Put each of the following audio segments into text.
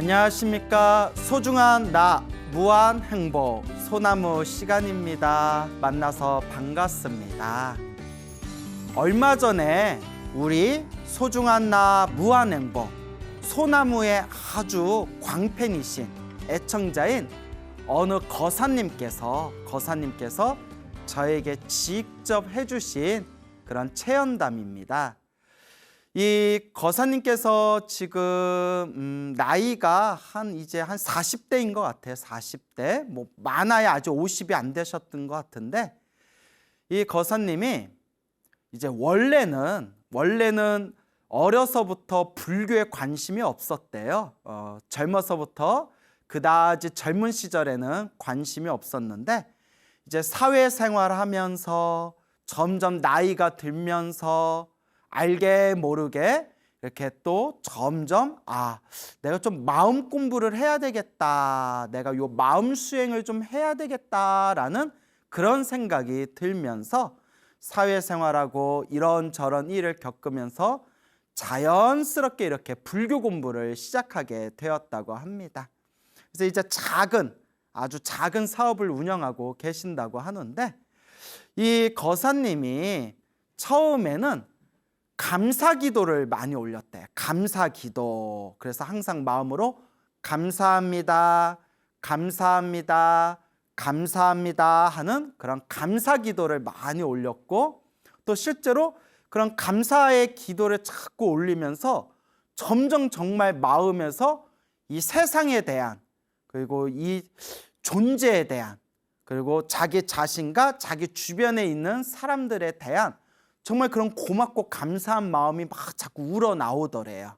안녕하십니까. 소중한 나 무한 행복 소나무 시간입니다. 만나서 반갑습니다. 얼마 전에 우리 소중한 나 무한 행복 소나무의 아주 광팬이신 애청자인 어느 거사님께서 저에게 직접 해주신 그런 체험담입니다. 이 거사님께서 지금 나이가 이제 한 40대인 것 같아요. 40대 뭐 많아야 아주 50이 안 되셨던 것 같은데, 이 거사님이 이제 원래는 어려서부터 불교에 관심이 없었대요. 젊어서부터 그다지 젊은 시절에는 관심이 없었는데, 이제 사회생활하면서 점점 나이가 들면서 알게 모르게 이렇게 또 점점 내가 좀 마음 공부를 해야 되겠다, 내가 요 마음 수행을 좀 해야 되겠다라는 그런 생각이 들면서 사회생활하고 이런저런 일을 겪으면서 자연스럽게 이렇게 불교 공부를 시작하게 되었다고 합니다. 그래서 이제 아주 작은 사업을 운영하고 계신다고 하는데, 이 거사님이 처음에는 감사기도를 많이 올렸대요. 감사기도. 그래서 항상 마음으로 감사합니다, 감사합니다, 감사합니다 하는 그런 감사기도를 많이 올렸고, 또 실제로 그런 감사의 기도를 자꾸 올리면서 점점 정말 마음에서 이 세상에 대한, 그리고 이 존재에 대한, 그리고 자기 자신과 자기 주변에 있는 사람들에 대한 정말 그런 고맙고 감사한 마음이 막 자꾸 우러나오더래요.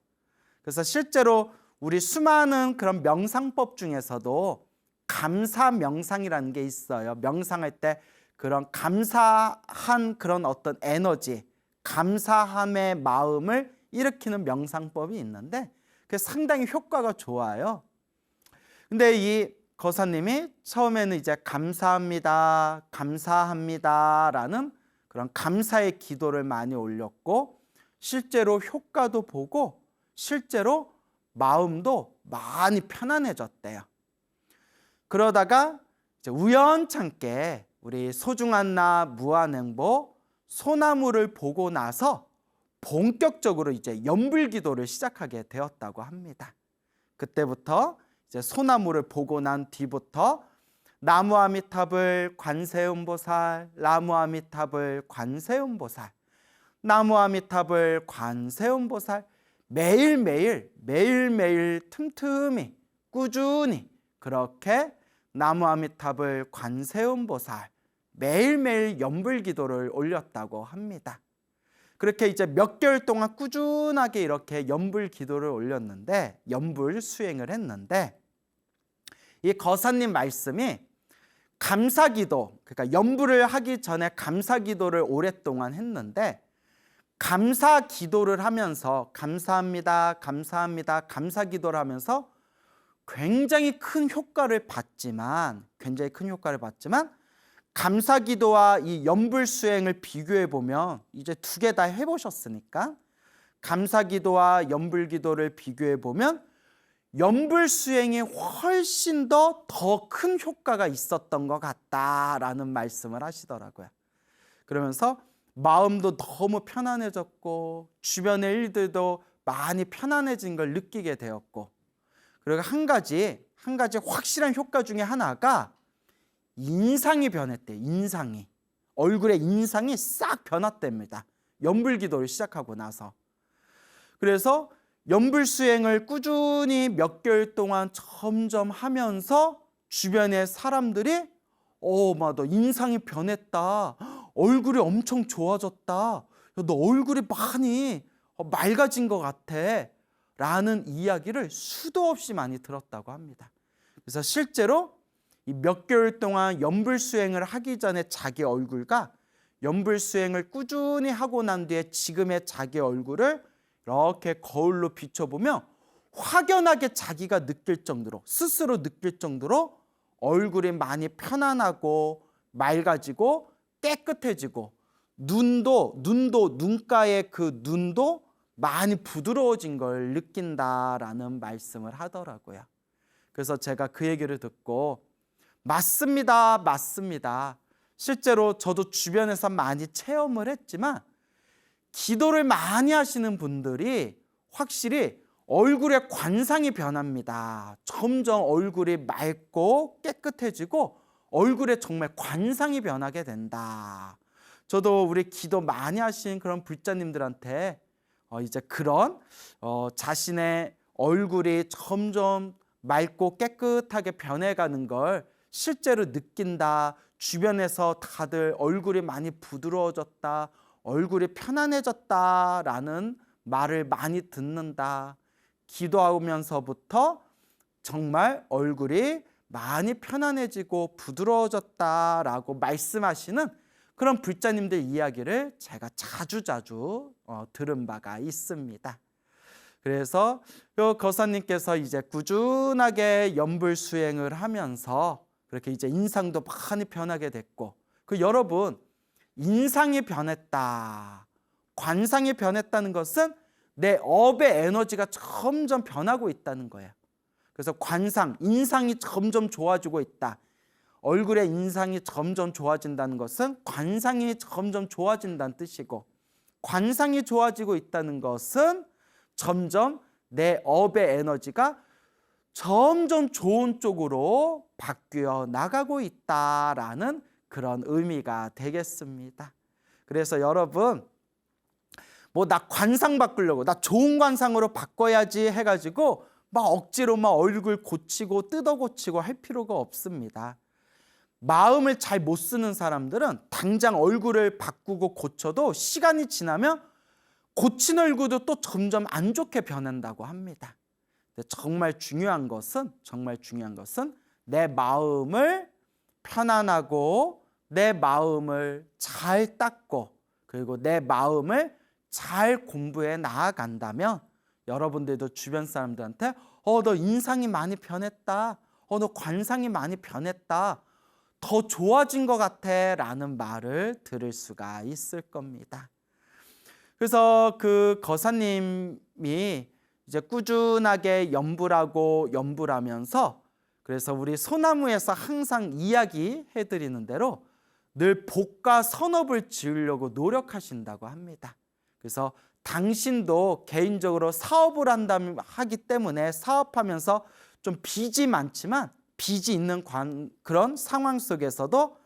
그래서 실제로 우리 수많은 그런 명상법 중에서도 감사 명상이라는 게 있어요. 명상할 때 그런 감사한 그런 어떤 에너지, 감사함의 마음을 일으키는 명상법이 있는데, 그게 상당히 효과가 좋아요. 근데 이 거사님이 처음에는 이제 감사합니다, 감사합니다라는 그런 감사의 기도를 많이 올렸고, 실제로 효과도 보고 실제로 마음도 많이 편안해졌대요. 그러다가 이제 우연찮게 우리 소중한 나 무한행복 소나무를 보고 나서 본격적으로 이제 연불기도를 시작하게 되었다고 합니다. 그때부터 이제 소나무를 보고 난 뒤부터 나무아미타불 관세음보살, 나무아미타불 관세음보살, 나무아미타불 관세음보살, 매일매일 틈틈이 꾸준히 그렇게 나무아미타불 관세음보살 매일매일 연불기도를 올렸다고 합니다. 그렇게 이제 몇 개월 동안 꾸준하게 이렇게 연불기도를 올렸는데, 연불 수행을 했는데, 이 거사님 말씀이 감사기도, 그러니까 연불을 하기 전에 감사기도를 오랫동안 했는데, 감사기도를 하면서 감사합니다, 감사합니다, 감사기도를 하면서 굉장히 큰 효과를 봤지만 감사기도와 이 연불수행을 비교해 보면, 이제 두 개 다 해보셨으니까 감사기도와 연불기도를 비교해 보면 연불수행이 훨씬 더 큰 효과가 있었던 것 같다라는 말씀을 하시더라고요. 그러면서 마음도 너무 편안해졌고 주변의 일들도 많이 편안해진 걸 느끼게 되었고, 그리고 한 가지 확실한 효과 중에 하나가 인상이 변했대요. 얼굴의 인상이 싹 변했답니다. 연불기도를 시작하고 나서. 그래서 연불수행을 꾸준히 몇 개월 동안 점점 하면서 주변의 사람들이 너 인상이 변했다, 얼굴이 엄청 좋아졌다, 너 얼굴이 많이 맑아진 것 같아 라는 이야기를 수도 없이 많이 들었다고 합니다. 그래서 실제로 이 몇 개월 동안 연불수행을 하기 전에 자기 얼굴과 연불수행을 꾸준히 하고 난 뒤에 지금의 자기 얼굴을 이렇게 거울로 비춰보면 확연하게 자기가 스스로 느낄 정도로 얼굴이 많이 편안하고 맑아지고 깨끗해지고, 눈가의 그 눈도 많이 부드러워진 걸 느낀다라는 말씀을 하더라고요. 그래서 제가 그 얘기를 듣고 맞습니다, 맞습니다. 실제로 저도 주변에서 많이 체험을 했지만 기도를 많이 하시는 분들이 확실히 얼굴의 관상이 변합니다. 점점 얼굴이 맑고 깨끗해지고 얼굴에 정말 관상이 변하게 된다. 저도 우리 기도 많이 하신 그런 불자님들한테 이제 그런 자신의 얼굴이 점점 맑고 깨끗하게 변해가는 걸 실제로 느낀다. 주변에서 다들 얼굴이 많이 부드러워졌다. 얼굴이 편안해졌다라는 말을 많이 듣는다. 기도하면서부터 정말 얼굴이 많이 편안해지고 부드러워졌다라고 말씀하시는 그런 불자님들 이야기를 제가 자주자주 들은 바가 있습니다. 그래서 요 거사님께서 이제 꾸준하게 연불 수행을 하면서 그렇게 이제 인상도 많이 변하게 됐고, 여러분 인상이 변했다, 관상이 변했다는 것은 내 업의 에너지가 점점 변하고 있다는 거예요. 그래서 관상, 인상이 점점 좋아지고 있다. 얼굴의 인상이 점점 좋아진다는 것은 관상이 점점 좋아진다는 뜻이고, 관상이 좋아지고 있다는 것은 점점 내 업의 에너지가 점점 좋은 쪽으로 바뀌어 나가고 있다라는 그런 의미가 되겠습니다. 그래서 여러분, 나 관상 바꾸려고, 나 좋은 관상으로 바꿔야지 해가지고 막 억지로 막 얼굴 고치고 뜯어 고치고 할 필요가 없습니다. 마음을 잘 못 쓰는 사람들은 당장 얼굴을 바꾸고 고쳐도 시간이 지나면 고친 얼굴도 또 점점 안 좋게 변한다고 합니다. 근데 정말 중요한 것은 내 마음을 편안하고 내 마음을 잘 닦고 그리고 내 마음을 잘 공부해 나아간다면 여러분들도 주변 사람들한테 너 인상이 많이 변했다, 너 관상이 많이 변했다, 더 좋아진 것 같아 라는 말을 들을 수가 있을 겁니다. 그래서 그 거사님이 이제 꾸준하게 연불하면서 그래서 우리 소나무에서 항상 이야기해 드리는 대로 늘 복과 선업을 지으려고 노력하신다고 합니다. 그래서 당신도 개인적으로 사업을 하기 때문에 사업하면서 좀 빚이 많지만 빚이 있는 그런 상황 속에서도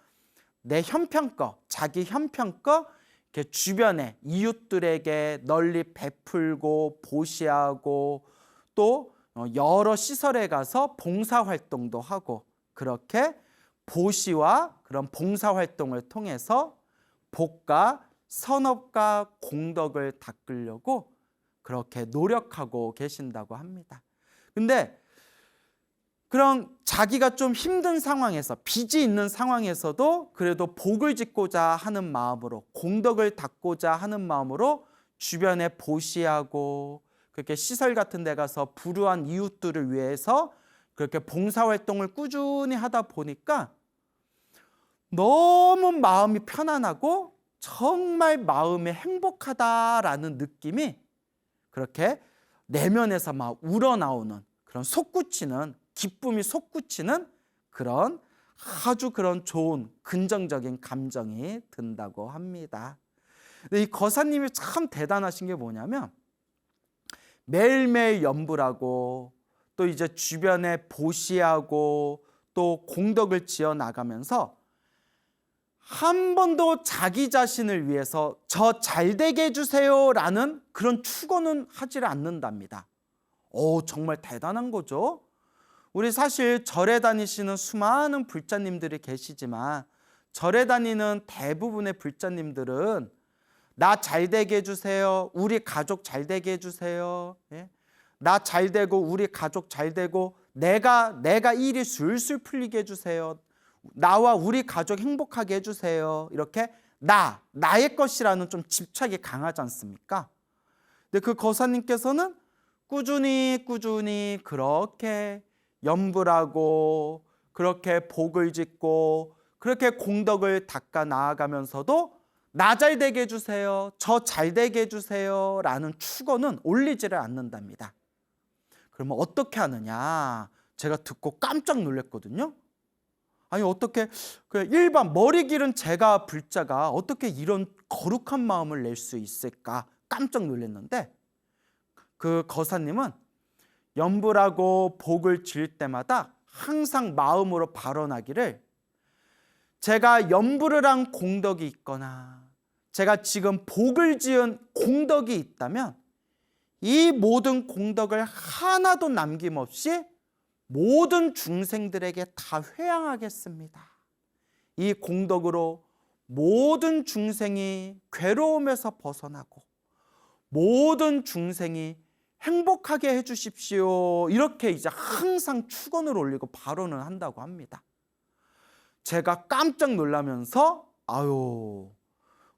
내 형편껏, 자기 형편껏 이렇게 주변에 이웃들에게 널리 베풀고 보시하고 또 여러 시설에 가서 봉사활동도 하고, 그렇게 보시와 그런 봉사활동을 통해서 복과 선업과 공덕을 닦으려고 그렇게 노력하고 계신다고 합니다. 근데 그런 자기가 좀 힘든 상황에서, 빚이 있는 상황에서도 그래도 복을 짓고자 하는 마음으로, 공덕을 닦고자 하는 마음으로 주변에 보시하고 그렇게 시설 같은 데 가서 불우한 이웃들을 위해서 그렇게 봉사활동을 꾸준히 하다 보니까 너무 마음이 편안하고 정말 마음이 행복하다라는 느낌이 그렇게 내면에서 막 우러나오는 그런 솟구치는, 기쁨이 솟구치는 그런 아주 그런 좋은 긍정적인 감정이 든다고 합니다. 근데 이 거사님이 참 대단하신 게 뭐냐면 매일매일 연불하고 또 이제 주변에 보시하고 또 공덕을 지어 나가면서 한 번도 자기 자신을 위해서 저 잘되게 해주세요 라는 그런 축원은 하지 않는답니다. 정말 대단한 거죠. 우리 사실 절에 다니시는 수많은 불자님들이 계시지만 절에 다니는 대부분의 불자님들은 나 잘되게 해주세요, 우리 가족 잘되게 해주세요, 나 잘되고 우리 가족 잘되고 내가 일이 술술 풀리게 해주세요, 나와 우리 가족 행복하게 해주세요, 이렇게 나의 것이라는 좀 집착이 강하지 않습니까? 근데 그 거사님께서는 꾸준히 그렇게 연불하고 그렇게 복을 짓고 그렇게 공덕을 닦아 나아가면서도 나 잘 되게 해주세요, 저 잘 되게 해주세요 라는 축원은 올리지를 않는답니다. 그러면 어떻게 하느냐, 제가 듣고 깜짝 놀랐거든요. 아니 어떻게 일반 머리 기른 제가 불자가 어떻게 이런 거룩한 마음을 낼 수 있을까 깜짝 놀랐는데, 그 거사님은 연불하고 복을 지을 때마다 항상 마음으로 발언하기를, 제가 연불을 한 공덕이 있거나 제가 지금 복을 지은 공덕이 있다면 이 모든 공덕을 하나도 남김없이 모든 중생들에게 다 회양하겠습니다. 이 공덕으로 모든 중생이 괴로움에서 벗어나고 모든 중생이 행복하게 해주십시오. 이렇게 이제 항상 축원을 올리고 발언을 한다고 합니다. 제가 깜짝 놀라면서 아유,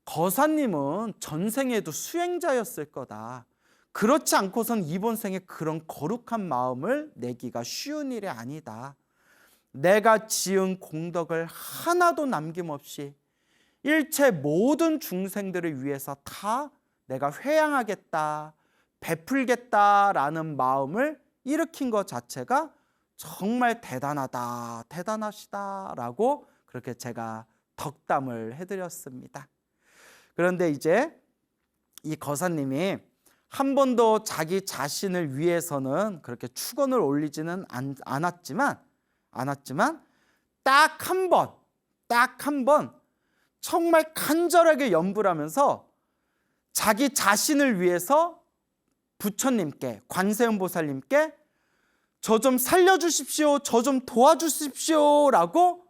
거사님은 전생에도 수행자였을 거다. 그렇지 않고선 이번 생에 그런 거룩한 마음을 내기가 쉬운 일이 아니다. 내가 지은 공덕을 하나도 남김없이 일체 모든 중생들을 위해서 다 내가 회양하겠다, 베풀겠다라는 마음을 일으킨 것 자체가 정말 대단하다, 대단하시다라고 그렇게 제가 덕담을 해드렸습니다. 그런데 이제 이 거사님이 한 번도 자기 자신을 위해서는 그렇게 축원을 올리지는 않았지만 딱 한 번 정말 간절하게 염불하면서 자기 자신을 위해서 부처님께, 관세음보살님께 저 좀 살려주십시오, 저 좀 도와주십시오 라고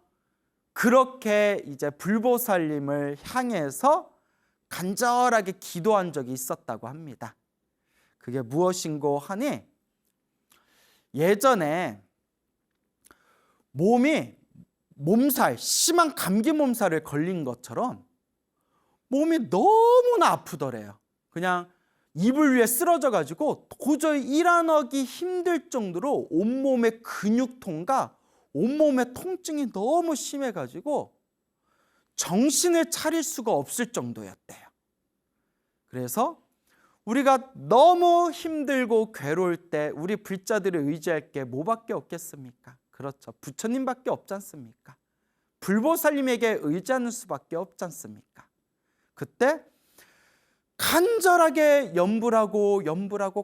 그렇게 이제 불보살님을 향해서 간절하게 기도한 적이 있었다고 합니다. 그게 무엇인고 하니, 예전에 몸살, 심한 감기 몸살을 걸린 것처럼 몸이 너무나 아프더래요. 그냥 이불 위에 쓰러져 가지고 도저히 일어나기 힘들 정도로 온몸의 근육통과 온몸의 통증이 너무 심해 가지고 정신을 차릴 수가 없을 정도였대요. 그래서 우리가 너무 힘들고 괴로울 때 우리 불자들을 의지할 게 뭐밖에 없겠습니까? 그렇죠. 부처님밖에 없지 않습니까? 불보살님에게 의지하는 수밖에 없지 않습니까? 그때 간절하게 염불하고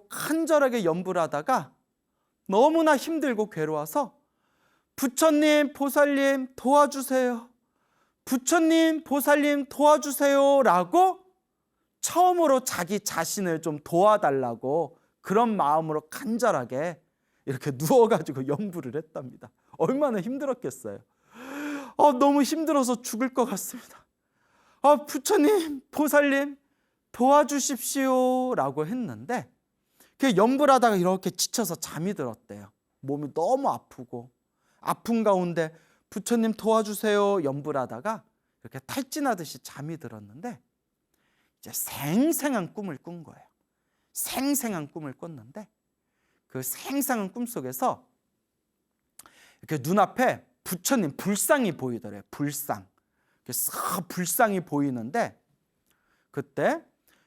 간절하게 염불하다가 너무나 힘들고 괴로워서 부처님, 보살님 도와주세요, 부처님, 보살님 도와주세요 라고 처음으로 자기 자신을 좀 도와달라고 그런 마음으로 간절하게 이렇게 누워가지고 염불을 했답니다. 얼마나 힘들었겠어요. 너무 힘들어서 죽을 것 같습니다. 부처님, 보살님 도와주십시오 라고 했는데, 그 염불하다가 이렇게 지쳐서 잠이 들었대요. 몸이 너무 아프고 아픈 가운데 부처님 도와주세요 염불하다가 이렇게 탈진하듯이 잠이 들었는데, 이제 생생한 꿈을 꾼 거예요. 생생한 꿈을 꿨는데 그 생생한 꿈 속에서 이렇게 눈앞에 부처님 불상이 보이더래요. 불상. 싹 불상이 보이는데, 그때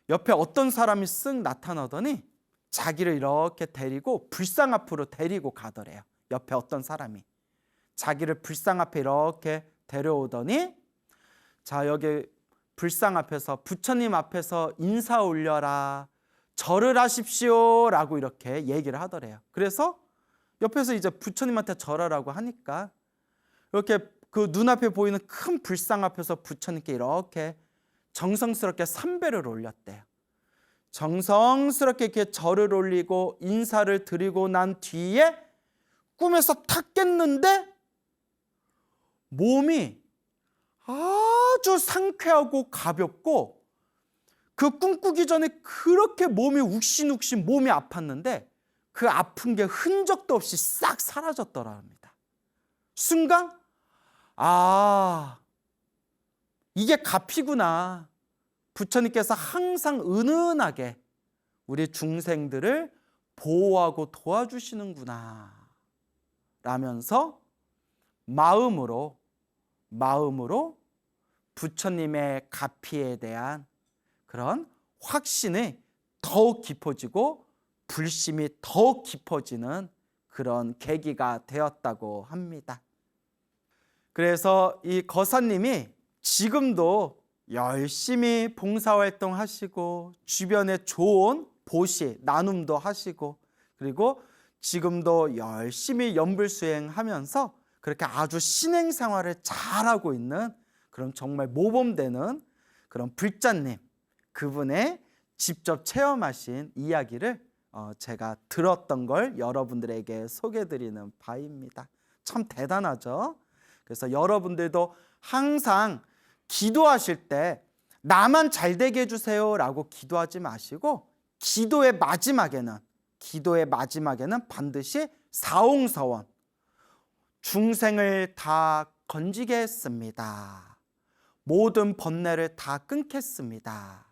옆에 어떤 사람이 쓱 나타나더니 자기를 이렇게 데리고 불상 앞으로 데리고 가더래요. 옆에 어떤 사람이 자기를 불상 앞에 이렇게 데려오더니, 자 여기 불상 앞에서 부처님 앞에서 인사 올려라, 절을 하십시오 라고 이렇게 얘기를 하더래요. 그래서 옆에서 이제 부처님한테 절하라고 하니까 이렇게 그 눈앞에 보이는 큰 불상 앞에서 부처님께 이렇게 정성스럽게 삼배를 올렸대요. 정성스럽게 이렇게 절을 올리고 인사를 드리고 난 뒤에 꿈에서 탁 깼는데 몸이 아주 상쾌하고 가볍고, 그 꿈꾸기 전에 그렇게 몸이 욱신욱신 몸이 아팠는데 그 아픈 게 흔적도 없이 싹 사라졌더랍니다. 순간 이게 가피구나. 부처님께서 항상 은은하게 우리 중생들을 보호하고 도와주시는구나 라면서 마음으로 부처님의 가피에 대한 그런 확신이 더욱 깊어지고 불심이 더욱 깊어지는 그런 계기가 되었다고 합니다. 그래서 이 거사님이 지금도 열심히 봉사활동 하시고 주변에 좋은 보시, 나눔도 하시고 그리고 지금도 열심히 연불수행하면서 그렇게 아주 신행생활을 잘하고 있는 그런 정말 모범되는 그런 불자님, 그분의 직접 체험하신 이야기를 제가 들었던 걸 여러분들에게 소개해드리는 바입니다. 참 대단하죠? 그래서 여러분들도 항상 기도하실 때 나만 잘되게 해주세요 라고 기도하지 마시고 기도의 마지막에는 반드시 사옹서원, 중생을 다 건지겠습니다. 모든 번뇌를 다 끊겠습니다.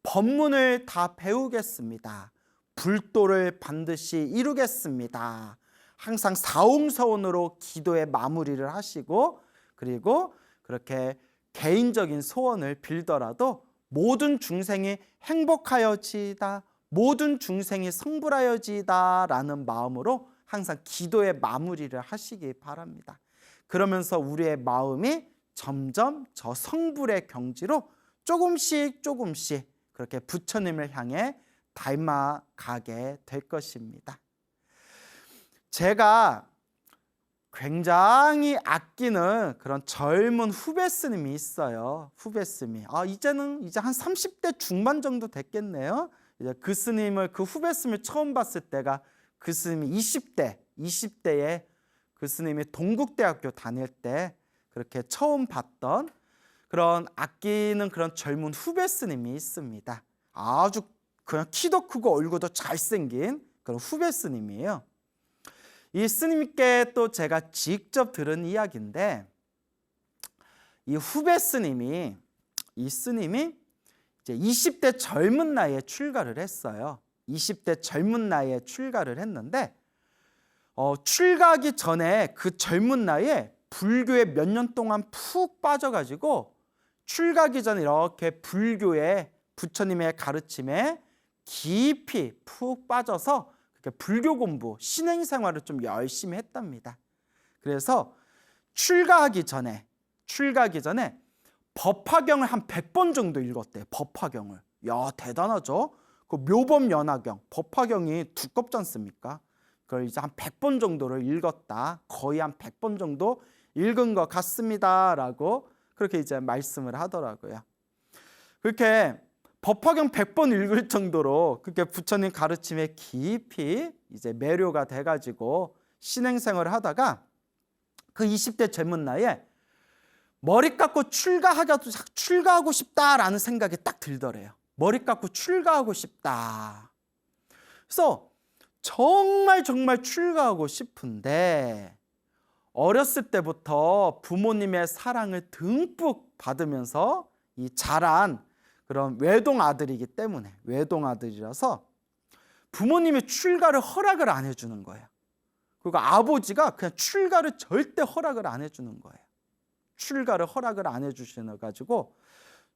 법문을 다 배우겠습니다. 불도를 반드시 이루겠습니다. 항상 사옹서원으로 기도의 마무리를 하시고 그리고 그렇게 개인적인 소원을 빌더라도 모든 중생이 행복하여지이다, 모든 중생이 성불하여지이다 라는 마음으로 항상 기도의 마무리를 하시기 바랍니다. 그러면서 우리의 마음이 점점 저 성불의 경지로 조금씩 그렇게 부처님을 향해 닮아가게 될 것입니다. 제가 굉장히 아끼는 그런 젊은 후배 스님이 있어요. 후배 스님이 이제는 한 30대 중반 정도 됐겠네요. 이제 그 후배 스님을 처음 봤을 때가 그 스님이 20대에 그 스님이 동국대학교 다닐 때 그렇게 처음 봤던 그런 아끼는 그런 젊은 후배 스님이 있습니다. 아주 그냥 키도 크고 얼굴도 잘생긴 그런 후배 스님이에요. 이 스님께 또 제가 직접 들은 이야기인데 이 후배 스님이 이제 20대 젊은 나이에 출가를 했어요. 20대 젊은 나이에 출가를 했는데 출가하기 전에 그 젊은 나이에 불교에 몇 년 동안 푹 빠져가지고 출가하기 전에 이렇게 불교에 부처님의 가르침에 깊이 푹 빠져서 불교 공부, 신행생활을 좀 열심히 했답니다. 그래서 출가하기 전에 법화경을 한 100번 정도 읽었대요. 법화경을. 야, 대단하죠? 그 묘법연화경, 법화경이 두껍지 않습니까? 그걸 이제 한 100번 정도를 읽었다. 거의 한 100번 정도 읽은 것 같습니다. 라고 그렇게 이제 말씀을 하더라고요. 그렇게 법화경 100번 읽을 정도로 그렇게 부처님 가르침에 깊이 이제 매료가 돼가지고 신행생활을 하다가 그 20대 젊은 나이에 머리 깎고 출가하고 싶다라는 생각이 딱 들더래요. 머리 깎고 출가하고 싶다. 그래서 정말 출가하고 싶은데 어렸을 때부터 부모님의 사랑을 듬뿍 받으면서 이 자란 그런 외동 아들이기 때문에 외동 아들이라서 부모님이 출가를 허락을 안 해주는 거예요. 그리고 아버지가 그냥 출가를 절대 허락을 안 해주는 거예요. 출가를 허락을 안 해주셔가지고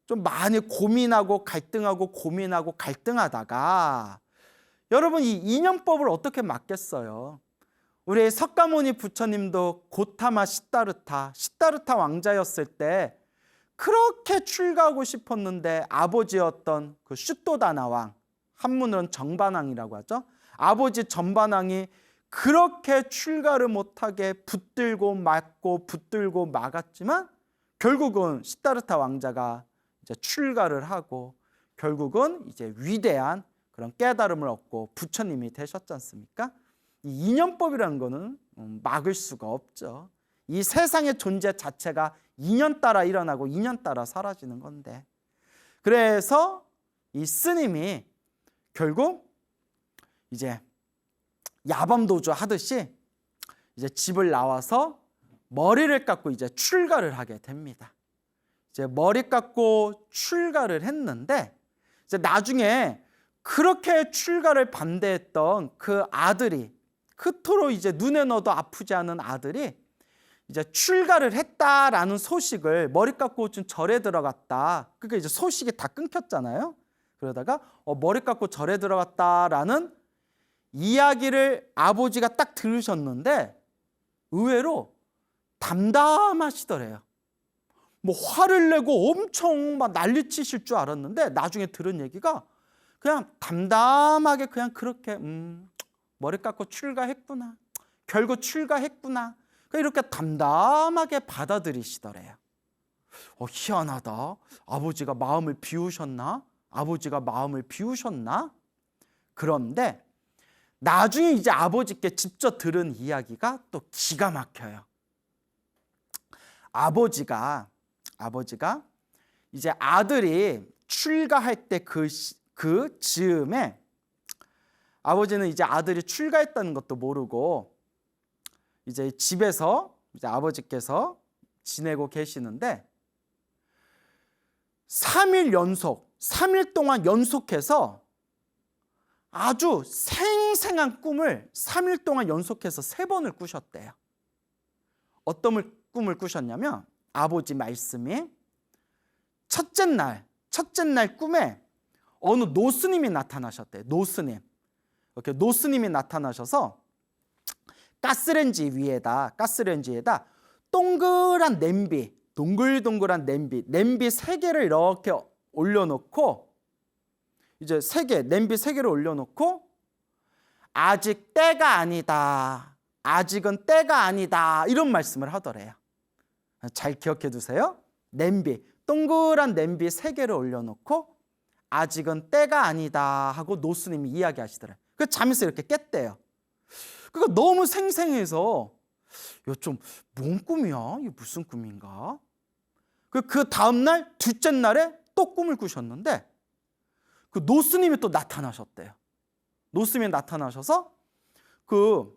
좀 많이 고민하고 갈등하다가 여러분 이 인연법을 어떻게 막겠어요? 우리 석가모니 부처님도 고타마 시다르타 왕자였을 때 그렇게 출가하고 싶었는데 아버지였던 그 슈토다나 왕, 한문으로는 정반왕이라고 하죠. 아버지 정반왕이 그렇게 출가를 못하게 붙들고 막았지만 결국은 시다르타 왕자가 이제 출가를 하고 결국은 이제 위대한 그런 깨달음을 얻고 부처님이 되셨지 않습니까? 이 인연법이라는 거는 막을 수가 없죠. 이 세상의 존재 자체가 인연 따라 일어나고 인연 따라 사라지는 건데, 그래서 이 스님이 결국 이제 야밤도주 하듯이 이제 집을 나와서 머리를 깎고 이제 출가를 하게 됩니다. 이제 머리 깎고 출가를 했는데 이제 나중에 그렇게 출가를 반대했던 그 아들이, 그토록 이제 눈에 넣어도 아프지 않은 아들이 이제 출가를 했다라는 소식을 머리 깎고 좀 절에 들어갔다. 그러니까 이제 소식이 다 끊겼잖아요. 그러다가 머리 깎고 절에 들어갔다라는 이야기를 아버지가 딱 들으셨는데 의외로 담담하시더래요. 뭐 화를 내고 엄청 막 난리치실 줄 알았는데 나중에 들은 얘기가 그냥 담담하게 그냥 그렇게 머리 깎고 출가했구나. 결국 출가했구나. 이렇게 담담하게 받아들이시더래요. 희한하다. 아버지가 마음을 비우셨나? 아버지가 마음을 비우셨나? 그런데 나중에 이제 아버지께 직접 들은 이야기가 또 기가 막혀요. 아버지가 이제 아들이 출가할 때 그 즈음에 아버지는 이제 아들이 출가했다는 것도 모르고 이제 집에서 이제 아버지께서 지내고 계시는데 3일 동안 연속해서 아주 생생한 꿈을 3일 동안 연속해서 3번을 꾸셨대요. 어떤 꿈을 꾸셨냐면 아버지 말씀이 첫째 날 꿈에 어느 노스님이 나타나셨대요. 노스님. 이렇게 노스님이 나타나셔서 가스레인지 위에다 동그란 냄비, 동글동글한 냄비 3개를 이렇게 올려놓고 이제 냄비 3개를 올려놓고 아직 때가 아니다. 아직은 때가 아니다. 이런 말씀을 하더래요. 잘 기억해 두세요. 동그란 냄비 3개를 올려놓고 아직은 때가 아니다 하고 노스님이 이야기하시더래요. 그 잠에서 이렇게 깼대요. 그거 너무 생생해서 좀 뭔 꿈이야? 이게 무슨 꿈인가? 그 다음날 둘째 날에 또 꿈을 꾸셨는데 그 노스님이 또 나타나셨대요. 노스님이 나타나셔서 그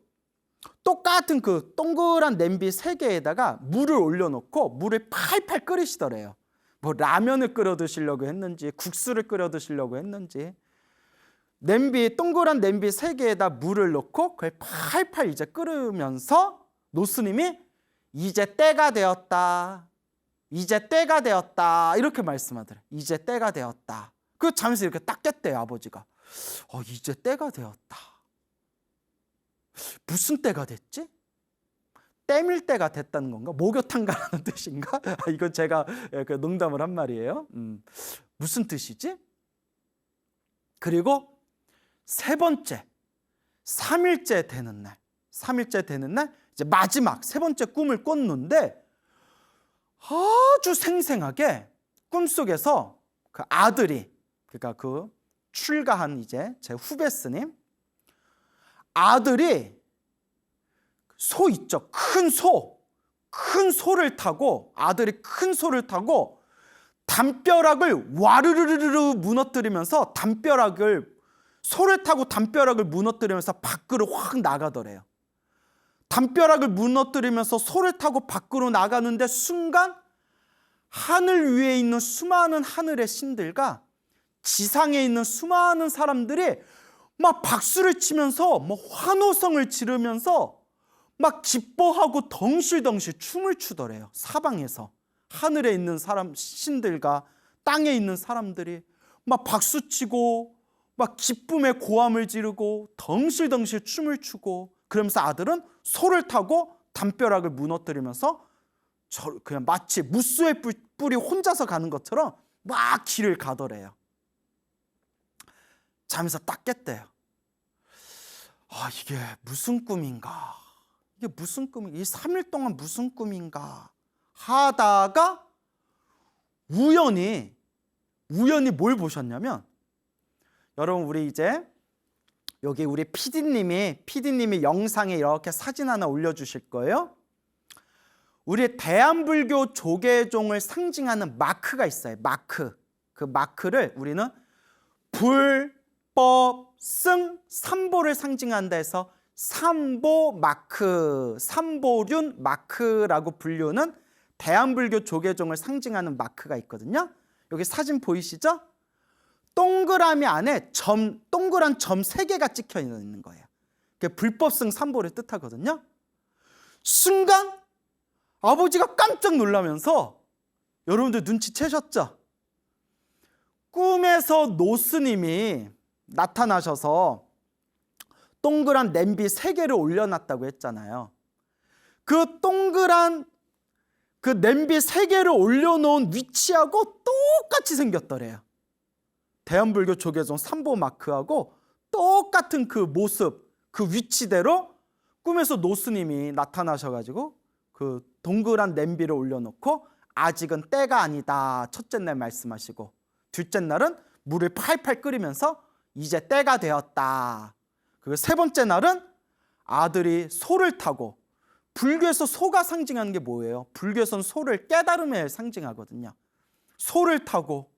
똑같은 그 동그란 냄비 3개에다가 물을 올려놓고 물을 팔팔 끓이시더래요. 뭐 라면을 끓여 드시려고 했는지 국수를 끓여 드시려고 했는지 동그란 냄비 3개에다 물을 넣고 그걸 팔팔 이제 끓으면서 노스님이 이제 때가 되었다. 이제 때가 되었다. 이렇게 말씀하더래요. 이제 때가 되었다. 그 잠에서 이렇게 딱 깼대요, 아버지가. 이제 때가 되었다. 무슨 때가 됐지? 때밀 때가 됐다는 건가? 목욕탕 가라는 뜻인가? 이건 제가 농담을 한 말이에요. 무슨 뜻이지? 그리고 세 번째, 3일째 되는 날 이제 마지막 세 번째 꿈을 꿨는데 아주 생생하게 꿈속에서 그 아들이, 그러니까 그 출가한 이제 제 후배 스님 아들이 소 있죠. 큰 소를 타고 아들이 큰 소를 타고 담벼락을 와르르르르 무너뜨리면서 소를 타고 담벼락을 무너뜨리면서 밖으로 확 나가더래요. 담벼락을 무너뜨리면서 소를 타고 밖으로 나가는데 순간 하늘 위에 있는 수많은 하늘의 신들과 지상에 있는 수많은 사람들이 막 박수를 치면서 뭐 환호성을 지르면서 막 기뻐하고 덩실덩실 춤을 추더래요. 사방에서 하늘에 있는 신들과 땅에 있는 사람들이 막 박수치고 막 기쁨의 고함을 지르고 덩실덩실 춤을 추고 그러면서 아들은 소를 타고 담벼락을 무너뜨리면서 그냥 마치 무수의 뿔이 혼자서 가는 것처럼 막 길을 가더래요. 잠에서 딱 깼대요. 이게 무슨 꿈인가? 이게 무슨 꿈인가? 이 3일 동안 무슨 꿈인가? 하다가 우연히 뭘 보셨냐면, 여러분 우리 이제 여기 우리 PD님이 영상에 이렇게 사진 하나 올려주실 거예요. 우리 대한불교 조계종을 상징하는 마크가 있어요. 그 마크를 우리는 불법 승 삼보를 상징한다 해서 삼보 마크, 삼보륜 마크라고 불리는 대한불교 조계종을 상징하는 마크가 있거든요. 여기 사진 보이시죠? 동그라미 안에 동그란 점 3개가 찍혀 있는 거예요. 그게 불법승 삼보를 뜻하거든요. 순간 아버지가 깜짝 놀라면서, 여러분들 눈치채셨죠? 꿈에서 노스님이 나타나셔서 동그란 냄비 3개를 올려놨다고 했잖아요. 그 동그란 그 냄비 3개를 올려놓은 위치하고 똑같이 생겼더래요. 대한불교 조계종 삼보마크하고 똑같은 그 모습, 그 위치대로 꿈에서 노스님이 나타나셔가지고 그 동그란 냄비를 올려놓고 아직은 때가 아니다, 첫째 날 말씀하시고, 둘째 날은 물을 팔팔 끓이면서 이제 때가 되었다. 그리고 세 번째 날은 아들이 소를 타고, 불교에서 소가 상징하는 게 뭐예요? 불교에서는 소를 깨달음에 상징하거든요. 소를 타고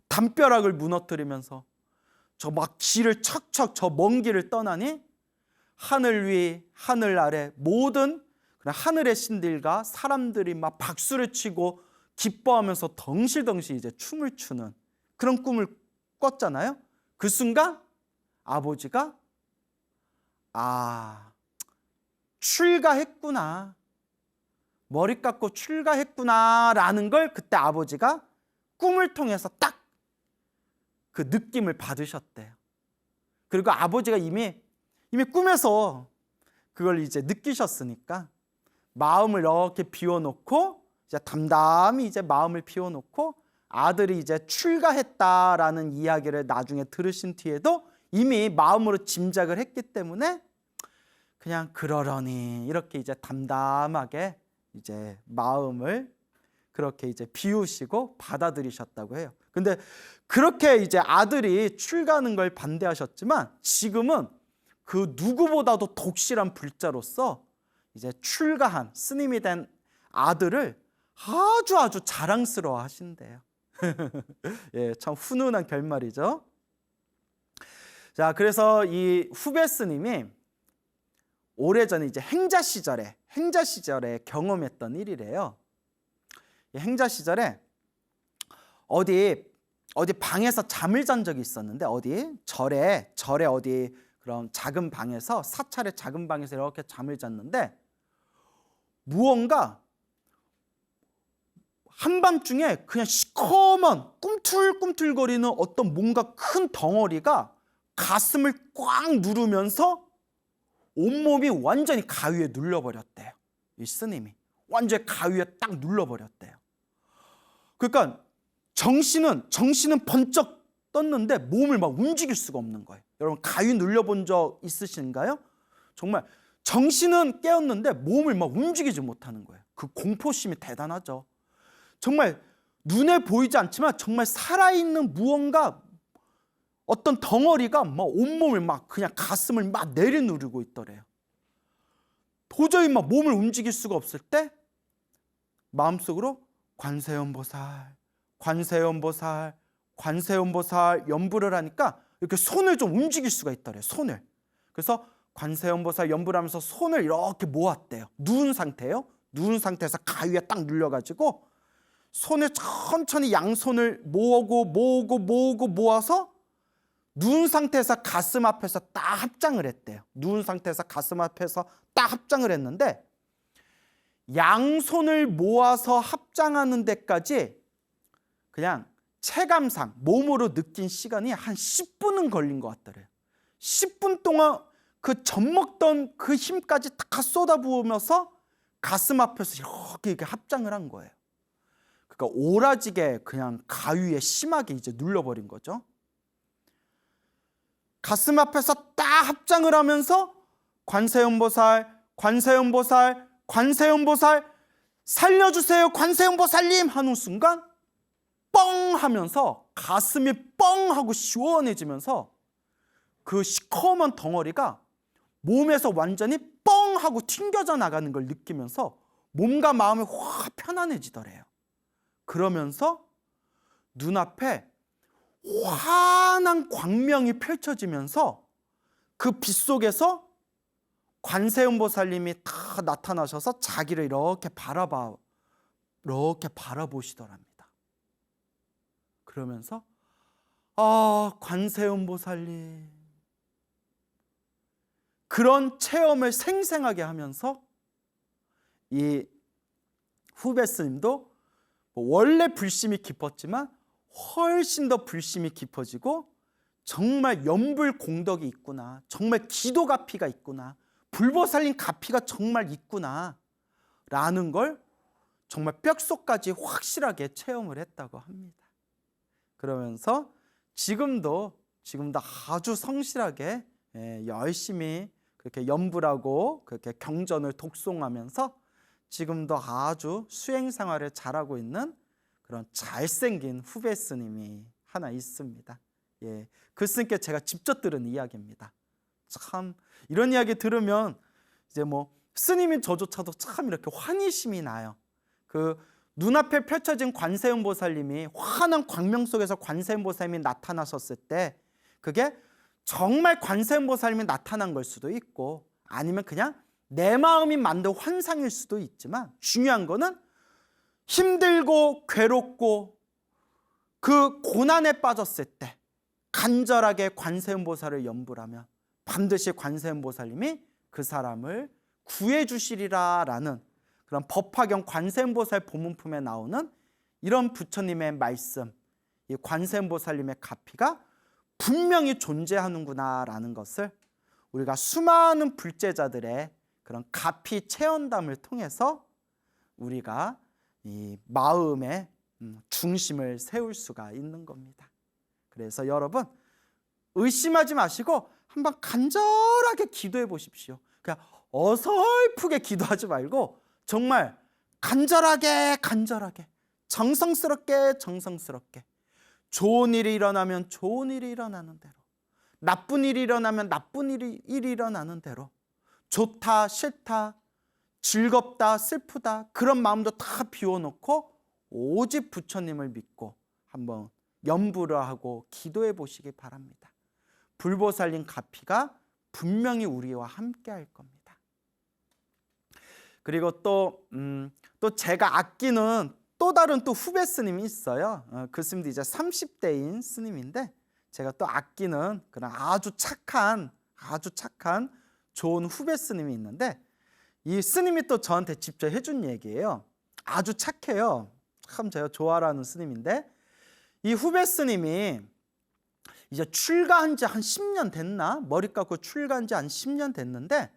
담벼락을 무너뜨리면서 저 막 길을 척척 저 먼 길을 떠나니 하늘 위 하늘 아래 모든 하늘의 신들과 사람들이 막 박수를 치고 기뻐하면서 덩실덩실 이제 춤을 추는 그런 꿈을 꿨잖아요. 그 순간 아버지가 출가했구나, 머리 깎고 출가했구나 라는 걸 그때 아버지가 꿈을 통해서 딱 그 느낌을 받으셨대요. 그리고 아버지가 이미 꿈에서 그걸 이제 느끼셨으니까 마음을 이렇게 비워놓고, 이제 담담히 이제 마음을 비워놓고 아들이 이제 출가했다라는 이야기를 나중에 들으신 뒤에도 이미 마음으로 짐작을 했기 때문에 그냥 그러려니 이렇게 이제 담담하게 이제 마음을 그렇게 이제 비우시고 받아들이셨다고 해요. 근데 그렇게 이제 아들이 출가하는 걸 반대하셨지만 지금은 그 누구보다도 독실한 불자로서 이제 출가한 스님이 된 아들을 아주 자랑스러워 하신대요. 예, 참 훈훈한 결말이죠. 자, 그래서 이 후배 스님이 오래전에 이제 행자 시절에 경험했던 일이래요. 행자 시절에 어디 방에서 잠을 잔 적이 있었는데, 어디 절에 어디 그런 작은 방에서, 사찰의 작은 방에서 이렇게 잠을 잤는데 무언가 한밤중에 그냥 시커먼 꿈틀꿈틀거리는 어떤 뭔가 큰 덩어리가 가슴을 꽉 누르면서 온몸이 완전히 가위에 눌러버렸대요. 이 스님이 완전히 가위에 딱 눌러버렸대요. 그러니까 정신은 번쩍 떴는데 몸을 막 움직일 수가 없는 거예요. 여러분 가위 눌려본 적 있으신가요? 정말 정신은 깨었는데 몸을 막 움직이지 못하는 거예요. 그 공포심이 대단하죠. 정말 눈에 보이지 않지만 정말 살아있는 무언가, 어떤 덩어리가 막 온몸을 막 그냥 가슴을 막 내려누르고 있더래요. 도저히 막 몸을 움직일 수가 없을 때 마음속으로 관세음보살 연부를 하니까 이렇게 손을 좀 움직일 수가 있더래요. 손을. 그래서 관세음보살 연부를 하면서 손을 이렇게 모았대요. 누운 상태예요. 누운 상태에서 가위에 딱 눌려가지고 손을 천천히 양손을 모아서 누운 상태에서 가슴 앞에서 딱 합장을 했대요. 누운 상태에서 가슴 앞에서 딱 합장을 했는데 양손을 모아서 합장하는 데까지 그냥 체감상 몸으로 느낀 시간이 한 10분은 걸린 것 같더래요. 10분 동안 그 젖먹던 그 힘까지 다 쏟아부으면서 가슴 앞에서 이렇게 합장을 한 거예요. 그러니까 오라지게 그냥 가위에 심하게 이제 눌러버린 거죠. 가슴 앞에서 딱 합장을 하면서 관세음보살 살려주세요 관세음보살님 하는 순간 뻥 하면서 가슴이 뻥 하고 시원해지면서 그 시커먼 덩어리가 몸에서 완전히 뻥 하고 튕겨져 나가는 걸 느끼면서 몸과 마음이 확 편안해지더래요. 그러면서 눈앞에 환한 광명이 펼쳐지면서 그 빛 속에서 관세음보살님이 다 나타나셔서 자기를 이렇게 바라보시더랍니다. 그러면서 관세음보살님, 그런 체험을 생생하게 하면서 이 후배 스님도 원래 불심이 깊었지만 훨씬 더 불심이 깊어지고 정말 연불 공덕이 있구나, 정말 기도 가피가 있구나, 불보살림 가피가 정말 있구나 라는 걸 정말 뼛속까지 확실하게 체험을 했다고 합니다. 그러면서 지금도 아주 성실하게 열심히 그렇게 연불하고 그렇게 경전을 독송하면서 지금도 아주 수행 생활을 잘하고 있는 그런 잘생긴 후배 스님이 하나 있습니다. 예, 그 스님께 제가 직접 들은 이야기입니다. 참 이런 이야기 들으면 이제 뭐 스님인 저조차도 참 이렇게 환희심이 나요. 그 눈앞에 펼쳐진 관세음 보살님이 환한 광명 속에서 관세음 보살님이 나타나셨을 때 그게 정말 관세음 보살님이 나타난 걸 수도 있고 아니면 그냥 내 마음이 만든 환상일 수도 있지만 중요한 거는 힘들고 괴롭고 그 고난에 빠졌을 때 간절하게 관세음 보살을 연불하면 반드시 관세음 보살님이 그 사람을 구해 주시리라 라는 그런 법화경 관세음 보살 보문품에 나오는 이런 부처님의 말씀, 이 관세음 보살님의 가피가 분명히 존재하는구나 라는 것을 우리가 수많은 불제자들의 그런 가피 체험담을 통해서 우리가 이 마음의 중심을 세울 수가 있는 겁니다. 그래서 여러분 의심하지 마시고 한번 간절하게 기도해 보십시오. 그냥 어설프게 기도하지 말고 정말 간절하게 정성스럽게 좋은 일이 일어나면 좋은 일이 일어나는 대로, 나쁜 일이 일어나면 나쁜 일이 일어나는 대로, 좋다 싫다 즐겁다 슬프다 그런 마음도 다 비워놓고 오직 부처님을 믿고 한번 염불을 하고 기도해 보시기 바랍니다. 불보살님 가피가 분명히 우리와 함께 할 겁니다. 그리고 또 제가 아끼는 또 다른 또 후배 스님이 있어요. 그 스님도 이제 30대인 스님인데 제가 또 아끼는 그런 아주 착한 좋은 후배 스님이 있는데 이 스님이 또 저한테 직접 해준 얘기예요. 아주 착해요. 참 제가 좋아하는 스님인데 이 후배 스님이 이제 출가한 지 한 10년 됐나? 머리 깎고 출가한 지 한 10년 됐는데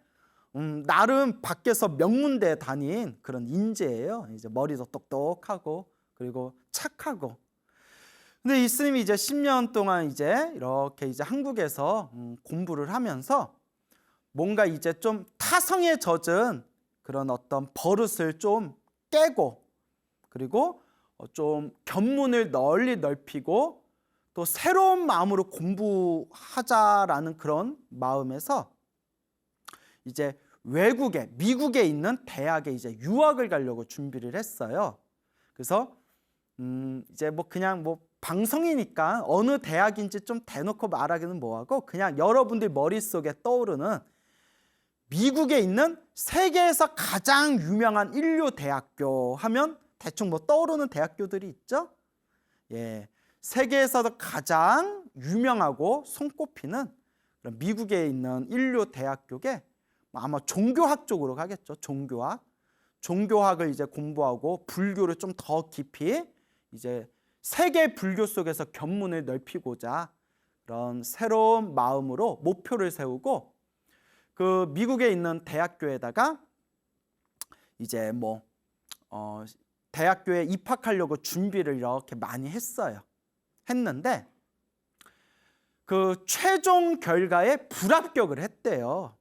나름 밖에서 명문대에 다닌 그런 인재예요. 이제 머리도 똑똑하고 그리고 착하고. 근데 이 스님이 이제 10년 동안 이제 이렇게 이제 한국에서 공부를 하면서 뭔가 이제 좀 타성에 젖은 그런 어떤 버릇을 좀 깨고 그리고 좀 견문을 널리 넓히고 또 새로운 마음으로 공부하자라는 그런 마음에서 이제 외국에 미국에 있는 대학에 이제 유학을 가려고 준비를 했어요. 그래서 이제 뭐 그냥 뭐 방송이니까 어느 대학인지 좀 대놓고 말하기는 뭐하고 그냥 여러분들 머릿속에 떠오르는 미국에 있는 세계에서 가장 유명한 인류 대학교 하면 대충 뭐 떠오르는 대학교들이 있죠. 예, 세계에서도 가장 유명하고 손꼽히는 그런 미국에 있는 인류 대학교에 아마 종교학 쪽으로 가겠죠. 종교학을 이제 공부하고 불교를 좀 더 깊이 이제 세계 불교 속에서 견문을 넓히고자 그런 새로운 마음으로 목표를 세우고 그 미국에 있는 대학교에다가 이제 뭐 대학교에 입학하려고 준비를 이렇게 많이 했는데 그 최종 결과에 불합격을 했대요.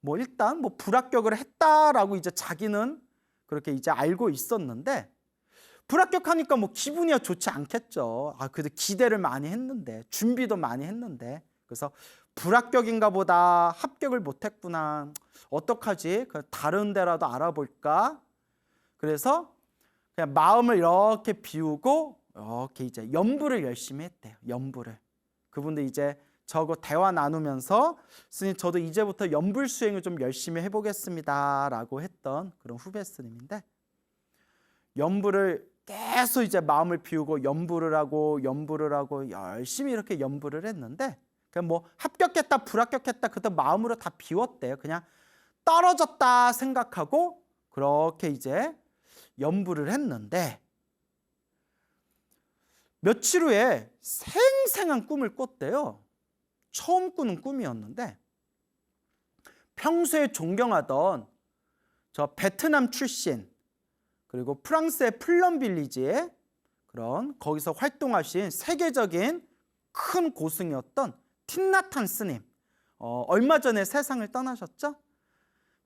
뭐 일단 뭐 불합격을 했다라고 이제 자기는 그렇게 이제 알고 있었는데 불합격하니까 뭐 기분이야 좋지 않겠죠. 그래도 기대를 많이 했는데 준비도 많이 했는데 그래서 불합격인가 보다 합격을 못했구나 어떡하지 다른 데라도 알아볼까 그래서 그냥 마음을 이렇게 비우고 이렇게 이제 연불을 열심히 했대요. 연불을 그분들 이제 저거 대화 나누면서 스님 저도 이제부터 연불 수행을 좀 열심히 해보겠습니다 라고 했던 그런 후배 스님인데 연불을 계속 이제 마음을 비우고 연불을 하고 열심히 이렇게 연불을 했는데 그냥 뭐 합격했다 불합격했다 그때 마음으로 다 비웠대요. 그냥 떨어졌다 생각하고 그렇게 이제 연부를 했는데 며칠 후에 생생한 꿈을 꿨대요. 처음 꾸는 꿈이었는데 평소에 존경하던 저 베트남 출신 그리고 프랑스의 플럼빌리지에 그런 거기서 활동하신 세계적인 큰 고승이었던 틴나탄 스님, 얼마 전에 세상을 떠나셨죠?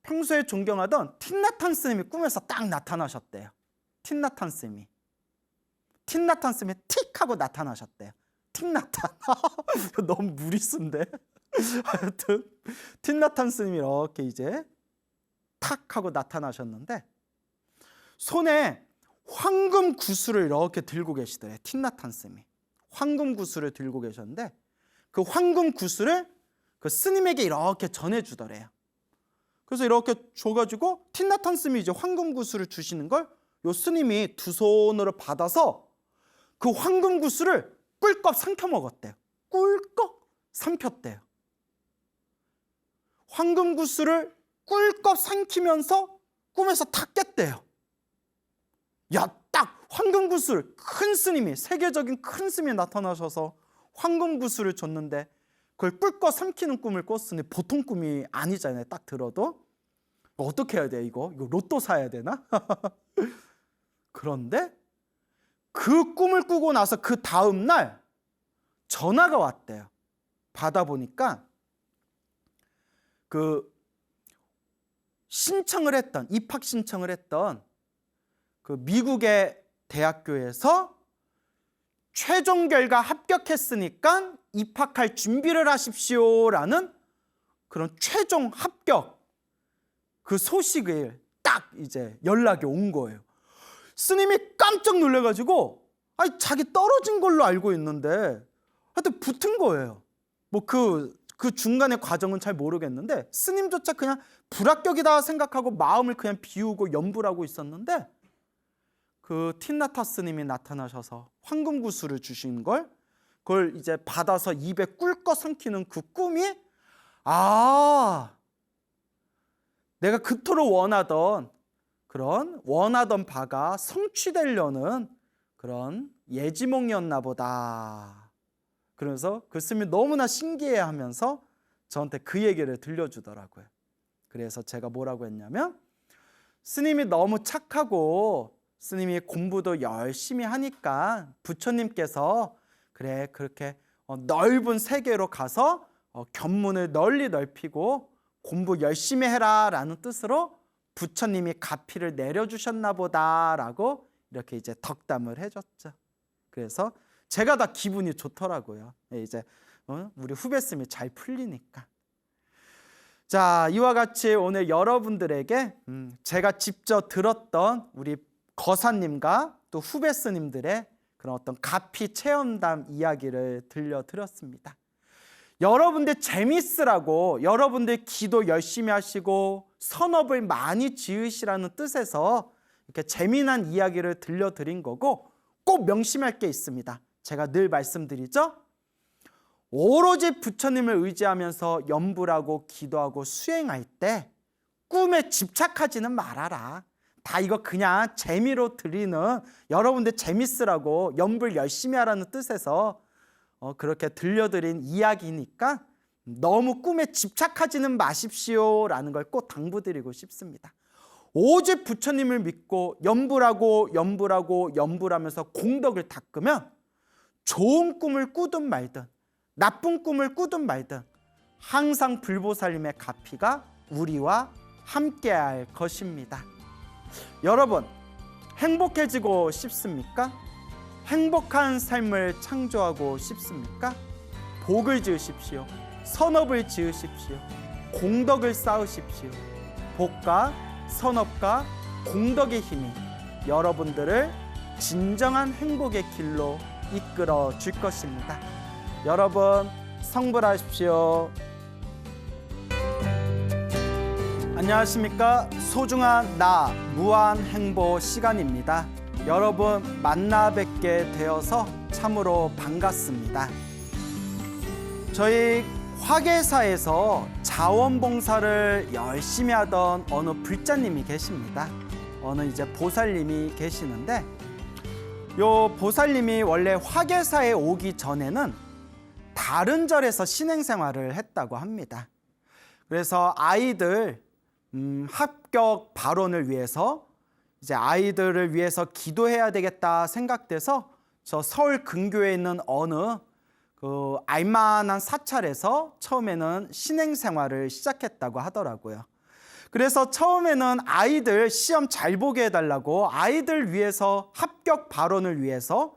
평소에 존경하던 틴나탄 스님이 꿈에서 딱 나타나셨대요. 틴나탄 스님이 틱 하고 나타나셨대요. 틴나탄 너무 무리수인데 하여튼 틴나탄 스님이 이렇게 이제 탁 하고 나타나셨는데 손에 황금 구슬을 이렇게 들고 계시더래요. 틴나탄 스님이 황금 구슬을 들고 계셨는데 그 황금 구슬을 그 스님에게 이렇게 전해주더래요. 그래서 이렇게 줘가지고 틴나탄 스님이 이제 황금 구슬을 주시는 걸 요 스님이 두 손으로 받아서 그 황금 구슬을 꿀꺽 삼켜 먹었대요. 꿀꺽 삼켰대요. 황금 구슬을 꿀꺽 삼키면서 꿈에서 탁 깼대요. 야, 딱 황금 구슬, 큰 스님이, 세계적인 큰 스님이 나타나셔서 황금 구슬을 줬는데 그걸 꿀꺽 삼키는 꿈을 꿨으니 보통 꿈이 아니잖아요. 딱 들어도. 어떻게 해야 돼 이거 로또 사야 되나? 그런데 그 꿈을 꾸고 나서 그 다음 날 전화가 왔대요. 받아보니까 그 입학 신청을 했던 그 미국의 대학교에서 최종 결과 합격했으니까 입학할 준비를 하십시오라는 그런 최종 합격 그 소식을 딱 이제 연락이 온 거예요. 스님이 깜짝 놀래가지고 아니 자기 떨어진 걸로 알고 있는데 하여튼 붙은 거예요. 뭐 그 중간의 과정은 잘 모르겠는데 스님조차 그냥 불합격이다 생각하고 마음을 그냥 비우고 연부하고 있었는데 그 틴나타 스님이 나타나셔서 황금 구슬을 주신 걸 그걸 이제 받아서 입에 꿀꺽 삼키는 그 꿈이 내가 그토록 원하던 바가 성취되려는 그런 예지몽이었나 보다. 그래서 그 스님이 너무나 신기해하면서 저한테 그 얘기를 들려주더라고요. 그래서 제가 뭐라고 했냐면 스님이 너무 착하고 스님이 공부도 열심히 하니까 부처님께서 그래 그렇게 넓은 세계로 가서 견문을 널리 넓히고 공부 열심히 해라 라는 뜻으로 부처님이 가피를 내려주셨나 보다라고 이렇게 이제 덕담을 해줬죠. 그래서 제가 다 기분이 좋더라고요. 이제 우리 후배쌤이 잘 풀리니까. 자, 이와 같이 오늘 여러분들에게 제가 직접 들었던 우리 거사님과 또 후배스님들의 그런 어떤 가피 체험담 이야기를 들려드렸습니다. 여러분들 재밌으라고 여러분들 기도 열심히 하시고 선업을 많이 지으시라는 뜻에서 이렇게 재미난 이야기를 들려드린 거고 꼭 명심할 게 있습니다. 제가 늘 말씀드리죠. 오로지 부처님을 의지하면서 염불하고 기도하고 수행할 때 꿈에 집착하지는 말아라. 다 이거 그냥 재미로 드리는 여러분들 재밌으라고 염불 열심히 하라는 뜻에서 그렇게 들려드린 이야기니까 너무 꿈에 집착하지는 마십시오라는 걸 꼭 당부드리고 싶습니다. 오직 부처님을 믿고 염불하면서 공덕을 닦으면 좋은 꿈을 꾸든 말든 나쁜 꿈을 꾸든 말든 항상 불보살님의 가피가 우리와 함께할 것입니다. 여러분 행복해지고 싶습니까? 행복한 삶을 창조하고 싶습니까? 복을 지으십시오. 선업을 지으십시오. 공덕을 쌓으십시오. 복과 선업과 공덕의 힘이 여러분들을 진정한 행복의 길로 이끌어 줄 것입니다. 여러분 성불하십시오. 안녕하십니까? 소중한 나 무한행보 시간입니다. 여러분 만나 뵙게 되어서 참으로 반갑습니다. 저희 화계사에서 자원봉사를 열심히 하던 어느 불자님이 계십니다. 어느 이제 보살님이 계시는데, 요 보살님이 원래 화계사에 오기 전에는 다른 절에서 신행생활을 했다고 합니다. 그래서 아이들 합격 발원을 위해서 이제 아이들을 위해서 기도해야 되겠다 생각돼서 저 서울 근교에 있는 어느 그 알만한 사찰에서 처음에는 신행생활을 시작했다고 하더라고요. 그래서 처음에는 아이들 시험 잘 보게 해달라고 아이들 위해서 합격 발원을 위해서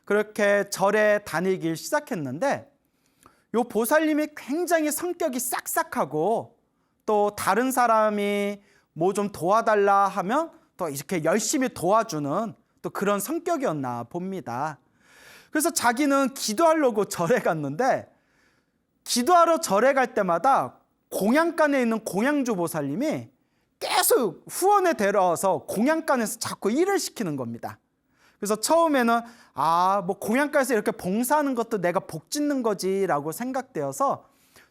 그렇게 절에 다니길 시작했는데, 요 보살님이 굉장히 성격이 싹싹하고 또 다른 사람이 뭐 좀 도와달라 하면 또 이렇게 열심히 도와주는 또 그런 성격이었나 봅니다. 그래서 자기는 기도하려고 절에 갔는데, 기도하러 절에 갈 때마다 공양간에 있는 공양주 보살님이 계속 후원에 데려와서 공양간에서 자꾸 일을 시키는 겁니다. 그래서 처음에는 뭐 공양간에서 이렇게 봉사하는 것도 내가 복 짓는 거지라고 생각되어서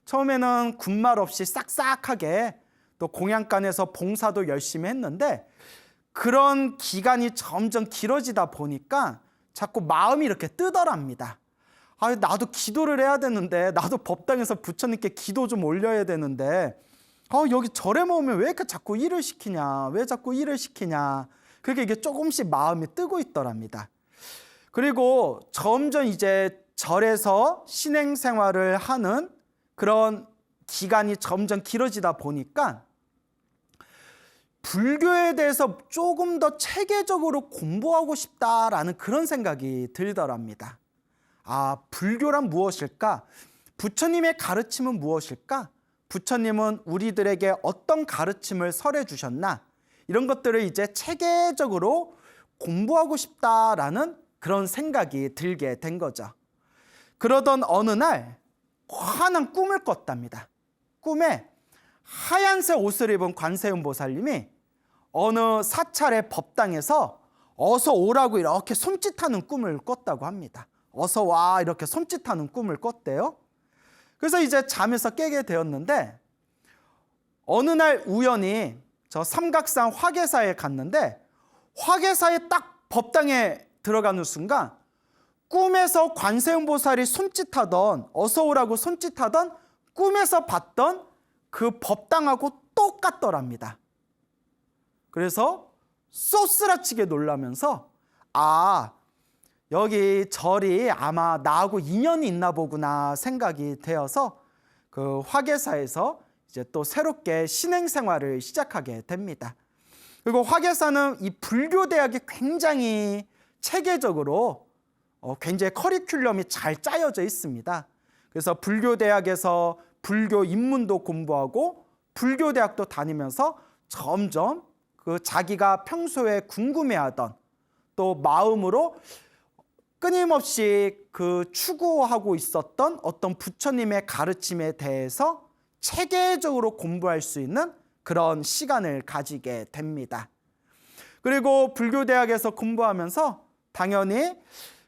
처음에는 군말 없이 싹싹하게 또 공양간에서 봉사도 열심히 했는데, 그런 기간이 점점 길어지다 보니까 자꾸 마음이 이렇게 뜨더랍니다. 나도 기도를 해야 되는데, 나도 법당에서 부처님께 기도 좀 올려야 되는데, 여기 절에 모으면 왜 이렇게 자꾸 일을 시키냐, 왜 자꾸 일을 시키냐, 그게 이게 조금씩 마음이 뜨고 있더랍니다. 그리고 점점 이제 절에서 신행 생활을 하는 그런 기간이 점점 길어지다 보니까 불교에 대해서 조금 더 체계적으로 공부하고 싶다라는 그런 생각이 들더랍니다. 불교란 무엇일까? 부처님의 가르침은 무엇일까? 부처님은 우리들에게 어떤 가르침을 설해 주셨나? 이런 것들을 이제 체계적으로 공부하고 싶다라는 그런 생각이 들게 된 거죠. 그러던 어느 날 환한 꿈을 꿨답니다. 꿈에 하얀색 옷을 입은 관세음 보살님이 어느 사찰의 법당에서 어서 오라고 이렇게 손짓하는 꿈을 꿨다고 합니다. 어서 와 이렇게 손짓하는 꿈을 꿨대요. 그래서 이제 잠에서 깨게 되었는데, 어느 날 우연히 저 삼각산 화계사에 갔는데, 화계사에 딱 법당에 들어가는 순간 꿈에서 관세음 보살이 손짓하던, 어서 오라고 손짓하던 꿈에서 봤던 그 법당하고 똑같더랍니다. 그래서 쏘스라치게 놀라면서 여기 절이 아마 나하고 인연이 있나 보구나 생각이 되어서 그 화계사에서 이제 또 새롭게 신행 생활을 시작하게 됩니다. 그리고 화계사는 이 불교 대학이 굉장히 체계적으로 굉장히 커리큘럼이 잘 짜여져 있습니다. 그래서 불교 대학에서 불교 입문도 공부하고 불교 대학도 다니면서 점점 그 자기가 평소에 궁금해하던 또 마음으로 끊임없이 그 추구하고 있었던 어떤 부처님의 가르침에 대해서 체계적으로 공부할 수 있는 그런 시간을 가지게 됩니다. 그리고 불교대학에서 공부하면서 당연히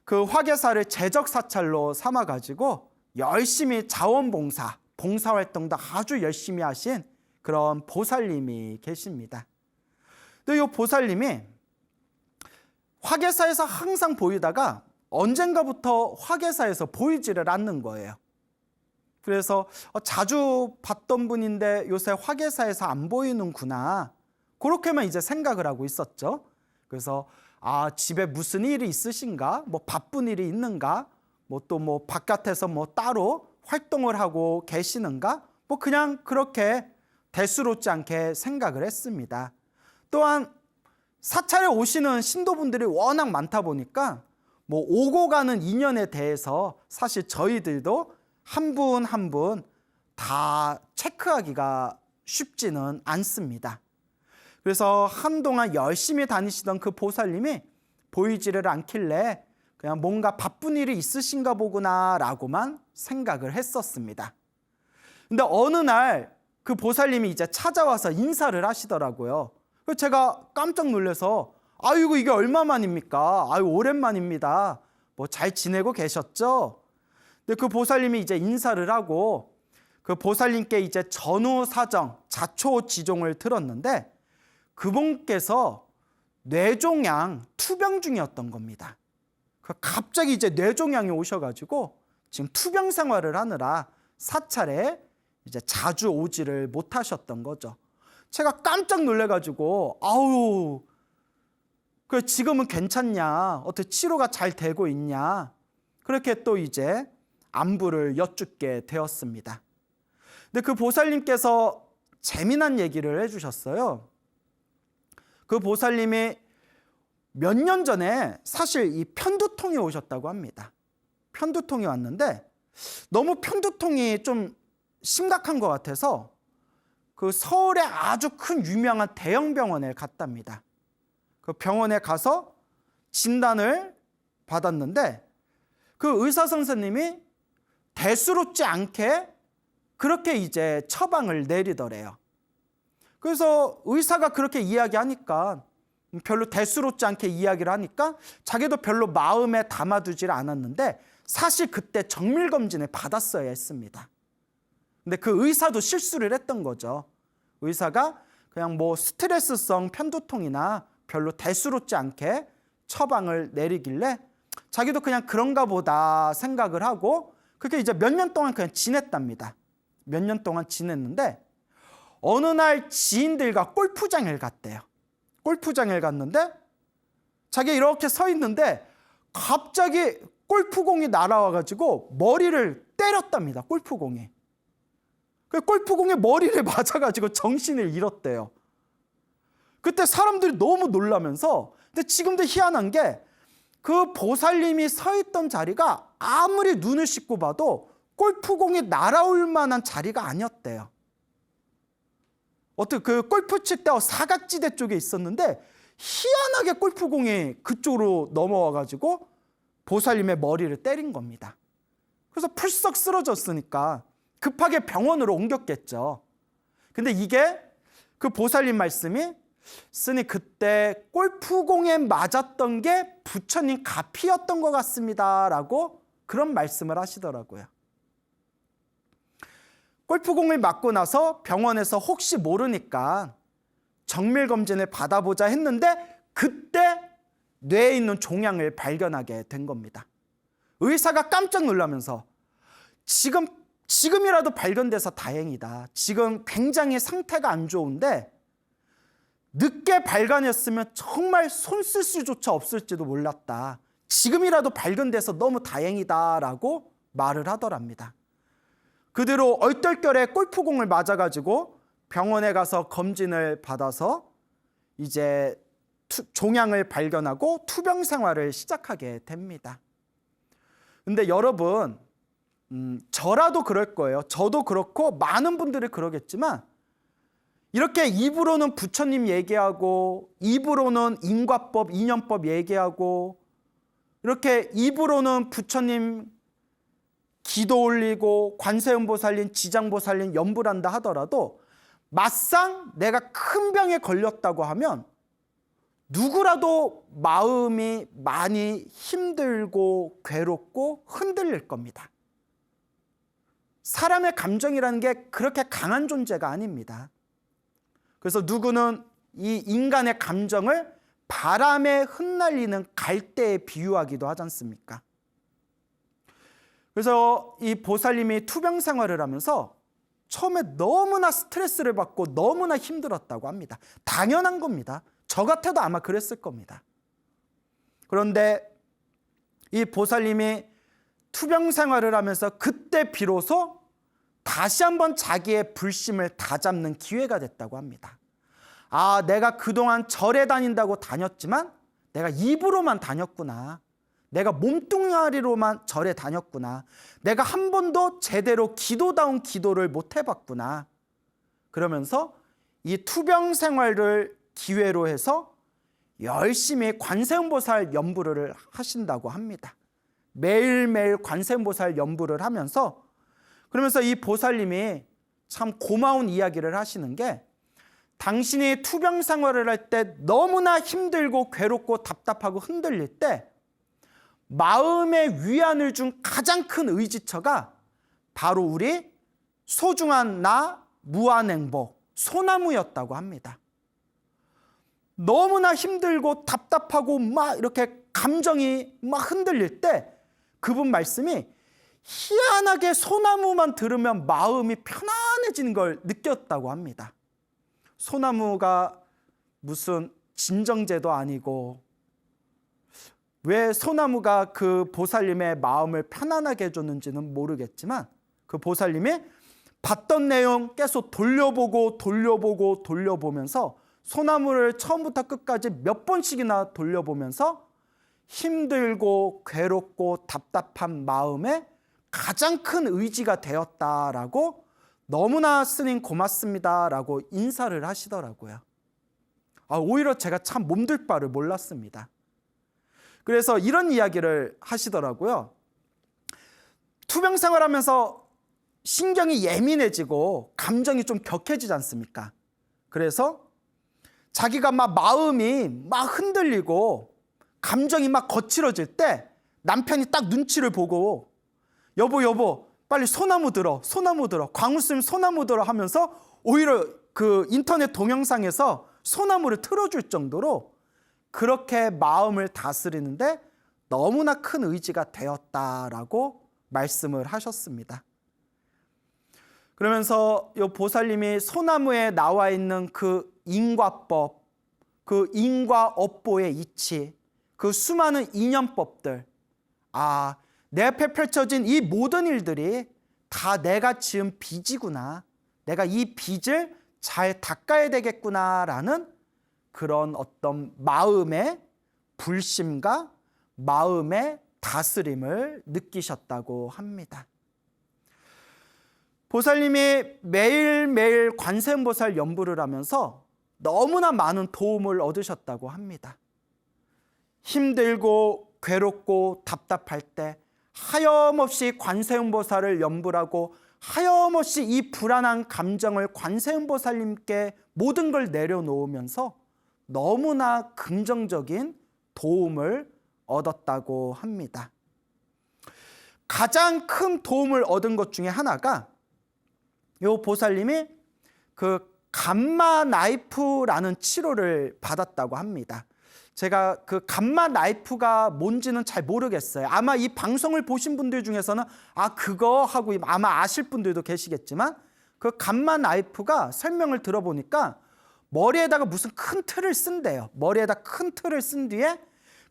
그 화계사를 제적사찰로 삼아가지고 열심히 자원봉사, 봉사활동도 아주 열심히 하신 그런 보살님이 계십니다. 근데 이 보살님이 화계사에서 항상 보이다가 언젠가부터 화계사에서 보이지를 않는 거예요. 그래서 자주 봤던 분인데 요새 화계사에서 안 보이는구나, 그렇게만 이제 생각을 하고 있었죠. 그래서 집에 무슨 일이 있으신가, 뭐 바쁜 일이 있는가, 뭐 또 뭐 바깥에서 뭐 따로 활동을 하고 계시는가, 뭐 그냥 그렇게 대수롭지 않게 생각을 했습니다. 또한 사찰에 오시는 신도분들이 워낙 많다 보니까 뭐 오고 가는 인연에 대해서 사실 저희들도 한 분 한 분 다 체크하기가 쉽지는 않습니다. 그래서 한동안 열심히 다니시던 그 보살님이 보이지를 않길래 그냥 뭔가 바쁜 일이 있으신가 보구나 라고만 생각을 했었습니다. 근데 어느 날 그 보살님이 이제 찾아와서 인사를 하시더라고요. 그래서 제가 깜짝 놀라서 아이고 이게 얼마만입니까? 아유 오랜만입니다. 뭐 잘 지내고 계셨죠? 근데 그 보살님이 이제 인사를 하고 그 보살님께 이제 전후 사정, 자초지종을 들었는데 그분께서 뇌종양 투병 중이었던 겁니다. 갑자기 이제 뇌종양이 오셔가지고 지금 투병 생활을 하느라 사찰에 이제 자주 오지를 못하셨던 거죠. 제가 깜짝 놀래가지고 아우, 그 지금은 괜찮냐? 어떻게 치료가 잘 되고 있냐? 그렇게 또 이제 안부를 여쭙게 되었습니다. 근데 그 보살님께서 재미난 얘기를 해주셨어요. 그 보살님이 몇 년 전에 사실 이 편두통이 오셨다고 합니다. 편두통이 왔는데 너무 편두통이 좀 심각한 것 같아서 그 서울에 아주 큰 유명한 대형 병원에 갔답니다. 그 병원에 가서 진단을 받았는데 그 의사 선생님이 대수롭지 않게 그렇게 이제 처방을 내리더래요. 그래서 의사가 그렇게 이야기하니까 별로 대수롭지 않게 이야기를 하니까 자기도 별로 마음에 담아두질 않았는데 사실 그때 정밀검진을 받았어야 했습니다. 근데 그 의사도 실수를 했던 거죠. 의사가 그냥 뭐 스트레스성 편두통이나 별로 대수롭지 않게 처방을 내리길래 자기도 그냥 그런가 보다 생각을 하고 그렇게 이제 몇 년 동안 그냥 지냈답니다. 몇 년 동안 지냈는데 어느 날 지인들과 골프장을 갔대요. 골프장을 갔는데 자기가 이렇게 서 있는데 갑자기 골프공이 날아와가지고 머리를 때렸답니다. 골프공이. 그 골프공에 머리를 맞아가지고 정신을 잃었대요. 그때 사람들이 너무 놀라면서, 근데 지금도 희한한 게 그 보살님이 서 있던 자리가 아무리 눈을 씻고 봐도 골프공이 날아올 만한 자리가 아니었대요. 어떻게 그 골프 칠 때 사각지대 쪽에 있었는데 희한하게 골프공이 그쪽으로 넘어와가지고 보살님의 머리를 때린 겁니다. 그래서 풀썩 쓰러졌으니까 급하게 병원으로 옮겼겠죠. 근데 이게 그 보살님 말씀이 스님 그때 골프공에 맞았던 게 부처님 가피였던 것 같습니다 라고 그런 말씀을 하시더라고요. 골프공을 맞고 나서 병원에서 혹시 모르니까 정밀검진을 받아보자 했는데 그때 뇌에 있는 종양을 발견하게 된 겁니다. 의사가 깜짝 놀라면서 지금이라도 발견돼서 다행이다. 지금 굉장히 상태가 안 좋은데 늦게 발견했으면 정말 손 쓸 수조차 없을지도 몰랐다. 지금이라도 발견돼서 너무 다행이다라고 말을 하더랍니다. 그대로 얼떨결에 골프공을 맞아가지고 병원에 가서 검진을 받아서 이제 종양을 발견하고 투병 생활을 시작하게 됩니다. 근데 여러분, 저라도 그럴 거예요. 저도 그렇고 많은 분들이 그러겠지만 이렇게 입으로는 부처님 얘기하고 입으로는 인과법, 인연법 얘기하고 이렇게 입으로는 부처님 기도 올리고 관세음보살님, 지장보살님 연불한다 하더라도 막상 내가 큰 병에 걸렸다고 하면 누구라도 마음이 많이 힘들고 괴롭고 흔들릴 겁니다. 사람의 감정이라는 게 그렇게 강한 존재가 아닙니다. 그래서 누구는 이 인간의 감정을 바람에 흩날리는 갈대에 비유하기도 하지 않습니까? 그래서 이 보살님이 투병 생활을 하면서 처음에 너무나 스트레스를 받고 너무나 힘들었다고 합니다. 당연한 겁니다. 저 같아도 아마 그랬을 겁니다. 그런데 이 보살님이 투병 생활을 하면서 그때 비로소 다시 한번 자기의 불심을 다잡는 기회가 됐다고 합니다. 아, 내가 그동안 절에 다닌다고 다녔지만 내가 입으로만 다녔구나. 내가 몸뚱아리로만 절에 다녔구나. 내가 한 번도 제대로 기도다운 기도를 못 해봤구나. 그러면서 이 투병 생활을 기회로 해서 열심히 관세음보살 연불을 하신다고 합니다. 매일매일 관세음보살 연불을 하면서 그러면서 이 보살님이 참 고마운 이야기를 하시는 게 당신이 투병 생활을 할 때 너무나 힘들고 괴롭고 답답하고 흔들릴 때 마음의 위안을 준 가장 큰 의지처가 바로 우리 소중한 나 무한행복 소나무였다고 합니다. 너무나 힘들고 답답하고 막 이렇게 감정이 막 흔들릴 때 그분 말씀이 희한하게 소나무만 들으면 마음이 편안해지는 걸 느꼈다고 합니다. 소나무가 무슨 진정제도 아니고 왜 소나무가 그 보살님의 마음을 편안하게 해줬는지는 모르겠지만 그 보살님이 봤던 내용 계속 돌려보면서 소나무를 처음부터 끝까지 몇 번씩이나 돌려보면서 힘들고 괴롭고 답답한 마음에 가장 큰 의지가 되었다라고 너무나 스님 고맙습니다라고 인사를 하시더라고요. 오히려 제가 참 몸둘 바를 몰랐습니다. 그래서 이런 이야기를 하시더라고요. 투병 생활하면서 신경이 예민해지고 감정이 좀 격해지지 않습니까? 그래서 자기가 막 마음이 막 흔들리고 감정이 막 거칠어질 때 남편이 딱 눈치를 보고 여보 빨리 소나무 들어 광우스님 소나무 들어 하면서 오히려 그 인터넷 동영상에서 소나무를 틀어줄 정도로 그렇게 마음을 다스리는데 너무나 큰 의지가 되었다라고 말씀을 하셨습니다. 그러면서 이 보살님이 소나무에 나와 있는 그 인과법, 그 인과업보의 이치, 그 수많은 인연법들, 내 앞에 펼쳐진 이 모든 일들이 다 내가 지은 빚이구나, 내가 이 빚을 잘 닦아야 되겠구나라는 그런 어떤 마음의 불심과 마음의 다스림을 느끼셨다고 합니다. 보살님이 매일매일 관세음보살 연부를 하면서 너무나 많은 도움을 얻으셨다고 합니다. 힘들고 괴롭고 답답할 때 하염없이 관세음보살을 연부하고 하염없이 이 불안한 감정을 관세음보살님께 모든 걸 내려놓으면서 너무나 긍정적인 도움을 얻었다고 합니다. 가장 큰 도움을 얻은 것 중에 하나가 이 보살님이 그 감마 나이프라는 치료를 받았다고 합니다. 제가 그 감마 나이프가 뭔지는 잘 모르겠어요. 아마 이 방송을 보신 분들 중에서는 그거 하고 아마 아실 분들도 계시겠지만 그 감마 나이프가 설명을 들어보니까 머리에다가 무슨 큰 틀을 쓴대요. 머리에다 큰 틀을 쓴 뒤에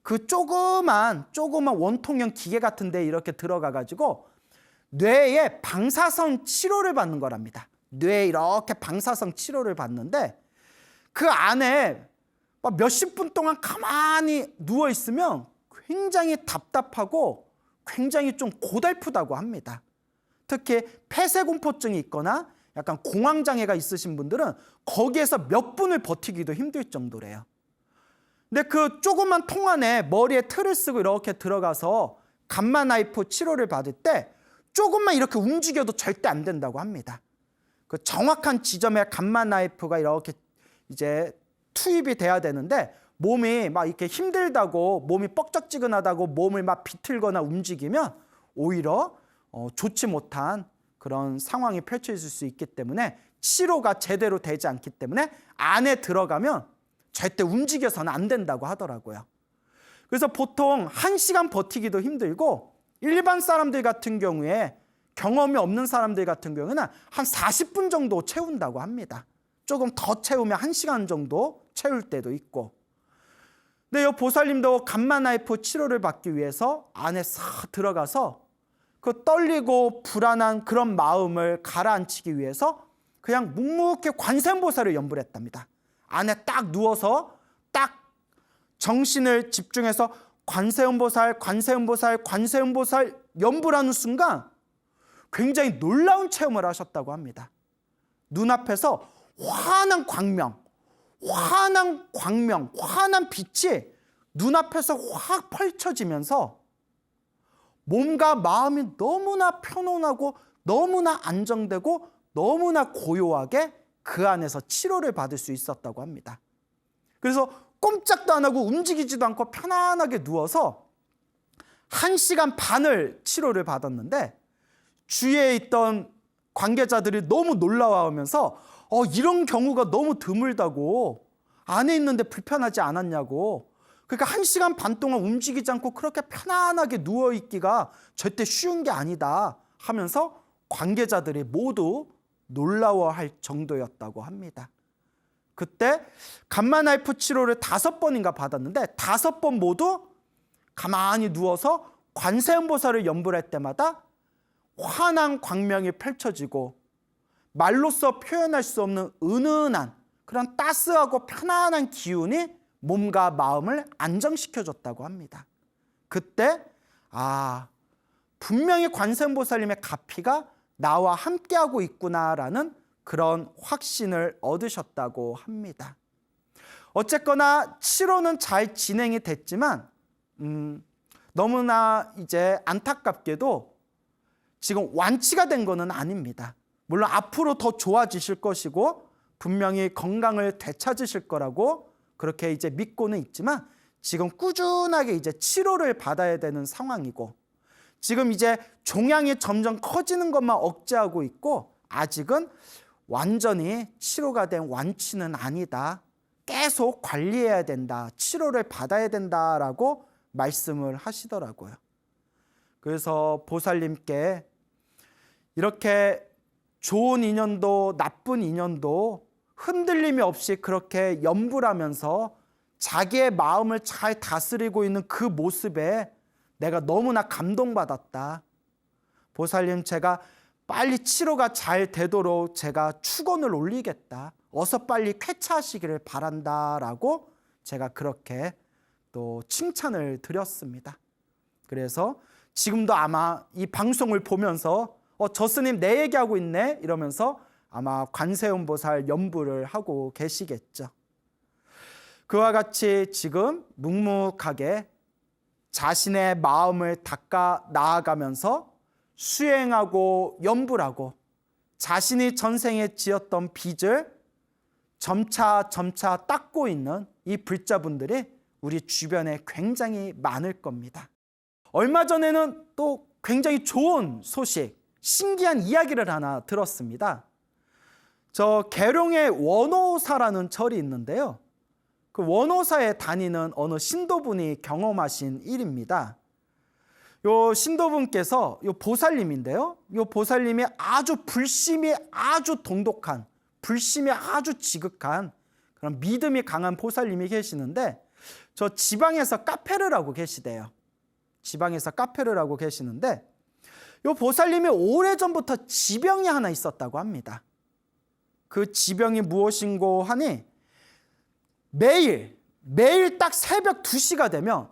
그 조그만 원통형 기계 같은 데 이렇게 들어가 가지고 뇌에 방사선 치료를 받는 거랍니다. 뇌에 이렇게 방사선 치료를 받는데 그 안에 몇십 분 동안 가만히 누워 있으면 굉장히 답답하고 굉장히 좀 고달프다고 합니다. 특히 폐쇄공포증이 있거나 약간 공황장애가 있으신 분들은 거기에서 몇 분을 버티기도 힘들 정도래요. 근데 그 조그만 통 안에 머리에 틀을 쓰고 이렇게 들어가서 감마 나이프 치료를 받을 때 조금만 이렇게 움직여도 절대 안 된다고 합니다. 그 정확한 지점에 감마 나이프가 이렇게 이제 투입이 돼야 되는데 몸이 막 이렇게 힘들다고 몸이 뻑적지근하다고 몸을 막 비틀거나 움직이면 오히려 좋지 못한 그런 상황이 펼쳐질 수 있기 때문에 치료가 제대로 되지 않기 때문에 안에 들어가면 절대 움직여서는 안 된다고 하더라고요. 그래서 보통 1시간 버티기도 힘들고 일반 사람들 같은 경우에 경험이 없는 사람들 같은 경우에는 한 40분 정도 채운다고 합니다. 조금 더 채우면 1시간 정도 채울 때도 있고. 근데 이 보살님도 감마 나이프 치료를 받기 위해서 안에 싹 들어가서 그 떨리고 불안한 그런 마음을 가라앉히기 위해서 그냥 묵묵히 관세음보살을 연부를 했답니다. 안에 딱 누워서 딱 정신을 집중해서 관세음보살 연부를 하는 순간 굉장히 놀라운 체험을 하셨다고 합니다. 눈앞에서 환한 광명, 환한 빛이 눈앞에서 확 펼쳐지면서 몸과 마음이 너무나 편안하고 너무나 안정되고 너무나 고요하게 그 안에서 치료를 받을 수 있었다고 합니다. 그래서 꼼짝도 안 하고 움직이지도 않고 편안하게 누워서 1시간 반을 치료를 받았는데 주위에 있던 관계자들이 너무 놀라워하면서 이런 경우가 너무 드물다고 안에 있는데 불편하지 않았냐고. 그러니까 1시간 반 동안 움직이지 않고 그렇게 편안하게 누워있기가 절대 쉬운 게 아니다 하면서 관계자들이 모두 놀라워할 정도였다고 합니다. 그때 감마나이프 치료를 5번인가 받았는데 5번 모두 가만히 누워서 관세음보살을 연불할 때마다 환한 광명이 펼쳐지고 말로써 표현할 수 없는 은은한 그런 따스하고 편안한 기운이 몸과 마음을 안정시켜줬다고 합니다. 그때 분명히 관세음보살님의 가피가 나와 함께하고 있구나라는 그런 확신을 얻으셨다고 합니다. 어쨌거나 치료는 잘 진행이 됐지만 너무나 이제 안타깝게도 지금 완치가 된 것은 아닙니다. 물론 앞으로 더 좋아지실 것이고 분명히 건강을 되찾으실 거라고 그렇게 이제 믿고는 있지만 지금 꾸준하게 이제 치료를 받아야 되는 상황이고 지금 이제 종양이 점점 커지는 것만 억제하고 있고 아직은 완전히 치료가 된 완치는 아니다. 계속 관리해야 된다. 치료를 받아야 된다라고 말씀을 하시더라고요. 그래서 보살님께 이렇게 좋은 인연도 나쁜 인연도 흔들림이 없이 그렇게 염불하면서 자기의 마음을 잘 다스리고 있는 그 모습에 내가 너무나 감동받았다. 보살님, 제가 빨리 치료가 잘 되도록 제가 축원을 올리겠다. 어서 빨리 쾌차하시기를 바란다라고 제가 그렇게 또 칭찬을 드렸습니다. 그래서 지금도 아마 이 방송을 보면서 저 스님 내 얘기하고 있네 이러면서 아마 관세음보살 연불을 하고 계시겠죠. 그와 같이 지금 묵묵하게 자신의 마음을 닦아 나아가면서 수행하고 연불하고 자신이 전생에 지었던 빚을 점차 닦고 있는 이 불자분들이 우리 주변에 굉장히 많을 겁니다. 얼마 전에는 또 굉장히 좋은 소식, 신기한 이야기를 하나 들었습니다. 저 계룡의 원호사라는 절이 있는데요. 그 원호사에 다니는 어느 신도분이 경험하신 일입니다. 요 신도분께서 요 보살님인데요. 요 보살님이 아주 불심이 아주 돈독한, 불심이 아주 지극한 그런 믿음이 강한 보살님이 계시는데 저 지방에서 카페를 하고 계시대요. 지방에서 카페를 하고 계시는데 요 보살님이 오래전부터 지병이 하나 있었다고 합니다. 그 지병이 무엇인고 하니 매일 딱 새벽 2시가 되면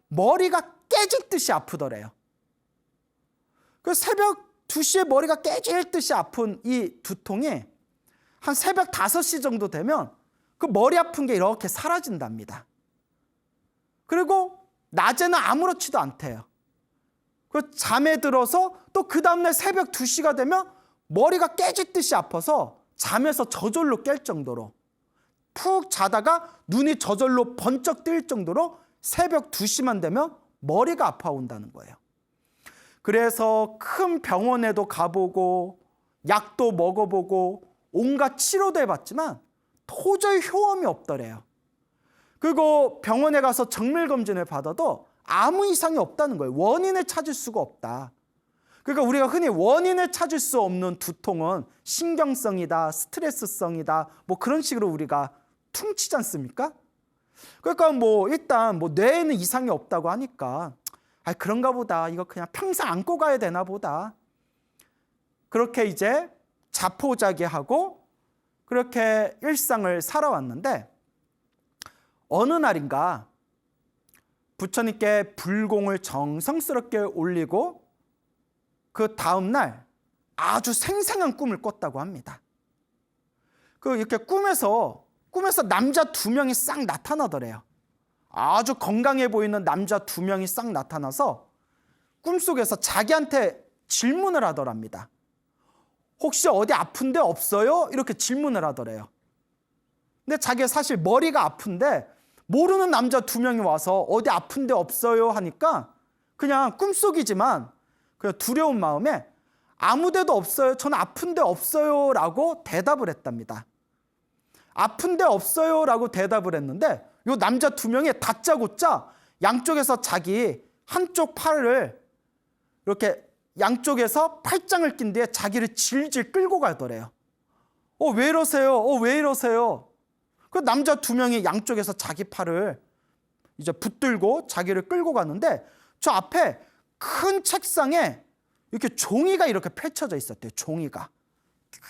머리가 깨질 듯이 아프더래요. 그 새벽 2시에 머리가 깨질 듯이 아픈 이 두통이 한 새벽 5시 정도 되면 그 머리 아픈 게 이렇게 사라진답니다. 그리고 낮에는 아무렇지도 않대요. 그 잠에 들어서 또 그 다음날 새벽 2시가 되면 머리가 깨질 듯이 아파서 잠에서 저절로 깰 정도로 푹 자다가 눈이 저절로 번쩍 뜰 정도로 새벽 2시만 되면 머리가 아파온다는 거예요. 그래서 큰 병원에도 가보고 약도 먹어보고 온갖 치료도 해봤지만 도저히 효험이 없더래요. 그리고 병원에 가서 정밀검진을 받아도 아무 이상이 없다는 거예요. 원인을 찾을 수가 없다. 그러니까 우리가 흔히 원인을 찾을 수 없는 두통은 신경성이다, 스트레스성이다, 뭐 그런 식으로 우리가 퉁치지 않습니까? 그러니까 일단 뇌에는 이상이 없다고 하니까 그런가 보다. 이거 그냥 평생 안고 가야 되나 보다. 그렇게 이제 자포자기하고 그렇게 일상을 살아왔는데 어느 날인가 부처님께 불공을 정성스럽게 올리고 그 다음날 아주 생생한 꿈을 꿨다고 합니다. 이렇게 꿈에서 남자 2명이 싹 나타나더래요. 아주 건강해 보이는 남자 2명이 싹 나타나서 꿈속에서 자기한테 질문을 하더랍니다. 혹시 어디 아픈데 없어요? 이렇게 질문을 하더래요. 근데 자기가 사실 머리가 아픈데 모르는 남자 2명이 와서 어디 아픈데 없어요 하니까 그냥 꿈속이지만 그냥 두려운 마음에 아무 데도 없어요. 저는 아픈데 없어요 라고 대답을 했답니다. 아픈데 없어요 라고 대답을 했는데 요 남자 2명이 다짜고짜 양쪽에서 자기 한쪽 팔을 이렇게 양쪽에서 팔짱을 낀 뒤에 자기를 질질 끌고 가더래요. 왜 이러세요? 왜 이러세요? 그 남자 2명이 양쪽에서 자기 팔을 이제 붙들고 자기를 끌고 가는데 저 앞에 큰 책상에 이렇게 종이가 이렇게 펼쳐져 있었대요. 종이가.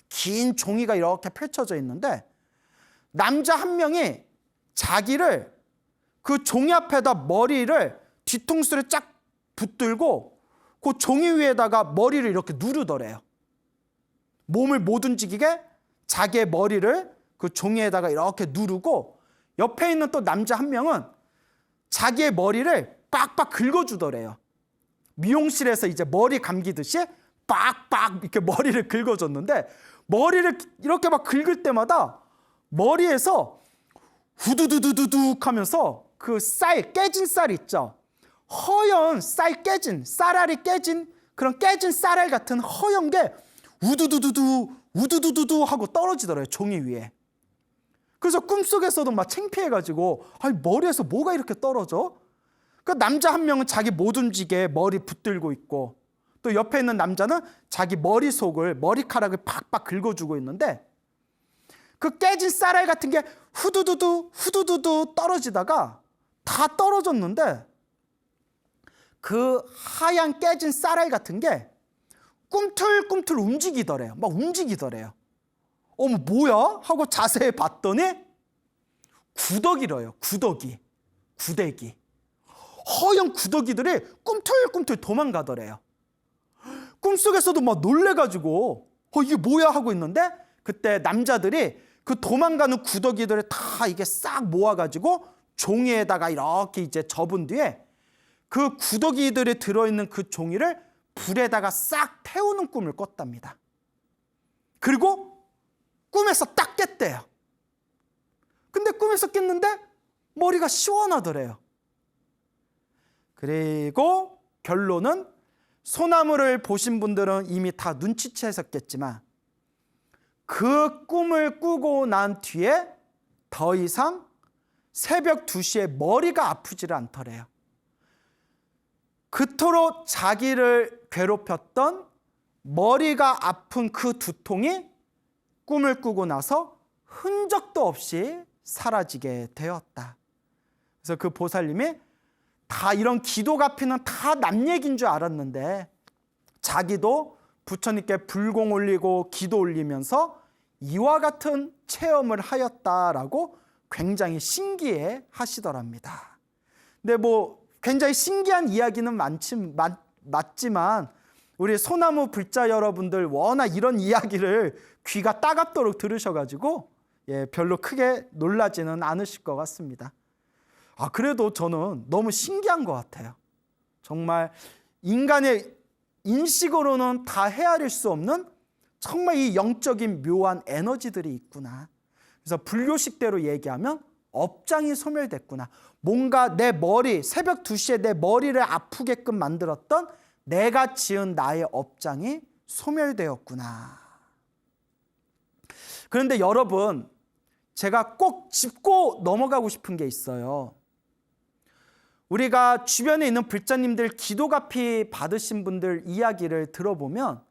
긴 종이가 이렇게 펼쳐져 있는데 남자 1명이 자기를 그 종이 앞에다 머리를 뒤통수를 쫙 붙들고 그 종이 위에다가 머리를 이렇게 누르더래요. 몸을 못 움직이게 자기의 머리를 그 종이에다가 이렇게 누르고 옆에 있는 또 남자 1명은 자기의 머리를 빡빡 긁어주더래요. 미용실에서 이제 머리 감기듯이 빡빡 이렇게 머리를 긁어줬는데 머리를 이렇게 막 긁을 때마다 머리에서 후두두두두둑 하면서 그 깨진 쌀 있죠. 허연 쌀알이 깨진 그런 깨진 쌀알 같은 허연 게 우두두두두 하고 떨어지더래요. 종이 위에. 그래서 꿈속에서도 막 창피해가지고 머리에서 뭐가 이렇게 떨어져? 그 남자 1명은 자기 못 움직이게 머리 붙들고 있고 또 옆에 있는 남자는 자기 머리카락을 팍팍 긁어주고 있는데 그 깨진 쌀알 같은 게 후두두두 떨어지다가 다 떨어졌는데 그 하얀 깨진 쌀알 같은 게 꿈틀꿈틀 움직이더래요. 막 움직이더래요. 뭐야? 하고 자세히 봤더니 구더기래요. 구더기. 허연 구더기들이 꿈틀꿈틀 도망가더래요. 꿈속에서도 막 놀래가지고 이게 뭐야 하고 있는데 그때 남자들이 그 도망가는 구더기들을 다 이게 싹 모아가지고 종이에다가 이렇게 이제 접은 뒤에 그 구더기들이 들어있는 그 종이를 불에다가 싹 태우는 꿈을 꿨답니다. 그리고 꿈에서 딱 깼대요. 근데 꿈에서 깼는데 머리가 시원하더래요. 그리고 결론은 소나무를 보신 분들은 이미 다 눈치채셨겠지만 그 꿈을 꾸고 난 뒤에 더 이상 새벽 2시에 머리가 아프지를 않더래요. 그토록 자기를 괴롭혔던 머리가 아픈 그 두통이 꿈을 꾸고 나서 흔적도 없이 사라지게 되었다. 그래서 그 보살님이 다 이런 기도가 피는 다 남 얘기인 줄 알았는데 자기도 부처님께 불공 올리고 기도 올리면서 이와 같은 체험을 하였다라고 굉장히 신기해 하시더랍니다. 근데 굉장히 신기한 이야기는 맞지만 우리 소나무 불자 여러분들 워낙 이런 이야기를 귀가 따갑도록 들으셔가지고 별로 크게 놀라지는 않으실 것 같습니다. 그래도 저는 너무 신기한 것 같아요. 정말 인간의 인식으로는 다 헤아릴 수 없는 정말 이 영적인 묘한 에너지들이 있구나. 그래서 불교식대로 얘기하면 업장이 소멸됐구나. 뭔가 내 머리, 새벽 2시에 내 머리를 아프게끔 만들었던 내가 지은 나의 업장이 소멸되었구나. 그런데 여러분, 제가 꼭 짚고 넘어가고 싶은 게 있어요. 우리가 주변에 있는 불자님들 기도가피 받으신 분들 이야기를 들어보면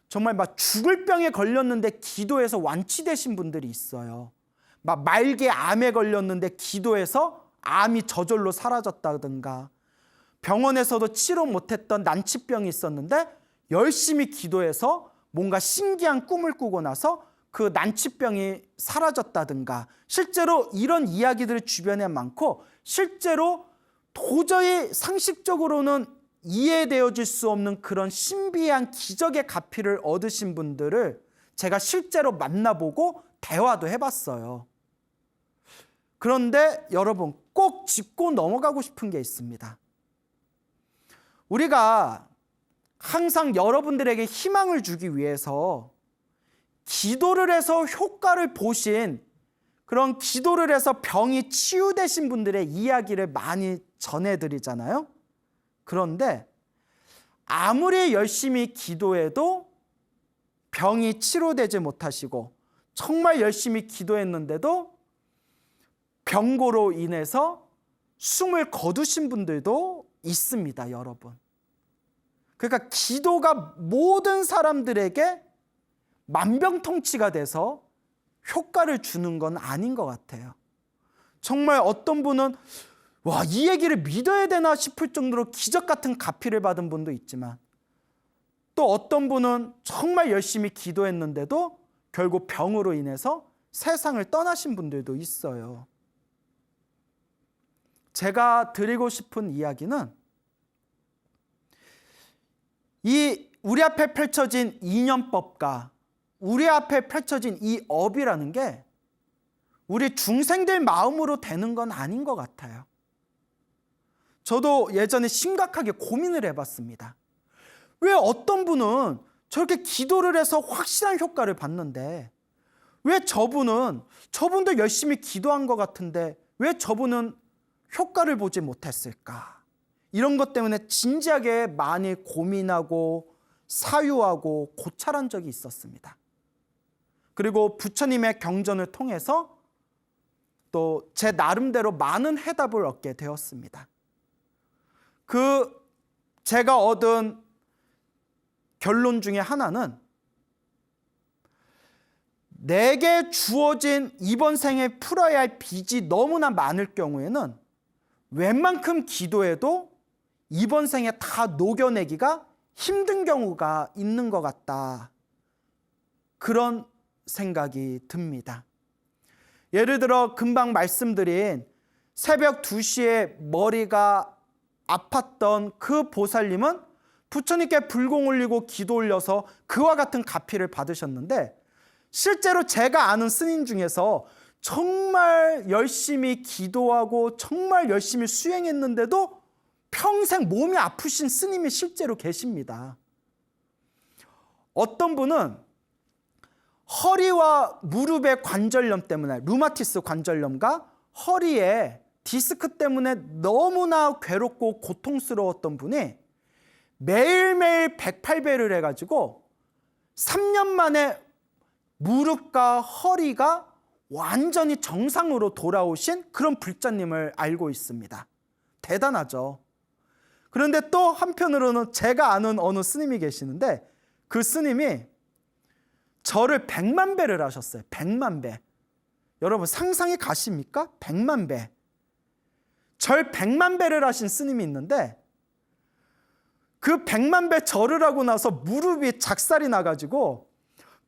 정말 막 죽을 병에 걸렸는데 기도해서 완치되신 분들이 있어요. 막 말기 암에 걸렸는데 기도해서 암이 저절로 사라졌다든가, 병원에서도 치료 못했던 난치병이 있었는데 열심히 기도해서 뭔가 신기한 꿈을 꾸고 나서 그 난치병이 사라졌다든가, 실제로 이런 이야기들이 주변에 많고 실제로 도저히 상식적으로는 이해되어질 수 없는 그런 신비한 기적의 가피를 얻으신 분들을 제가 실제로 만나보고 대화도 해봤어요. 그런데 여러분, 꼭 짚고 넘어가고 싶은 게 있습니다. 우리가 항상 여러분들에게 희망을 주기 위해서 기도를 해서 효과를 보신, 그런 기도를 해서 병이 치유되신 분들의 이야기를 많이 전해드리잖아요. 그런데 아무리 열심히 기도해도 병이 치료되지 못하시고 정말 열심히 기도했는데도 병고로 인해서 숨을 거두신 분들도 있습니다, 여러분. 그러니까 기도가 모든 사람들에게 만병통치가 돼서 효과를 주는 건 아닌 것 같아요. 정말 어떤 분은 와, 이 얘기를 믿어야 되나 싶을 정도로 기적 같은 가피를 받은 분도 있지만, 또 어떤 분은 정말 열심히 기도했는데도 결국 병으로 인해서 세상을 떠나신 분들도 있어요. 제가 드리고 싶은 이야기는 이 우리 앞에 펼쳐진 인연법과 우리 앞에 펼쳐진 이 업이라는 게 우리 중생들 마음으로 되는 건 아닌 것 같아요. 저도 예전에 심각하게 고민을 해봤습니다. 왜 어떤 분은 저렇게 기도를 해서 확실한 효과를 받는데 왜 저분도 열심히 기도한 것 같은데 왜 저분은 효과를 보지 못했을까? 이런 것 때문에 진지하게 많이 고민하고 사유하고 고찰한 적이 있었습니다. 그리고 부처님의 경전을 통해서 또 제 나름대로 많은 해답을 얻게 되었습니다. 제가 얻은 결론 중에 하나는 내게 주어진 이번 생에 풀어야 할 빚이 너무나 많을 경우에는 웬만큼 기도해도 이번 생에 다 녹여내기가 힘든 경우가 있는 것 같다. 그런 생각이 듭니다. 예를 들어 금방 말씀드린 새벽 2시에 머리가 아팠던 그 보살님은 부처님께 불공 올리고 기도 올려서 그와 같은 가피를 받으셨는데, 실제로 제가 아는 스님 중에서 정말 열심히 기도하고 정말 열심히 수행했는데도 평생 몸이 아프신 스님이 실제로 계십니다. 어떤 분은 허리와 무릎의 관절염 때문에, 루마티스 관절염과 허리에 디스크 때문에 너무나 괴롭고 고통스러웠던 분이 매일매일 108배를 해가지고 3년 만에 무릎과 허리가 완전히 정상으로 돌아오신 그런 불자님을 알고 있습니다. 대단하죠. 그런데 또 한편으로는 제가 아는 어느 스님이 계시는데 그 스님이 절을 100만 배를 하셨어요. 100만 배. 여러분 상상이 가십니까? 100만 배. 절 100만 배를 하신 스님이 있는데 그 100만 배 절을 하고 나서 무릎이 작살이 나가지고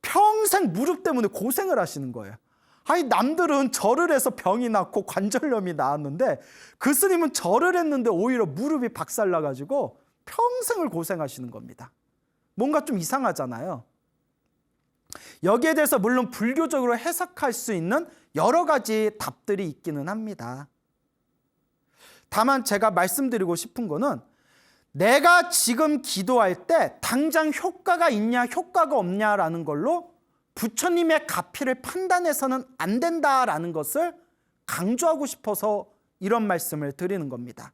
평생 무릎 때문에 고생을 하시는 거예요. 아니 남들은 절을 해서 병이 났고 관절염이 나았는데 그 스님은 절을 했는데 오히려 무릎이 박살나가지고 평생을 고생하시는 겁니다. 뭔가 좀 이상하잖아요. 여기에 대해서 물론 불교적으로 해석할 수 있는 여러 가지 답들이 있기는 합니다. 다만 제가 말씀드리고 싶은 거는 내가 지금 기도할 때 당장 효과가 있냐 효과가 없냐라는 걸로 부처님의 가피를 판단해서는 안 된다라는 것을 강조하고 싶어서 이런 말씀을 드리는 겁니다.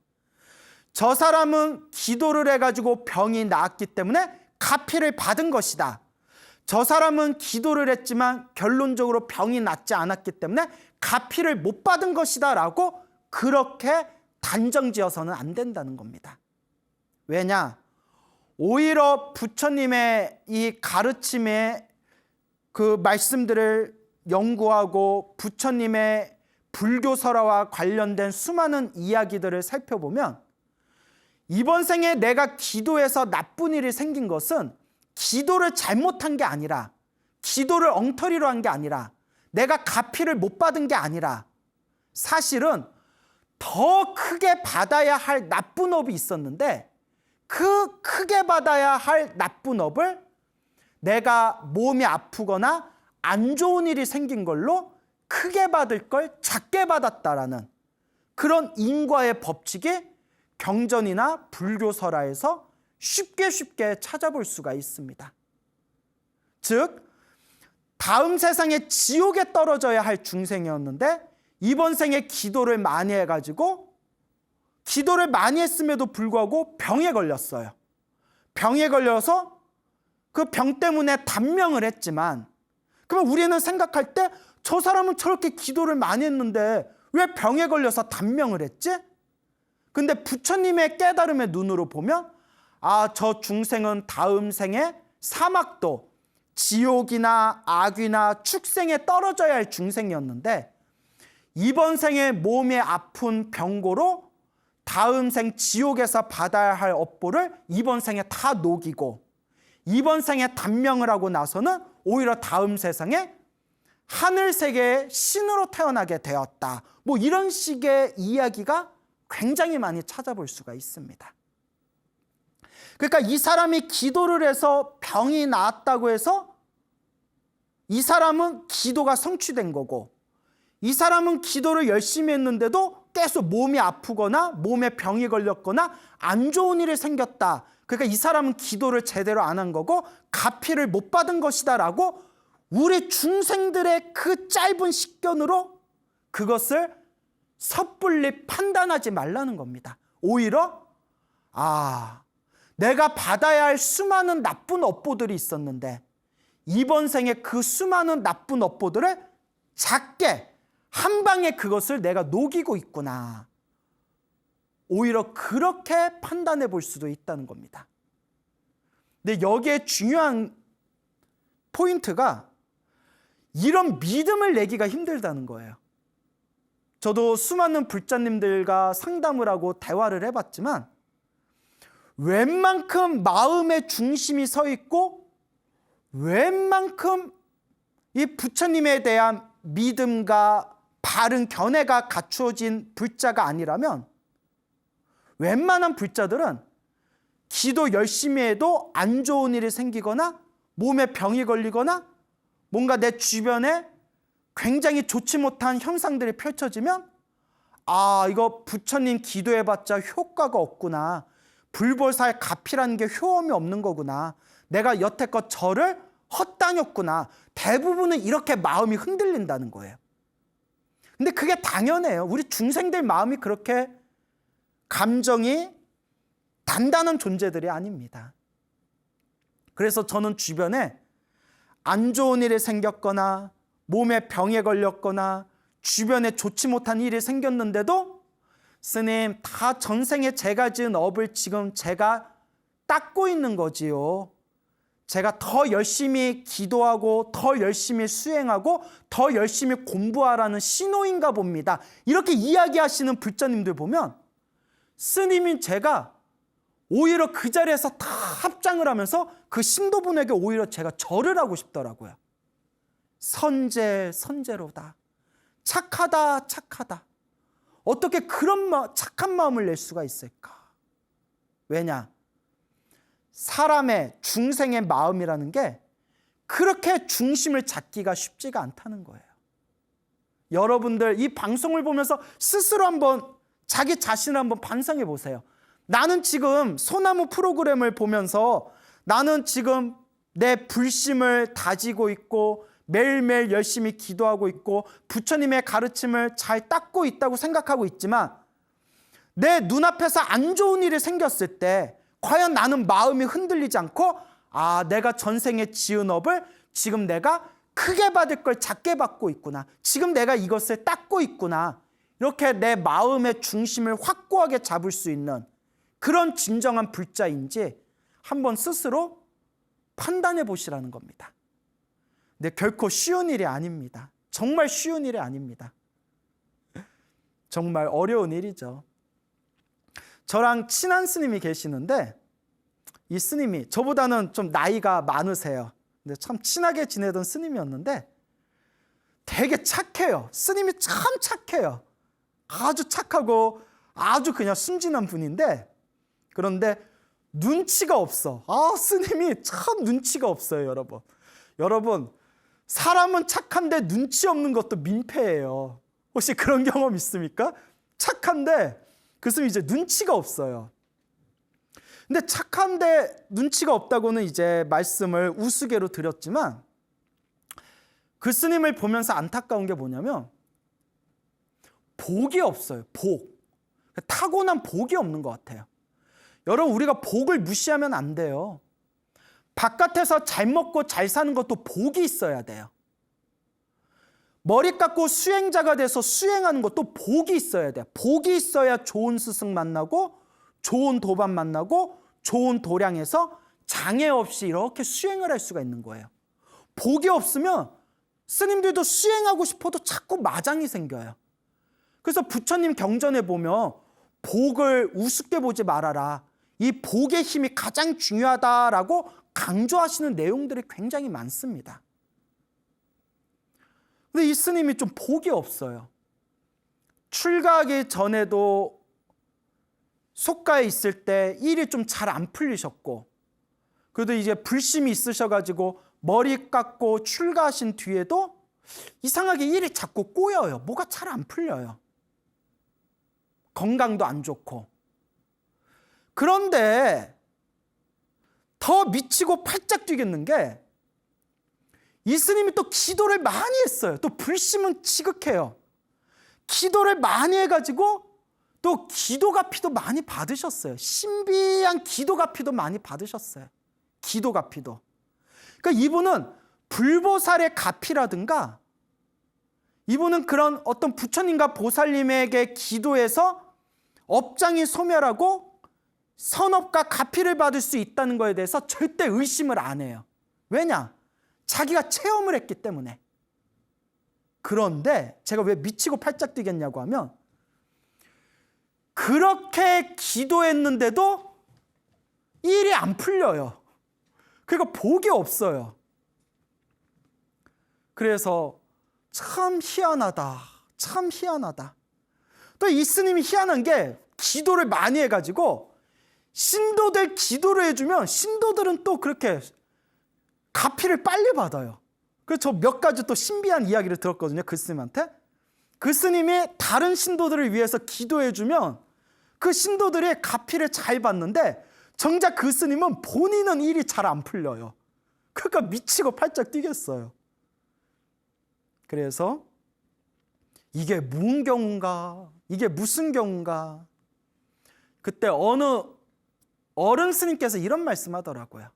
저 사람은 기도를 해가지고 병이 나았기 때문에 가피를 받은 것이다. 저 사람은 기도를 했지만 결론적으로 병이 낫지 않았기 때문에 가피를 못 받은 것이다 라고 그렇게 단정지어서는 안 된다는 겁니다. 왜냐? 오히려 부처님의 이 가르침의 그 말씀들을 연구하고 부처님의 불교설화와 관련된 수많은 이야기들을 살펴보면 이번 생에 내가 기도해서 나쁜 일이 생긴 것은 기도를 잘못한 게 아니라 기도를 엉터리로 한 게 아니라 내가 가피를 못 받은 게 아니라 사실은 더 크게 받아야 할 나쁜 업이 있었는데 그 크게 받아야 할 나쁜 업을 내가 몸이 아프거나 안 좋은 일이 생긴 걸로 크게 받을 걸 작게 받았다라는 그런 인과의 법칙이 경전이나 불교설화에서 쉽게 찾아볼 수가 있습니다. 즉 다음 세상에 지옥에 떨어져야 할 중생이었는데 이번 생에 기도를 많이 해가지고 기도를 많이 했음에도 불구하고 병에 걸렸어요. 병에 걸려서 그 병 때문에 단명을 했지만 그러면 우리는 생각할 때 저 사람은 저렇게 기도를 많이 했는데 왜 병에 걸려서 단명을 했지? 근데 부처님의 깨달음의 눈으로 보면 저 중생은 다음 생에 사막도, 지옥이나 악이나 축생에 떨어져야 할 중생이었는데 이번 생에 몸이 아픈 병고로 다음 생 지옥에서 받아야 할 업보를 이번 생에 다 녹이고 이번 생에 단명을 하고 나서는 오히려 다음 세상에 하늘 세계의 신으로 태어나게 되었다. 뭐 이런 식의 이야기가 굉장히 많이 찾아볼 수가 있습니다. 그러니까 이 사람이 기도를 해서 병이 나았다고 해서 이 사람은 기도가 성취된 거고 이 사람은 기도를 열심히 했는데도 계속 몸이 아프거나 몸에 병이 걸렸거나 안 좋은 일이 생겼다. 그러니까 이 사람은 기도를 제대로 안 한 거고 가피를 못 받은 것이다라고 우리 중생들의 그 짧은 식견으로 그것을 섣불리 판단하지 말라는 겁니다. 오히려 내가 받아야 할 수많은 나쁜 업보들이 있었는데 이번 생에 그 수많은 나쁜 업보들을 작게 한 방에 그것을 내가 녹이고 있구나. 오히려 그렇게 판단해 볼 수도 있다는 겁니다. 근데 여기에 중요한 포인트가 이런 믿음을 내기가 힘들다는 거예요. 저도 수많은 불자님들과 상담을 하고 대화를 해봤지만 웬만큼 마음의 중심이 서 있고 웬만큼 이 부처님에 대한 믿음과 바른 견해가 갖추어진 불자가 아니라면 웬만한 불자들은 기도 열심히 해도 안 좋은 일이 생기거나 몸에 병이 걸리거나 뭔가 내 주변에 굉장히 좋지 못한 현상들이 펼쳐지면 이거 부처님 기도해봤자 효과가 없구나. 불보살 가피라는 게 효험이 없는 거구나. 내가 여태껏 절을 헛다녔구나. 대부분은 이렇게 마음이 흔들린다는 거예요. 근데 그게 당연해요. 우리 중생들 마음이 그렇게 감정이 단단한 존재들이 아닙니다. 그래서 저는 주변에 안 좋은 일이 생겼거나 몸에 병에 걸렸거나 주변에 좋지 못한 일이 생겼는데도 스님, 다 전생에 제가 지은 업을 지금 제가 닦고 있는 거지요. 제가 더 열심히 기도하고 더 열심히 수행하고 더 열심히 공부하라는 신호인가 봅니다. 이렇게 이야기하시는 불자님들 보면 스님인 제가 오히려 그 자리에서 다 합장을 하면서 그 신도분에게 오히려 제가 절을 하고 싶더라고요. 선제, 선제로다. 착하다, 착하다. 어떻게 그런 착한 마음을 낼 수가 있을까? 왜냐? 사람의 중생의 마음이라는 게 그렇게 중심을 잡기가 쉽지가 않다는 거예요. 여러분들 이 방송을 보면서 스스로 한번 자기 자신을 한번 반성해 보세요. 나는 지금 소나무 프로그램을 보면서 나는 지금 내 불심을 다지고 있고 매일매일 열심히 기도하고 있고 부처님의 가르침을 잘 닦고 있다고 생각하고 있지만 내 눈앞에서 안 좋은 일이 생겼을 때 과연 나는 마음이 흔들리지 않고 내가 전생에 지은 업을 지금 내가 크게 받을 걸 작게 받고 있구나. 지금 내가 이것을 닦고 있구나. 이렇게 내 마음의 중심을 확고하게 잡을 수 있는 그런 진정한 불자인지 한번 스스로 판단해 보시라는 겁니다. 근데 결코 쉬운 일이 아닙니다. 정말 쉬운 일이 아닙니다. 정말 어려운 일이죠. 저랑 친한 스님이 계시는데 이 스님이 저보다는 좀 나이가 많으세요. 근데 참 친하게 지내던 스님이었는데 되게 착해요. 스님이 참 착해요. 아주 착하고 아주 그냥 순진한 분인데 그런데 눈치가 없어. 스님이 참 눈치가 없어요, 여러분. 여러분, 사람은 착한데 눈치 없는 것도 민폐예요. 혹시 그런 경험 있습니까? 착한데 그 스님이 이제 눈치가 없어요. 근데 착한데 눈치가 없다고는 이제 말씀을 우스개로 드렸지만 그 스님을 보면서 안타까운 게 뭐냐면 복이 없어요. 복. 타고난 복이 없는 것 같아요. 여러분, 우리가 복을 무시하면 안 돼요. 바깥에서 잘 먹고 잘 사는 것도 복이 있어야 돼요. 머리 깎고 수행자가 돼서 수행하는 것도 복이 있어야 돼. 복이 있어야 좋은 스승 만나고 좋은 도반 만나고 좋은 도량에서 장애 없이 이렇게 수행을 할 수가 있는 거예요. 복이 없으면 스님들도 수행하고 싶어도 자꾸 마장이 생겨요. 그래서 부처님 경전에 보면 복을 우습게 보지 말아라. 이 복의 힘이 가장 중요하다라고 강조하시는 내용들이 굉장히 많습니다. 근데 이 스님이 좀 복이 없어요. 출가하기 전에도 속가에 있을 때 일이 좀 잘 안 풀리셨고, 그래도 이제 불심이 있으셔가지고 머리 깎고 출가하신 뒤에도 이상하게 일이 자꾸 꼬여요. 뭐가 잘 안 풀려요. 건강도 안 좋고. 그런데 더 미치고 팔짝 뛰겠는 게 이 스님이 또 기도를 많이 했어요. 또 불심은 지극해요. 기도를 많이 해가지고 또 기도가피도 많이 받으셨어요. 신비한 기도가피도 많이 받으셨어요. 기도가피도. 그러니까 이분은 불보살의 가피라든가 이분은 그런 어떤 부처님과 보살님에게 기도해서 업장이 소멸하고 선업과 가피를 받을 수 있다는 것에 대해서 절대 의심을 안 해요. 왜냐? 자기가 체험을 했기 때문에. 그런데 제가 왜 미치고 팔짝 뛰겠냐고 하면 그렇게 기도했는데도 일이 안 풀려요. 그러니까 복이 없어요. 그래서 참 희한하다. 참 희한하다. 또 이 스님이 희한한 게 기도를 많이 해가지고 신도들 기도를 해주면 신도들은 또 그렇게 가피를 빨리 받아요. 그래서 저 몇 가지 또 신비한 이야기를 들었거든요. 그 스님한테. 그 스님이 다른 신도들을 위해서 기도해주면 그 신도들이 가피를 잘 받는데 정작 그 스님은 본인은 일이 잘 안 풀려요. 그러니까 미치고 팔짝 뛰겠어요. 그래서 이게 무슨 경우인가? 이게 무슨 경우인가? 그때 어느 어른 스님께서 이런 말씀하더라고요.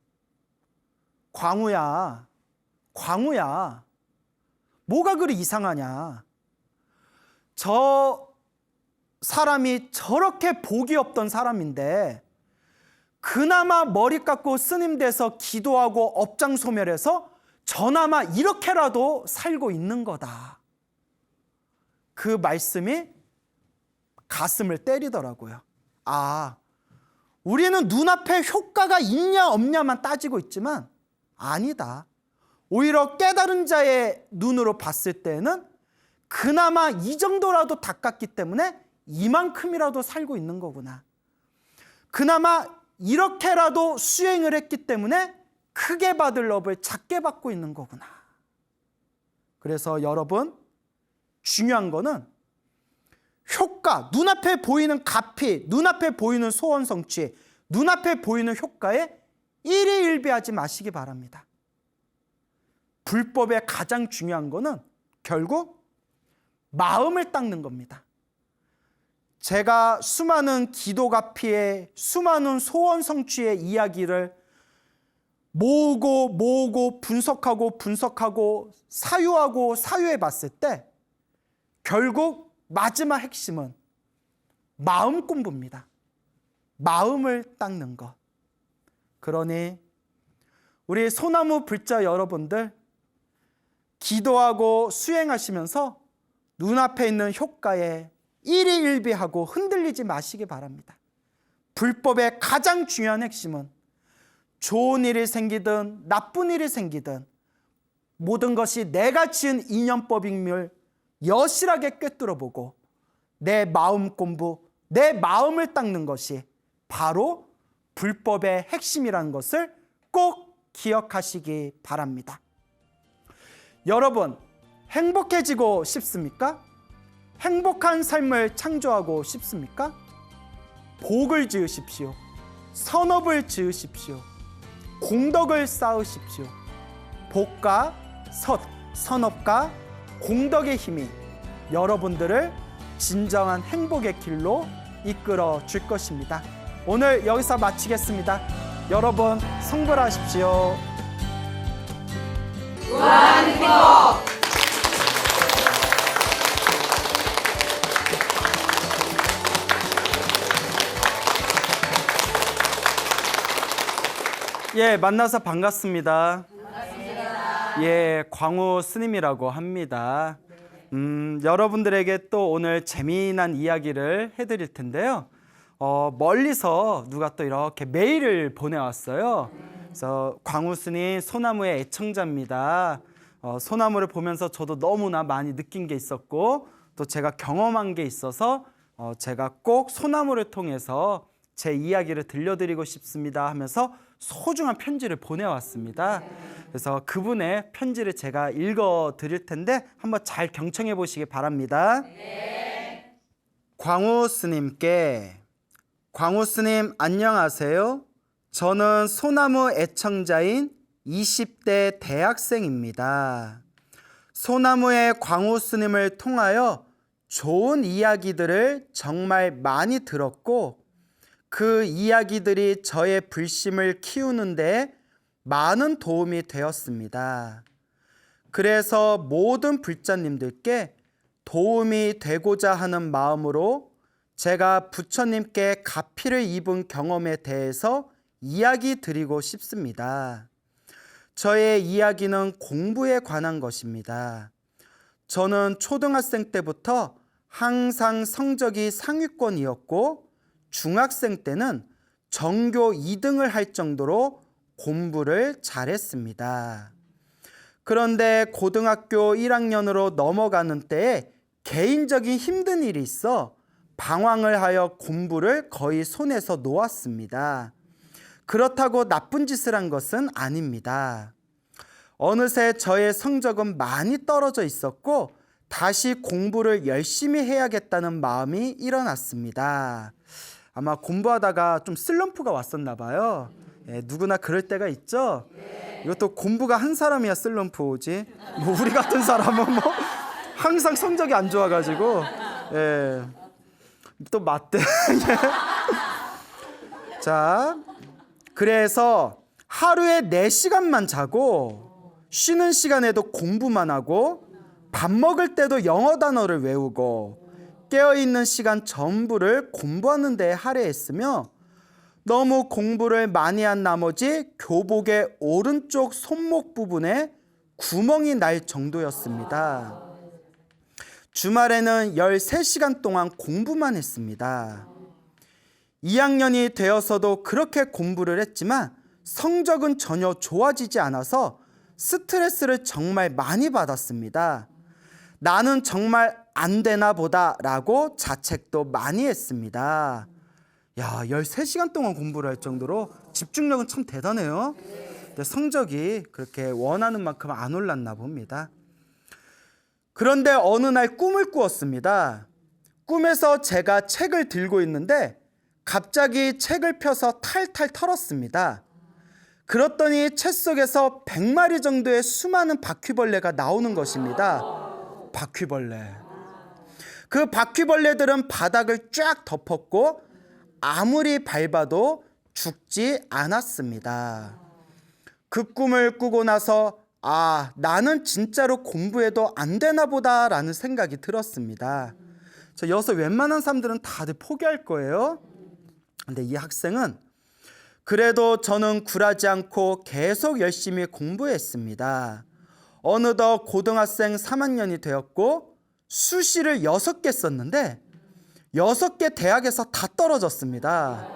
광우야, 광우야, 뭐가 그리 이상하냐? 저 사람이 저렇게 복이 없던 사람인데 그나마 머리 깎고 스님 돼서 기도하고 업장 소멸해서 저나마 이렇게라도 살고 있는 거다. 그 말씀이 가슴을 때리더라고요. 아, 우리는 눈앞에 효과가 있냐 없냐만 따지고 있지만 아니다. 오히려 깨달은 자의 눈으로 봤을 때는 그나마 이 정도라도 닦았기 때문에 이만큼이라도 살고 있는 거구나. 그나마 이렇게라도 수행을 했기 때문에 크게 받을 업을 작게 받고 있는 거구나. 그래서 여러분, 중요한 거는 효과, 눈앞에 보이는 가피, 눈앞에 보이는 소원 성취, 눈앞에 보이는 효과에 일희일비하지 마시기 바랍니다. 불법의 가장 중요한 거는 결국 마음을 닦는 겁니다. 제가 수많은 기도가피의 수많은 소원 성취의 이야기를 모으고 분석하고 사유해 봤을 때 결국 마지막 핵심은 마음 공부입니다. 마음을 닦는 것. 그러니 우리 소나무 불자 여러분들 기도하고 수행하시면서 눈앞에 있는 효과에 일희일비하고 흔들리지 마시기 바랍니다. 불법의 가장 중요한 핵심은 좋은 일이 생기든 나쁜 일이 생기든 모든 것이 내가 지은 인연법임을 여실하게 꿰뚫어보고 내 마음 공부, 내 마음을 닦는 것이 바로 불법의 핵심이라는 것을 꼭 기억하시기 바랍니다. 여러분, 행복해지고 싶습니까? 행복한 삶을 창조하고 싶습니까? 복을 지으십시오. 선업을 지으십시오. 공덕을 쌓으십시오. 복과 선업과 공덕의 힘이 여러분들을 진정한 행복의 길로 이끌어 줄 것입니다. 오늘 여기서 마치겠습니다. 여러분 성불하십시오. 무한행복! 예, 만나서 반갑습니다. 예, 광우 스님이라고 합니다. 여러분들에게 또 오늘 재미난 이야기를 해드릴 텐데요. 멀리서 누가 또 이렇게 메일을 보내왔어요. 그래서 광우 스님 소나무의 애청자입니다. 소나무를 보면서 저도 너무나 많이 느낀 게 있었고 또 제가 경험한 게 있어서 제가 꼭 소나무를 통해서 제 이야기를 들려드리고 싶습니다 하면서 소중한 편지를 보내왔습니다. 그래서 그분의 편지를 제가 읽어 드릴 텐데 한번 잘 경청해 보시기 바랍니다. 네. 광우 스님께, 광우 스님 안녕하세요. 저는 소나무 애청자인 20대 대학생입니다. 소나무의 광우 스님을 통하여 좋은 이야기들을 정말 많이 들었고 그 이야기들이 저의 불심을 키우는데 많은 도움이 되었습니다. 그래서 모든 불자님들께 도움이 되고자 하는 마음으로 제가 부처님께 가피를 입은 경험에 대해서 이야기 드리고 싶습니다. 저의 이야기는 공부에 관한 것입니다. 저는 초등학생 때부터 항상 성적이 상위권이었고 중학생 때는 전교 2등을 할 정도로 공부를 잘했습니다. 그런데 고등학교 1학년으로 넘어가는 때에 개인적인 힘든 일이 있어 방황을 하여 공부를 거의 손에서 놓았습니다. 그렇다고 나쁜 짓을 한 것은 아닙니다. 어느새 저의 성적은 많이 떨어져 있었고 다시 공부를 열심히 해야겠다는 마음이 일어났습니다. 아마 공부하다가 좀 슬럼프가 왔었나 봐요. 예, 누구나 그럴 때가 있죠. 이것도 공부가 한 사람이야 슬럼프 오지. 뭐 우리 같은 사람은 뭐 항상 성적이 안 좋아가지고 예, 또 맞대. 자, 그래서 하루에 4시간만 자고 쉬는 시간에도 공부만 하고 밥 먹을 때도 영어 단어를 외우고 깨어있는 시간 전부를 공부하는 데 할애했으며 너무 공부를 많이 한 나머지 교복의 오른쪽 손목 부분에 구멍이 날 정도였습니다. 주말에는 13시간 동안 공부만 했습니다. 2학년이 되어서도 그렇게 공부를 했지만 성적은 전혀 좋아지지 않아서 스트레스를 정말 많이 받았습니다. 나는 정말 안 되나 보다 라고 자책도 많이 했습니다. 야, 13시간 동안 공부를 할 정도로 집중력은 참 대단해요. 근데 성적이 그렇게 원하는 만큼 안 올랐나 봅니다. 그런데 어느 날 꿈을 꾸었습니다. 꿈에서 제가 책을 들고 있는데 갑자기 책을 펴서 탈탈 털었습니다. 그랬더니 책 속에서 100마리 정도의 수많은 바퀴벌레가 나오는 것입니다. 바퀴벌레. 그 바퀴벌레들은 바닥을 쫙 덮었고 아무리 밟아도 죽지 않았습니다. 그 꿈을 꾸고 나서 나는 진짜로 공부해도 안 되나 보다 라는 생각이 들었습니다. 여기서 웬만한 사람들은 다들 포기할 거예요. 근데 이 학생은 그래도 저는 굴하지 않고 계속 열심히 공부했습니다. 어느덧 고등학생 3학년이 되었고 수시를 6개 썼는데 6개 대학에서 다 떨어졌습니다.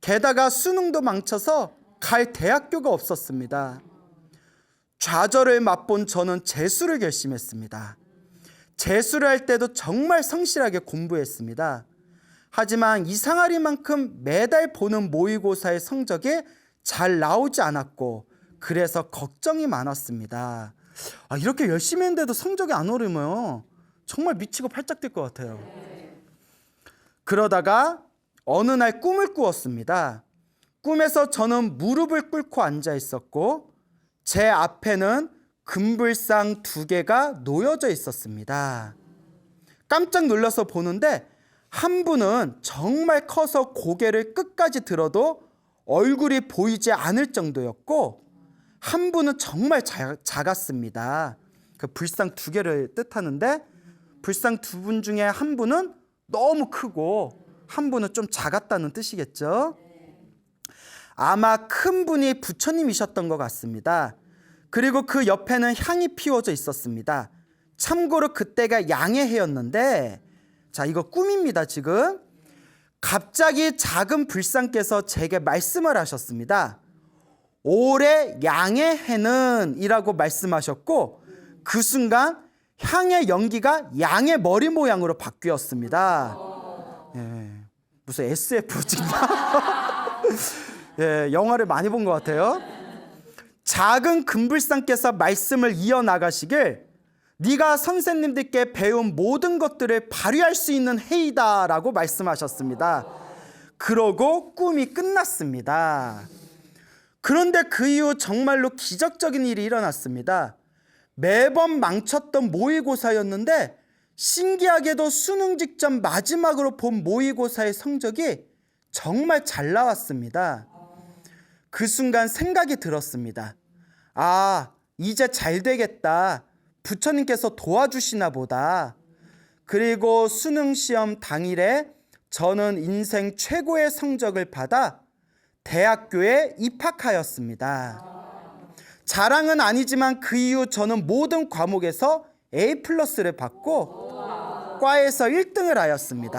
게다가 수능도 망쳐서 갈 대학교가 없었습니다. 좌절을 맛본 저는 재수를 결심했습니다. 재수를 할 때도 정말 성실하게 공부했습니다. 하지만 이상하리만큼 매달 보는 모의고사의 성적이 잘 나오지 않았고 그래서 걱정이 많았습니다. 이렇게 열심히 했는데도 성적이 안 오르면 정말 미치고 팔짝 뛸 것 같아요. 그러다가 어느 날 꿈을 꾸었습니다. 꿈에서 저는 무릎을 꿇고 앉아 있었고 제 앞에는 금불상 2개가 놓여져 있었습니다. 깜짝 놀라서 보는데 한 분은 정말 커서 고개를 끝까지 들어도 얼굴이 보이지 않을 정도였고 한 분은 정말 작았습니다. 그 불상 2개를 뜻하는데 불상 2분 중에 한 분은 너무 크고 한 분은 좀 작았다는 뜻이겠죠. 아마 큰 분이 부처님이셨던 것 같습니다. 그리고 그 옆에는 향이 피워져 있었습니다. 참고로 그때가 양의 해였는데, 자, 이거 꿈입니다. 지금 갑자기 작은 불상께서 제게 말씀을 하셨습니다. 올해 양의 해는 이라고 말씀하셨고, 그 순간 향의 연기가 양의 머리 모양으로 바뀌었습니다. 예, 무슨 SF 찍나? 예, 영화를 많이 본 것 같아요. 작은 금불상께서 말씀을 이어나가시길, 네가 선생님들께 배운 모든 것들을 발휘할 수 있는 해이다 라고 말씀하셨습니다. 그러고 꿈이 끝났습니다. 그런데 그 이후 정말로 기적적인 일이 일어났습니다. 매번 망쳤던 모의고사였는데 신기하게도 수능 직전 마지막으로 본 모의고사의 성적이 정말 잘 나왔습니다. 그 순간 생각이 들었습니다. 아, 이제 잘 되겠다. 부처님께서 도와주시나 보다. 그리고 수능 시험 당일에 저는 인생 최고의 성적을 받아 대학교에 입학하였습니다. 자랑은 아니지만 그 이후 저는 모든 과목에서 A+를 받고 과에서 1등을 하였습니다.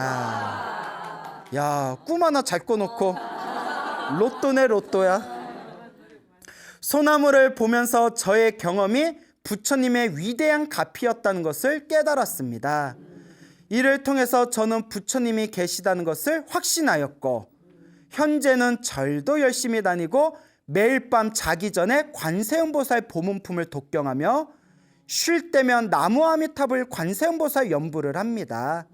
야, 꿈 하나 잘 꿔놓고 로또네 로또야. 소나무를 보면서 저의 경험이 부처님의 위대한 가피였다는 것을 깨달았습니다. 이를 통해서 저는 부처님이 계시다는 것을 확신하였고, 현재는 절도 열심히 다니고 매일 밤 자기 전에 관세음보살 보문품을 독경하며 쉴 때면 나무아미탑을 관세음보살 연부를 합니다.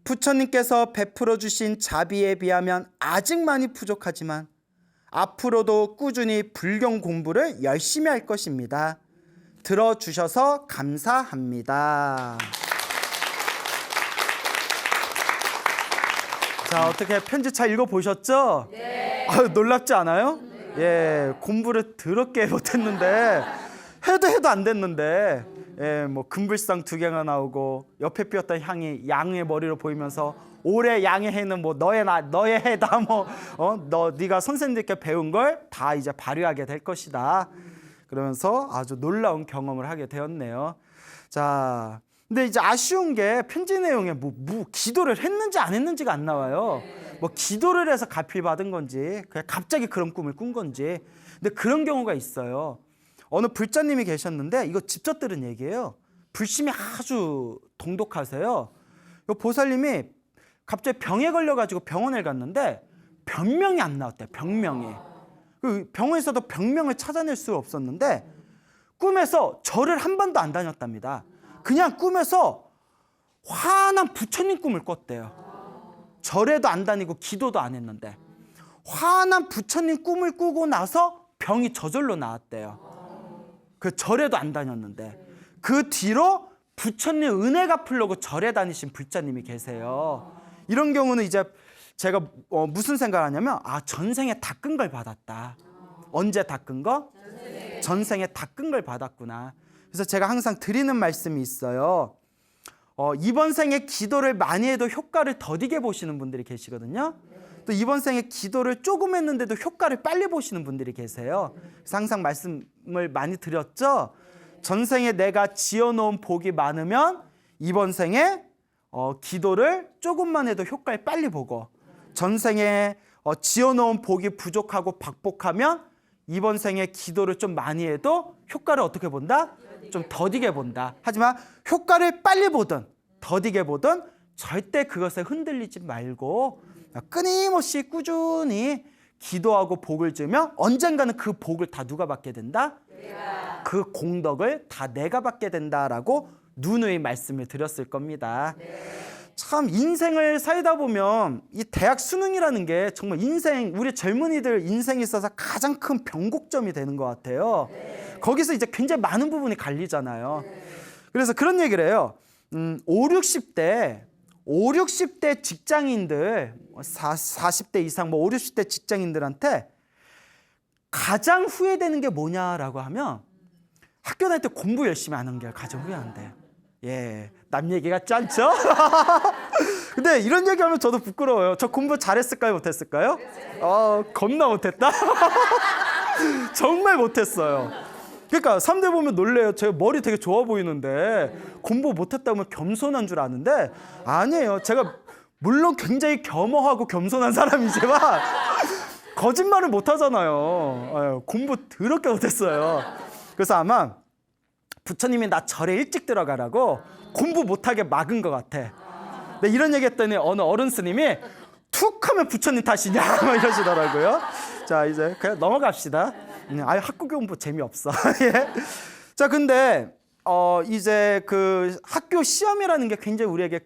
부처님께서 베풀어 주신 자비에 비하면 아직 많이 부족하지만 앞으로도 꾸준히 불경 공부를 열심히 할 것입니다. 들어주셔서 감사합니다. 자, 어떻게 편지 잘 읽어보셨죠? 네. 아유, 놀랍지 않아요? 네. 예, 공부를 더럽게 못했는데 해도 안 됐는데, 예, 뭐 금불상 2개가 나오고 옆에 피었던 향이 양의 머리로 보이면서 올해 양의 해는 뭐 너의 해다, 뭐 네가 선생님들께 배운 걸 다 이제 발휘하게 될 것이다. 그러면서 아주 놀라운 경험을 하게 되었네요. 자, 근데 이제 아쉬운 게 편지 내용에 뭐 기도를 했는지 안 했는지가 안 나와요. 뭐 기도를 해서 가필 받은 건지, 그냥 갑자기 그런 꿈을 꾼 건지. 근데 그런 경우가 있어요. 어느 불자님이 계셨는데, 이거 직접 들은 얘기예요. 불심이 아주 동독하세요. 이 보살님이 갑자기 병에 걸려가지고 병원을 갔는데 병명이 안 나왔대요. 병명이. 그 병원에서도 병명을 찾아낼 수 없었는데 꿈에서 절을 한 번도 안 다녔답니다. 그냥 꿈에서 환한 부처님 꿈을 꿨대요. 절에도 안 다니고 기도도 안 했는데 환한 부처님 꿈을 꾸고 나서 병이 저절로 나았대요. 그 절에도 안 다녔는데 그 뒤로 부처님 은혜 갚으려고 절에 다니신 불자님이 계세요. 이런 경우는 이제 제가 무슨 생각을 하냐면, 아, 전생에 닦은 걸 받았다. 언제 닦은 거? 전생에 닦은 걸 받았구나. 그래서 제가 항상 드리는 말씀이 있어요. 이번 생에 기도를 많이 해도 효과를 더디게 보시는 분들이 계시거든요. 또 이번 생에 기도를 조금 했는데도 효과를 빨리 보시는 분들이 계세요. 그래서 항상 말씀을 많이 드렸죠. 전생에 내가 지어놓은 복이 많으면 이번 생에 기도를 조금만 해도 효과를 빨리 보고, 전생에 지어놓은 복이 부족하고 박복하면 이번 생에 기도를 좀 많이 해도 효과를 어떻게 본다? 좀 더디게 본다. 하지만 효과를 빨리 보든 더디게 보든 절대 그것에 흔들리지 말고 끊임없이 꾸준히 기도하고 복을 주면 언젠가는 그 복을 다 누가 받게 된다? 그 공덕을 다 내가 받게 된다라고 누누이 말씀을 드렸을 겁니다. 참 인생을 살다 보면 이 대학 수능이라는 게 정말 우리 젊은이들 인생에 있어서 가장 큰 변곡점이 되는 것 같아요. 거기서 이제 굉장히 많은 부분이 갈리잖아요. 그래서 그런 얘기를 해요. 5, 60대 직장인들, 40대 이상 5, 60대 직장인들한테 가장 후회되는 게 뭐냐라고 하면 학교 다닐 때 공부 열심히 안 한 게 가장 후회한대요. 예, 남 얘기 같지 않죠? 근데 이런 얘기하면 저도 부끄러워요. 저 공부 잘했을까요? 못했을까요? 겁나 못했다. 정말 못했어요. 그러니까 사람들 보면 놀래요. 제가 머리 되게 좋아 보이는데 공부 못했다면 겸손한 줄 아는데 아니에요. 제가 물론 굉장히 겸허하고 겸손한 사람이지만 거짓말을 못하잖아요. 공부 더럽게 못했어요. 그래서 아마 부처님이 나 절에 일찍 들어가라고 공부 못하게 막은 것 같아. 근데 이런 얘기 했더니 어느 어른 스님이 툭 하면 부처님 탓이냐 막 이러시더라고요. 자, 이제 그냥 넘어갑시다. 아예 학교 공부 재미없어. 예. 자, 근데 이제 그 학교 시험이라는 게 굉장히 우리에게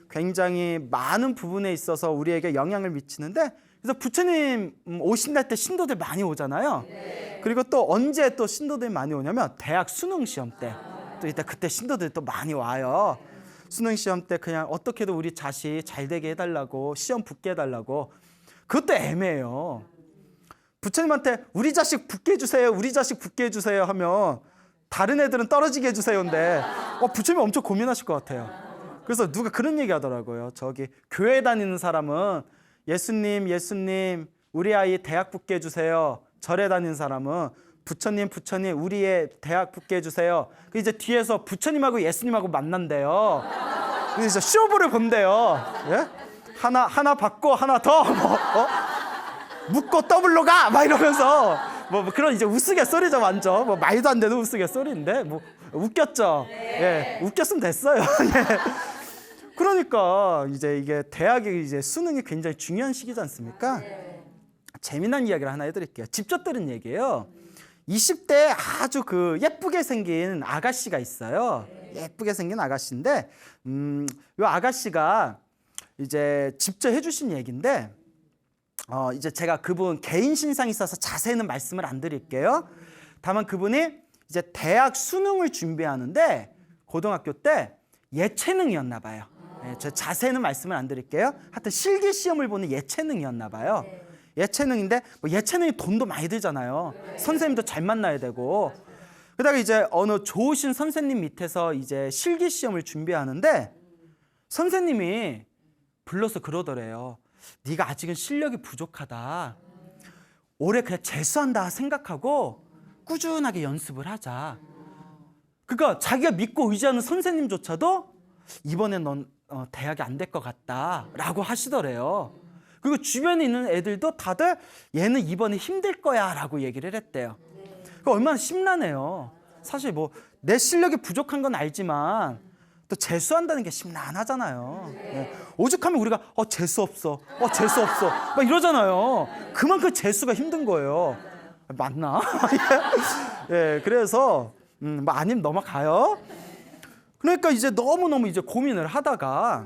굉장히 많은 부분에 있어서 우리에게 영향을 미치는데, 그래서 부처님 오신날 때 신도들 많이 오잖아요. 그리고 또 언제 또 신도들이 많이 오냐면 대학 수능 시험 때 또 이때 그때 신도들이 또 많이 와요. 수능 시험 때 그냥 어떻게든 우리 자식 잘 되게 해달라고, 시험 붙게 해달라고. 그것도 애매해요. 부처님한테 우리 자식 붙게 해주세요, 우리 자식 붙게 해주세요 하면 다른 애들은 떨어지게 해주세요인데 부처님이 엄청 고민하실 것 같아요. 그래서 누가 그런 얘기 하더라고요. 저기 교회 다니는 사람은 예수님 우리 아이 대학 붙게 해주세요. 절에 다니는 사람은 부처님 우리 애 대학 붙게 해주세요. 그 이제 뒤에서 부처님하고 예수님하고 만난대요. 그래서 쇼부를 본대요. 예? 하나 받고 하나 더 묶고 더블로 가! 막 이러면서 뭐 그런 이제 우스갯소리죠. 완전 뭐 말도 안 되는 우스갯소리인데 뭐 웃겼죠. 예, 웃겼으면 됐어요. 예. 그러니까 이제 이게 대학의 이제 수능이 굉장히 중요한 시기지 않습니까? 재미난 이야기를 하나 해드릴게요. 직접 들은 얘기예요. 20대에 아주 그 예쁘게 생긴 아가씨가 있어요. 예쁘게 생긴 아가씨인데, 이 아가씨가 이제 직접 해주신 얘기인데, 이제 제가 그분 개인 신상이 있어서 자세히는 말씀을 안 드릴게요. 다만 그분이 이제 대학 수능을 준비하는데 고등학교 때 예체능이었나 봐요. 저 자세히는 말씀을 안 드릴게요. 하여튼 실기 시험을 보는 예체능이었나 봐요. 예체능인데 뭐 예체능이 돈도 많이 들잖아요. 선생님도 잘 만나야 되고. 그러다가 이제 어느 좋으신 선생님 밑에서 이제 실기 시험을 준비하는데 선생님이 불러서 그러더래요. 네가 아직은 실력이 부족하다. 올해 그냥 재수한다 생각하고 꾸준하게 연습을 하자. 그러니까 자기가 믿고 의지하는 선생님조차도 이번엔 넌 대학이 안 될 것 같다라고 하시더래요. 그리고 주변에 있는 애들도 다들 얘는 이번에 힘들 거야 라고 얘기를 했대요. 그러니까 얼마나 심란해요. 사실 뭐 내 실력이 부족한 건 알지만 또 재수한다는 게 심란하잖아요. 오죽하면 우리가 재수 없어 막 이러잖아요. 그만큼 재수가 힘든 거예요. 맞나? 예, 그래서 뭐 아니면 넘어가요. 그러니까 이제 너무너무 이제 고민을 하다가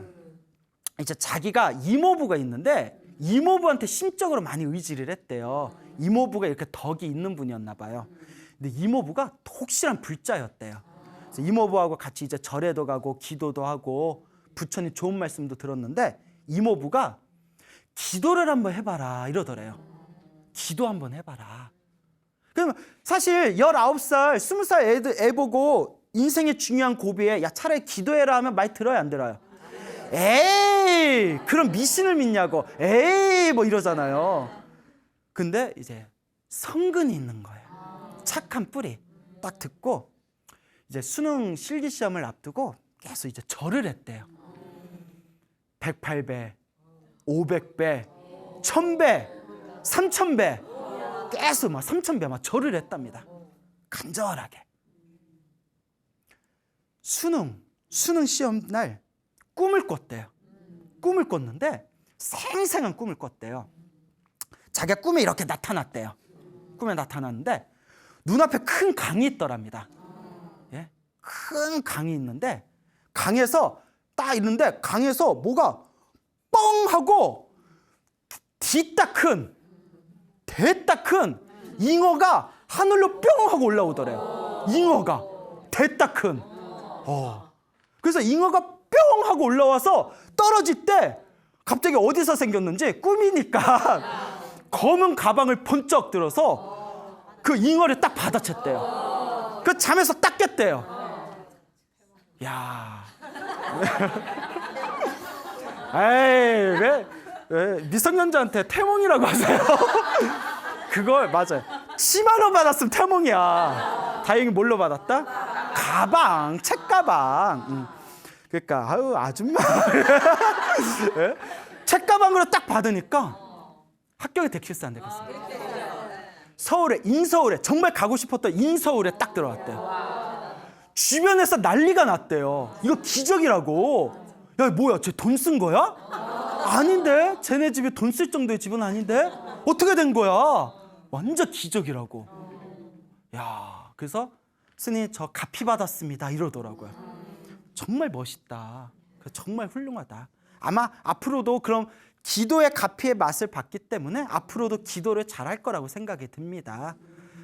이제 자기가 이모부가 있는데 이모부한테 심적으로 많이 의지를 했대요. 이모부가 이렇게 덕이 있는 분이었나 봐요. 근데 이모부가 혹실한 불자였대요. 그래서 이모부하고 같이 이제 절에도 가고 기도도 하고 부처님 좋은 말씀도 들었는데 이모부가 기도를 한번 해봐라 이러더래요. 기도 한번 해봐라. 그러면 사실 19살, 20살 애 보고 인생의 중요한 고비에 야 차라리 기도해라 하면 말 들어요 안 들어요? 에이 그럼 미신을 믿냐고 에이 뭐 이러잖아요. 근데 이제 성근이 있는 거예요. 착한 뿌리 딱 듣고 이제 수능 실기 시험을 앞두고 계속 이제 절을 했대요. 108배, 500배, 1000배, 3000배 계속 막 3000배 막 절을 했답니다. 간절하게. 수능 시험 날 꿈을 꿨대요. 꿈을 꿨는데 생생한 꿈을 꿨대요. 자기가 꿈에 이렇게 나타났대요. 꿈에 나타났는데 눈앞에 큰 강이 있더랍니다. 예? 큰 강이 있는데 강에서 딱 있는데 강에서 뭐가 뻥 하고 대따 큰 잉어가 하늘로 뿅 하고 올라오더래요. 잉어가 대따 큰. 그래서 잉어가 뿅 하고 올라와서 떨어질 때 갑자기 어디서 생겼는지 꿈이니까 검은 가방을 번쩍 들어서 그 잉어를 딱 받아챘대요. 그 잠에서 딱 깼대요. 야, 에이, 왜 미성년자한테 태몽이라고 하세요? 그걸 맞아요. 치마로 받았으면 태몽이야. 다행히 뭘로 받았다? 가방, 책가방. 그러니까 아유 아줌마 예? 책가방으로 딱 받으니까 합격이 됐겠어 안 되겠어? 서울에 인서울에 정말 가고 싶었던 인서울에 딱 들어왔대요. 주변에서 난리가 났대요. 이거 기적이라고. 야 뭐야 쟤 돈 쓴 거야? 아닌데 쟤네 집에 돈 쓸 정도의 집은 아닌데 어떻게 된 거야? 완전 기적이라고. 야 그래서 스님 저 가피 받았습니다 이러더라고요. 정말 멋있다. 정말 훌륭하다. 아마 앞으로도 그럼 기도의 가피의 맛을 봤기 때문에 앞으로도 기도를 잘할 거라고 생각이 듭니다.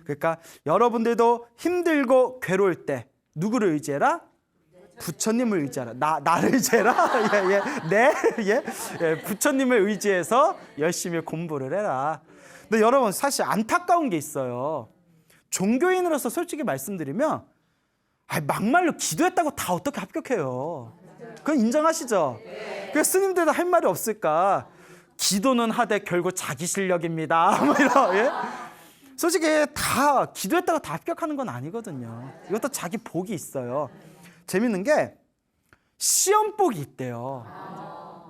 그러니까 여러분들도 힘들고 괴로울 때 누구를 의지해라? 부처님을 의지하라. 나를 의지해라. 부처님을 의지해서 열심히 공부를 해라. 근데 여러분 사실 안타까운 게 있어요. 종교인으로서 솔직히 말씀드리면 막말로 기도했다고 다 어떻게 합격해요? 그건 인정하시죠? 그래서 스님들도 할 말이 없을까? 기도는 하되 결국 자기 실력입니다. 뭐 이런, 예? 솔직히 다 기도했다고 다 합격하는 건 아니거든요. 이것도 자기 복이 있어요. 재밌는 게 시험복이 있대요.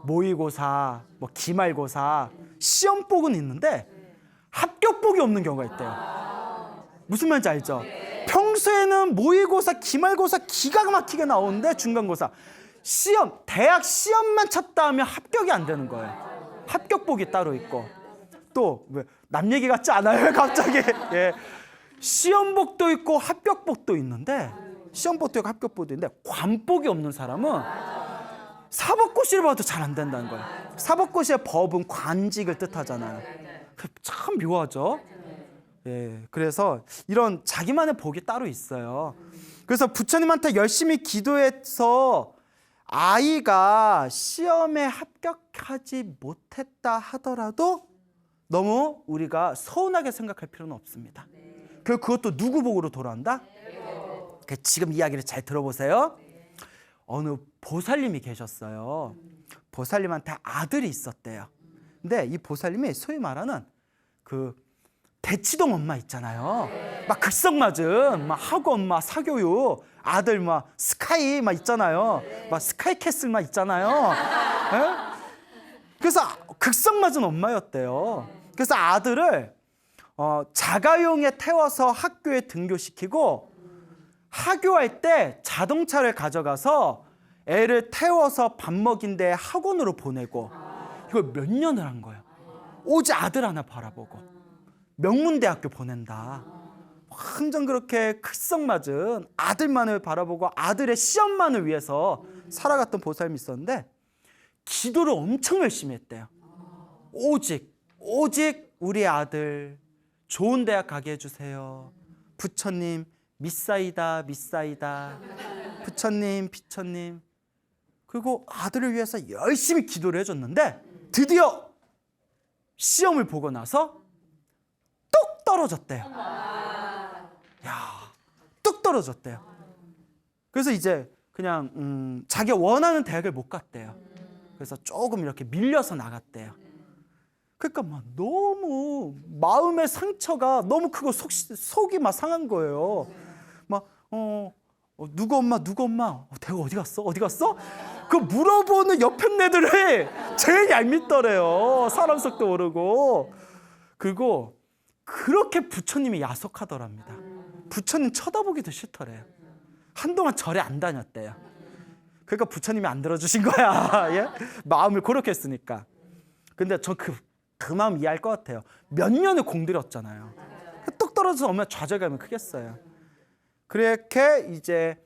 모의고사, 뭐 기말고사, 시험복은 있는데 합격복이 없는 경우가 있대요. 무슨 말인지 알죠? 평소에는 모의고사, 기말고사 기가 막히게 나오는데 중간고사, 시험, 대학 시험만 쳤다 하면 합격이 안 되는 거예요. 합격복이 따로 있고 또 남 얘기 같지 않아요? 갑자기 예. 시험복도 있고 합격복도 있는데 시험복도 있고 합격복도 있는데 관복이 없는 사람은 사법고시를 봐도 잘 안 된다는 거예요. 사법고시의 법은 관직을 뜻하잖아요. 참 묘하죠? 예, 그래서 이런 자기만의 복이 따로 있어요. 그래서 부처님한테 열심히 기도해서 아이가 시험에 합격하지 못했다 하더라도 너무 우리가 서운하게 생각할 필요는 없습니다. 그것도 누구 복으로 돌아온다? 지금 이야기를 잘 들어보세요. 어느 보살님이 계셨어요. 보살님한테 아들이 있었대요. 근데 이 보살님이 소위 말하는 그 대치동 엄마 있잖아요. 막 극성맞은 막 학원 막 사교육 아들 막 스카이 막 있잖아요. 막 스카이 캐슬 막 있잖아요. 에? 그래서 극성맞은 엄마였대요. 그래서 아들을 자가용에 태워서 학교에 등교시키고 하교할 때 자동차를 가져가서 애를 태워서 밥 먹인데 학원으로 보내고 이걸 몇 년을 한 거예요. 오직 아들 하나 바라보고 명문대학교 보낸다. 완전 그렇게 극성맞은 아들만을 바라보고 아들의 시험만을 위해서 살아갔던 보살님이 있었는데 기도를 엄청 열심히 했대요. 오직 우리 아들 좋은 대학 가게 해주세요. 부처님 믿사이다. 부처님. 그리고 아들을 위해서 열심히 기도를 해줬는데 드디어 시험을 보고 나서 뚝 떨어졌대요. 뚝 떨어졌대요. 그래서 이제 그냥 자기가 원하는 대학을 못 갔대요. 그래서 조금 이렇게 밀려서 나갔대요. 그러니까 막 너무 마음의 상처가 너무 크고 속이 막 상한 거예요. 막 누구 엄마 대가 어디 갔어? 그 물어보는 옆에 애들이 제일 얄밉더래요. 사람 속도 모르고. 그리고 그렇게 부처님이 야속하더랍니다. 부처님 쳐다보기도 싫더래요. 한동안 절에 안 다녔대요. 그러니까 부처님이 안 들어주신 거야. 예? 마음을 그렇게 했으니까. 근데 저 그 마음 이해할 것 같아요. 몇 년을 공들였잖아요. 뚝 떨어져서 얼마나 좌절감이 크겠어요. 그렇게 이제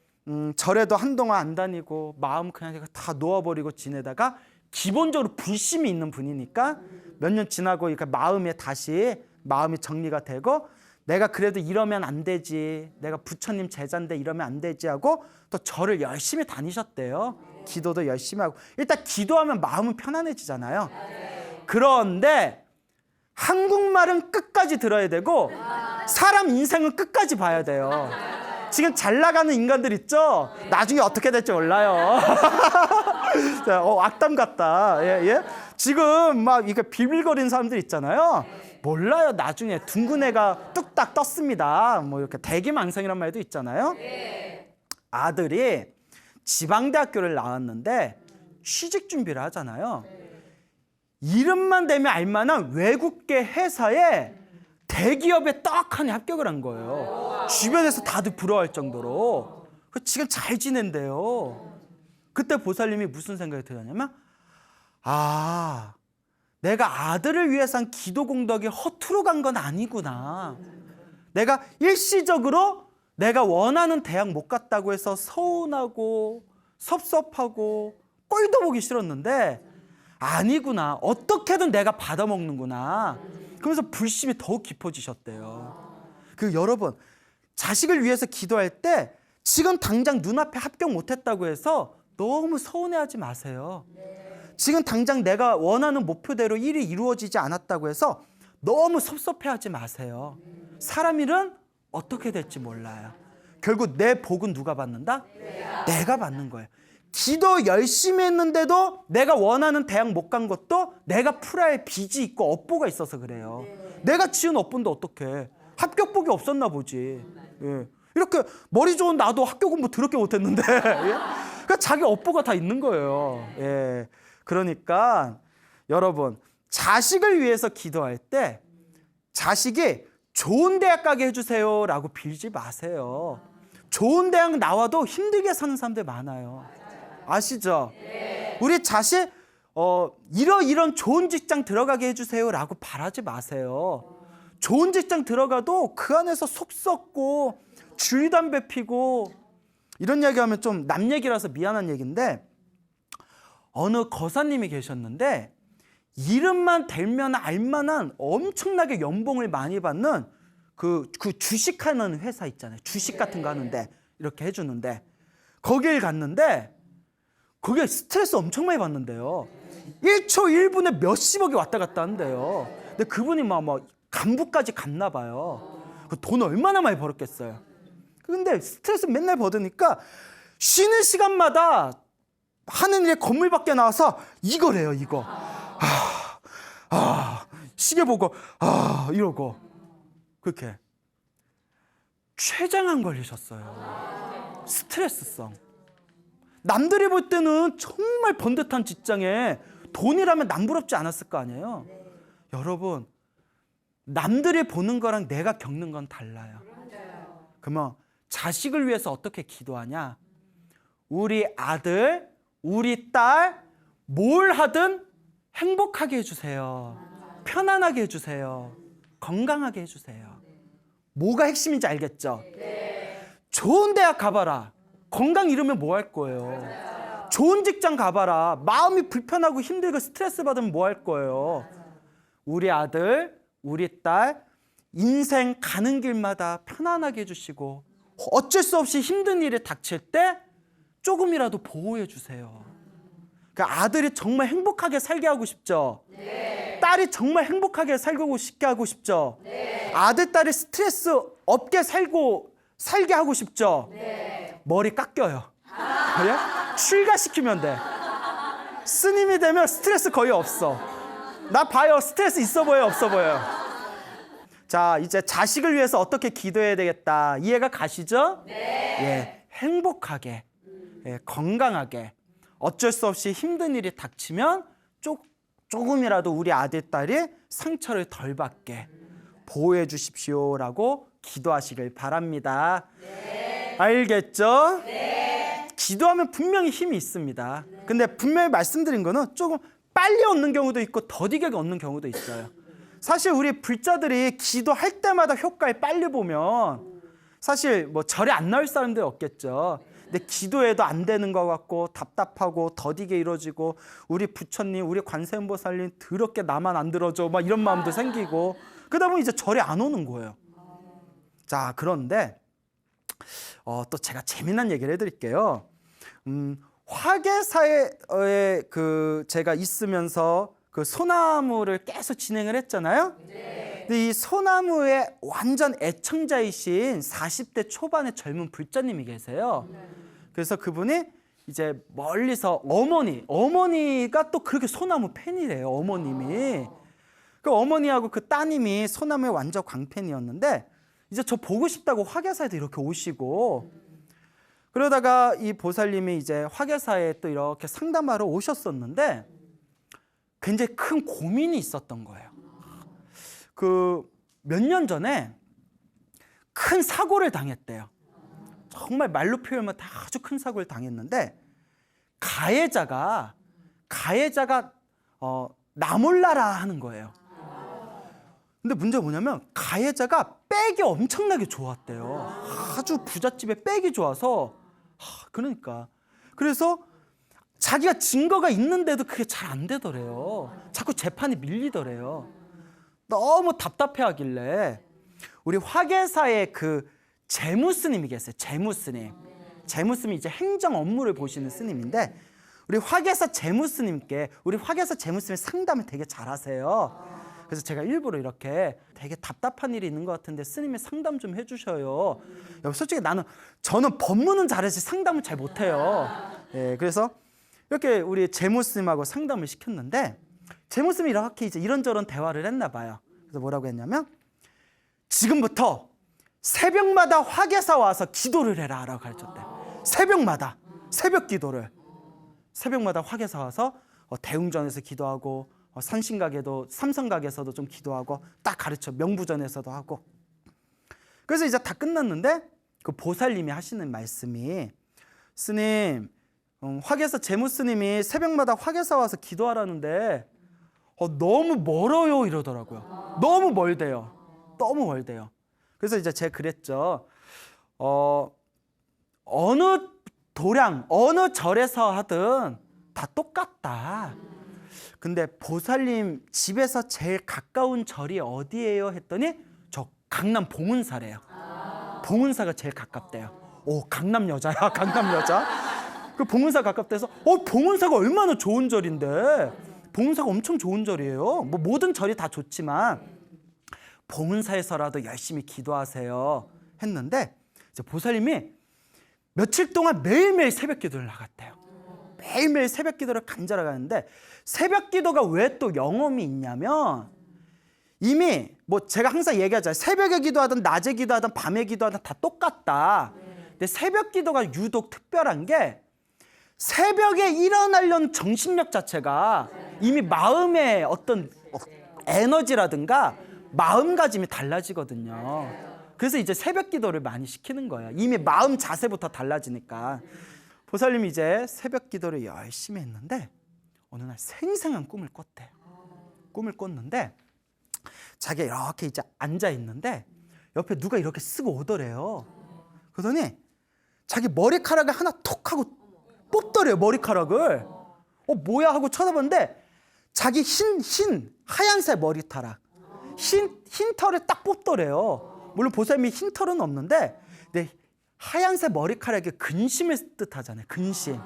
절에도 한동안 안 다니고 마음 그냥 다 놓아버리고 지내다가 기본적으로 불심이 있는 분이니까 몇 년 지나고 그러니까 마음이 정리가 되고 내가 그래도 이러면 안 되지. 내가 부처님 제자인데 이러면 안 되지 하고 또 절을 열심히 다니셨대요. 기도도 열심히 하고. 일단 기도하면 마음은 편안해지잖아요. 그런데 한국말은 끝까지 들어야 되고 사람 인생은 끝까지 봐야 돼요. 지금 잘 나가는 인간들 있죠? 나중에 어떻게 될지 몰라요. 자, 악담 같다. 예, 예. 지금 막 이게 비빌거리는 사람들 있잖아요. 몰라요. 나중에 둥근 애가 뚝딱 떴습니다. 뭐 이렇게 대기망성이란 말도 있잖아요. 아들이 지방대학교를 나왔는데 취직 준비를 하잖아요. 이름만 대면 알만한 외국계 회사에 대기업에 떡하니 합격을 한 거예요. 주변에서 다들 부러워할 정도로. 지금 잘 지낸대요. 그때 보살님이 무슨 생각이 들었냐면, 아, 내가 아들을 위해서 한 기도 공덕이 허투루 간 건 아니구나. 내가 일시적으로 내가 원하는 대학 못 갔다고 해서 서운하고 섭섭하고 꼴도 보기 싫었는데 아니구나. 어떻게든 내가 받아먹는구나. 그러면서 불심이 더욱 깊어지셨대요. 여러분, 자식을 위해서 기도할 때 지금 당장 눈앞에 합격 못했다고 해서 너무 서운해하지 마세요. 지금 당장 내가 원하는 목표대로 일이 이루어지지 않았다고 해서 너무 섭섭해하지 마세요. 사람 일은 어떻게 될지 몰라요. 결국 내 복은 누가 받는다? 내가 받는 거예요. 기도 열심히 했는데도 내가 원하는 대학 못 간 것도 내가 풀어야 빚이 있고 업보가 있어서 그래요. 내가 지은 업보인데 어떡해. 합격복이 없었나 보지. 예. 이렇게 머리 좋은 나도 학교 공부 더럽게 못했는데 예? 그러니까 자기 업보가 다 있는 거예요. 예. 그러니까 여러분, 자식을 위해서 기도할 때 자식이 좋은 대학 가게 해주세요 라고 빌지 마세요. 좋은 대학 나와도 힘들게 사는 사람들 많아요. 아시죠? 우리 자식 이런 좋은 직장 들어가게 해주세요 라고 바라지 마세요. 좋은 직장 들어가도 그 안에서 속 썩고 줄담배 피고, 이런 얘기하면 좀 남 얘기라서 미안한 얘기인데, 어느 거사님이 계셨는데 이름만 대면 알만한 엄청나게 연봉을 많이 받는 그 주식하는 회사 있잖아요. 주식 같은 거 하는데 이렇게 해주는데, 거길 갔는데 거기에 스트레스 엄청 많이 받는데요. 1초 1분에 몇십억이 왔다 갔다 한대요. 근데 그분이 막 간부까지 갔나 봐요. 돈 얼마나 많이 벌었겠어요. 근데 스트레스 맨날 받으니까 쉬는 시간마다 하는 일에 건물 밖에 나와서 이거래요, 이거. 시계 보고 이러고. 그렇게 췌장암 걸리셨어요. 스트레스성. 남들이 볼 때는 정말 번듯한 직장에 돈이라면 남부럽지 않았을 거 아니에요. 여러분, 남들이 보는 거랑 내가 겪는 건 달라요. 그러면 자식을 위해서 어떻게 기도하냐? 우리 아들, 우리 딸, 뭘 하든 행복하게 해주세요. 편안하게 해주세요. 건강하게 해주세요. 뭐가 핵심인지 알겠죠? 좋은 대학 가봐라. 건강 잃으면 뭐 할 거예요? 좋은 직장 가봐라. 마음이 불편하고 힘들고 스트레스 받으면 뭐 할 거예요? 우리 아들, 우리 딸, 인생 가는 길마다 편안하게 해주시고, 어쩔 수 없이 힘든 일이 닥칠 때 조금이라도 보호해 주세요. 그러니까 아들이 정말 행복하게 살게 하고 싶죠? 딸이 정말 행복하게 살고 싶게 하고 싶죠? 아들, 딸이 스트레스 없게 살게 하고 싶죠? 머리 깎여요. 그래? 출가시키면 돼. 스님이 되면 스트레스 거의 없어. 나 봐요. 스트레스 있어 보여요? 없어 보여요? 자, 이제 자식을 위해서 어떻게 기도해야 되겠다. 이해가 가시죠? 예, 행복하게, 예, 건강하게, 어쩔 수 없이 힘든 일이 닥치면 조금이라도 우리 아들, 딸이 상처를 덜 받게 보호해 주십시오라고 기도하시길 바랍니다. 알겠죠? 기도하면 분명히 힘이 있습니다. 근데 분명히 말씀드린 거는 조금 빨리 얻는 경우도 있고 더디게 얻는 경우도 있어요. 사실 우리 불자들이 기도할 때마다 효과를 빨리 보면 사실 절에 안 나올 사람들이 없겠죠. 근데 기도해도 안 되는 것 같고 답답하고 더디게 이루어지고, 우리 부처님, 우리 관세음보살님 더럽게 나만 안 들어줘 막 이런 마음도 생기고, 그러다 보면 이제 절에 안 오는 거예요. 자, 그런데 또 제가 재미난 얘기를 해드릴게요. 화계사에 제가 있으면서 그 소나무를 계속 진행을 했잖아요. 근데 이 소나무의 완전 애청자이신 40대 초반의 젊은 불자님이 계세요. 그래서 그분이 이제 멀리서 어머니가 또 그렇게 소나무 팬이래요. 어머님이. 그 어머니하고 그 따님이 소나무의 완전 광팬이었는데 이제 저 보고 싶다고 화계사에도 이렇게 오시고, 그러다가 이 보살님이 이제 화계사에 또 이렇게 상담하러 오셨었는데 굉장히 큰 고민이 있었던 거예요. 그 몇 년 전에 큰 사고를 당했대요. 정말 말로 표현하면 아주 큰 사고를 당했는데 가해자가 나 몰라라 하는 거예요. 근데 문제가 뭐냐면 가해자가 백이 엄청나게 좋았대요. 아주 부잣집에 백이 좋아서, 그러니까 그래서 자기가 증거가 있는데도 그게 잘 안 되더래요. 자꾸 재판이 밀리더래요. 너무 답답해하길래 우리 화계사의 그 재무스님이 계세요. 재무스님이 이제 행정 업무를 보시는 스님인데, 우리 화계사 재무스님께, 우리 화계사 재무스님 상담을 되게 잘하세요. 그래서 제가 일부러 이렇게 되게 답답한 일이 있는 것 같은데 스님이 상담 좀 해주셔요. 솔직히 저는 법문은 잘하지 상담을 잘 못해요. 예, 그래서 이렇게 우리 재무스님하고 상담을 시켰는데 재무스님이 이렇게 이제 이런저런 대화를 했나 봐요. 그래서 뭐라고 했냐면, 지금부터 새벽마다 화계사 와서 기도를 해라 라고 가르쳤대요. 새벽마다 새벽 기도를, 새벽마다 화계사 와서 대웅전에서 기도하고 산신각에도, 삼성각에서도 좀 기도하고 딱 가르쳐, 명부전에서도 하고. 그래서 이제 다 끝났는데 그 보살님이 하시는 말씀이, 스님, 화계사 재무스님이 새벽마다 화계사 와서 기도하라는데 너무 멀어요 이러더라고요. 너무 멀대요. 그래서 이제 제가 그랬죠. 어느 도량, 어느 절에서 하든 다 똑같다. 근데 보살님 집에서 제일 가까운 절이 어디예요? 했더니 저 강남 봉은사래요. 봉은사가 제일 가깝대요. 오, 강남 여자야, 강남 여자. 그 봉은사 가깝대서 봉은사가 얼마나 좋은 절인데, 봉은사가 엄청 좋은 절이에요. 뭐 모든 절이 다 좋지만 봉은사에서라도 열심히 기도하세요 했는데, 이제 보살님이 며칠 동안 매일매일 새벽 기도를 나갔대요. 매일매일 새벽 기도를 간절하게 하는데, 새벽 기도가 왜 또 영험이 있냐면, 이미 뭐 제가 항상 얘기하잖아요. 새벽에 기도하든 낮에 기도하든 밤에 기도하든 다 똑같다. 근데 새벽 기도가 유독 특별한 게, 새벽에 일어나려는 정신력 자체가 이미 마음의 어떤 에너지라든가 마음가짐이 달라지거든요. 그래서 이제 새벽 기도를 많이 시키는 거예요. 이미 마음 자세부터 달라지니까. 보살님이 이제 새벽 기도를 열심히 했는데 어느 날 생생한 꿈을 꿨대요. 꿈을 꿨는데 자기가 이렇게 이제 앉아 있는데 옆에 누가 이렇게 쓰고 오더래요. 그러더니 자기 머리카락을 하나 톡 하고 뽑더래요. 머리카락을. 뭐야 하고 쳐다봤는데 자기 흰 하얀색 머리카락, 흰 털을 딱 뽑더래요. 물론 보살님이 흰 털은 없는데, 근데 하얀색 머리카락이 근심을 뜻하잖아요. 근심.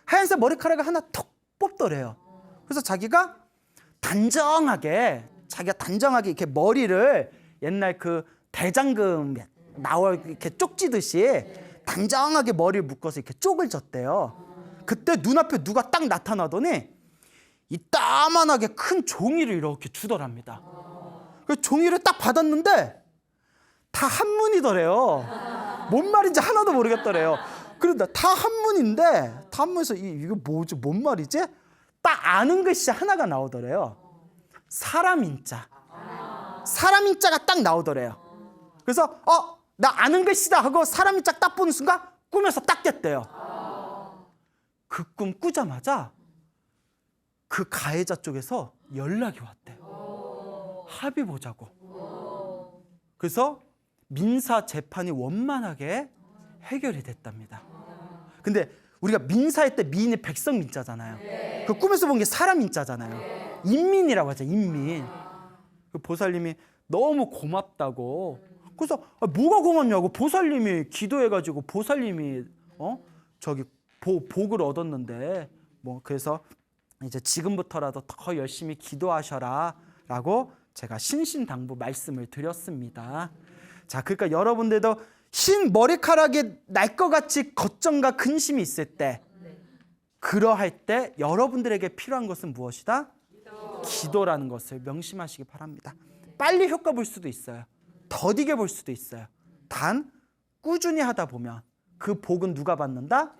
하얀색 머리카락을 하나 톡 뽑더래요. 그래서 자기가 단정하게 이렇게 머리를 옛날 그 대장금 이렇게 쪽지듯이 단정하게 머리를 묶어서 이렇게 쪽을 졌대요. 그때 눈앞에 누가 딱 나타나더니 이따만하게 큰 종이를 이렇게 주더랍니다. 그 종이를 딱 받았는데 다 한문이더래요. 뭔 말인지 하나도 모르겠더래요. 그런데 다 한문인데, 다 한문에서 이거 뭐지, 뭔 말이지? 딱 아는 글씨 하나가 나오더래요. 사람 인자. 사람 인자가 딱 나오더래요. 그래서 나 아는 글씨다 하고 사람 인자 딱 보는 순간 꿈에서 딱 깼대요. 그 꿈 꾸자마자 그 가해자 쪽에서 연락이 왔대요. 합의 보자고. 그래서 민사 재판이 원만하게 해결이 됐답니다. 근데 우리가 민사할 때 민이 백성 민자잖아요. 그 꿈에서 본 게 사람 민자잖아요. 인민이라고 하죠. 인민. 그 보살님이 너무 고맙다고. 그래서 뭐가 고맙냐고. 보살님이 기도해가지고 보살님이 저기 복을 얻었는데, 뭐 그래서 이제 지금부터라도 더 열심히 기도하셔라라고 제가 신신당부 말씀을 드렸습니다. 자, 그러니까 여러분들도 흰 머리카락이 날 것 같이 걱정과 근심이 있을 때, 그러할 때 여러분들에게 필요한 것은 무엇이다? 기도라는 것을 명심하시기 바랍니다. 빨리 효과 볼 수도 있어요. 더디게 볼 수도 있어요. 단 꾸준히 하다 보면 그 복은 누가 받는다?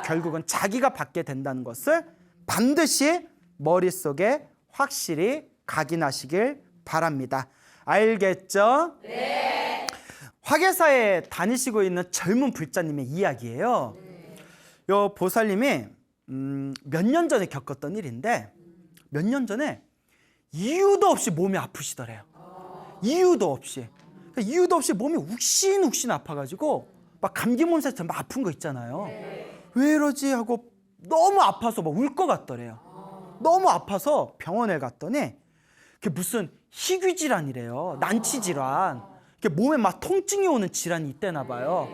결국은 자기가 받게 된다는 것을 반드시 머릿속에 확실히 각인하시길 바랍니다. 알겠죠? 네. 화계사에 다니시고 있는 젊은 불자님의 이야기예요. 요 보살님이 몇 년 전에 겪었던 일인데, 몇 년 전에 이유도 없이 몸이 아프시더래요. 이유도 없이. 그러니까 이유도 없이 몸이 욱신욱신 아파가지고 막 감기 몸살처럼 막 아픈 거 있잖아요. 왜 이러지 하고 너무 아파서 막 울 것 같더래요. 너무 아파서 병원에 갔더니 그게 무슨 희귀 질환이래요. 난치 질환. 몸에 막 통증이 오는 질환이 있대나 봐요.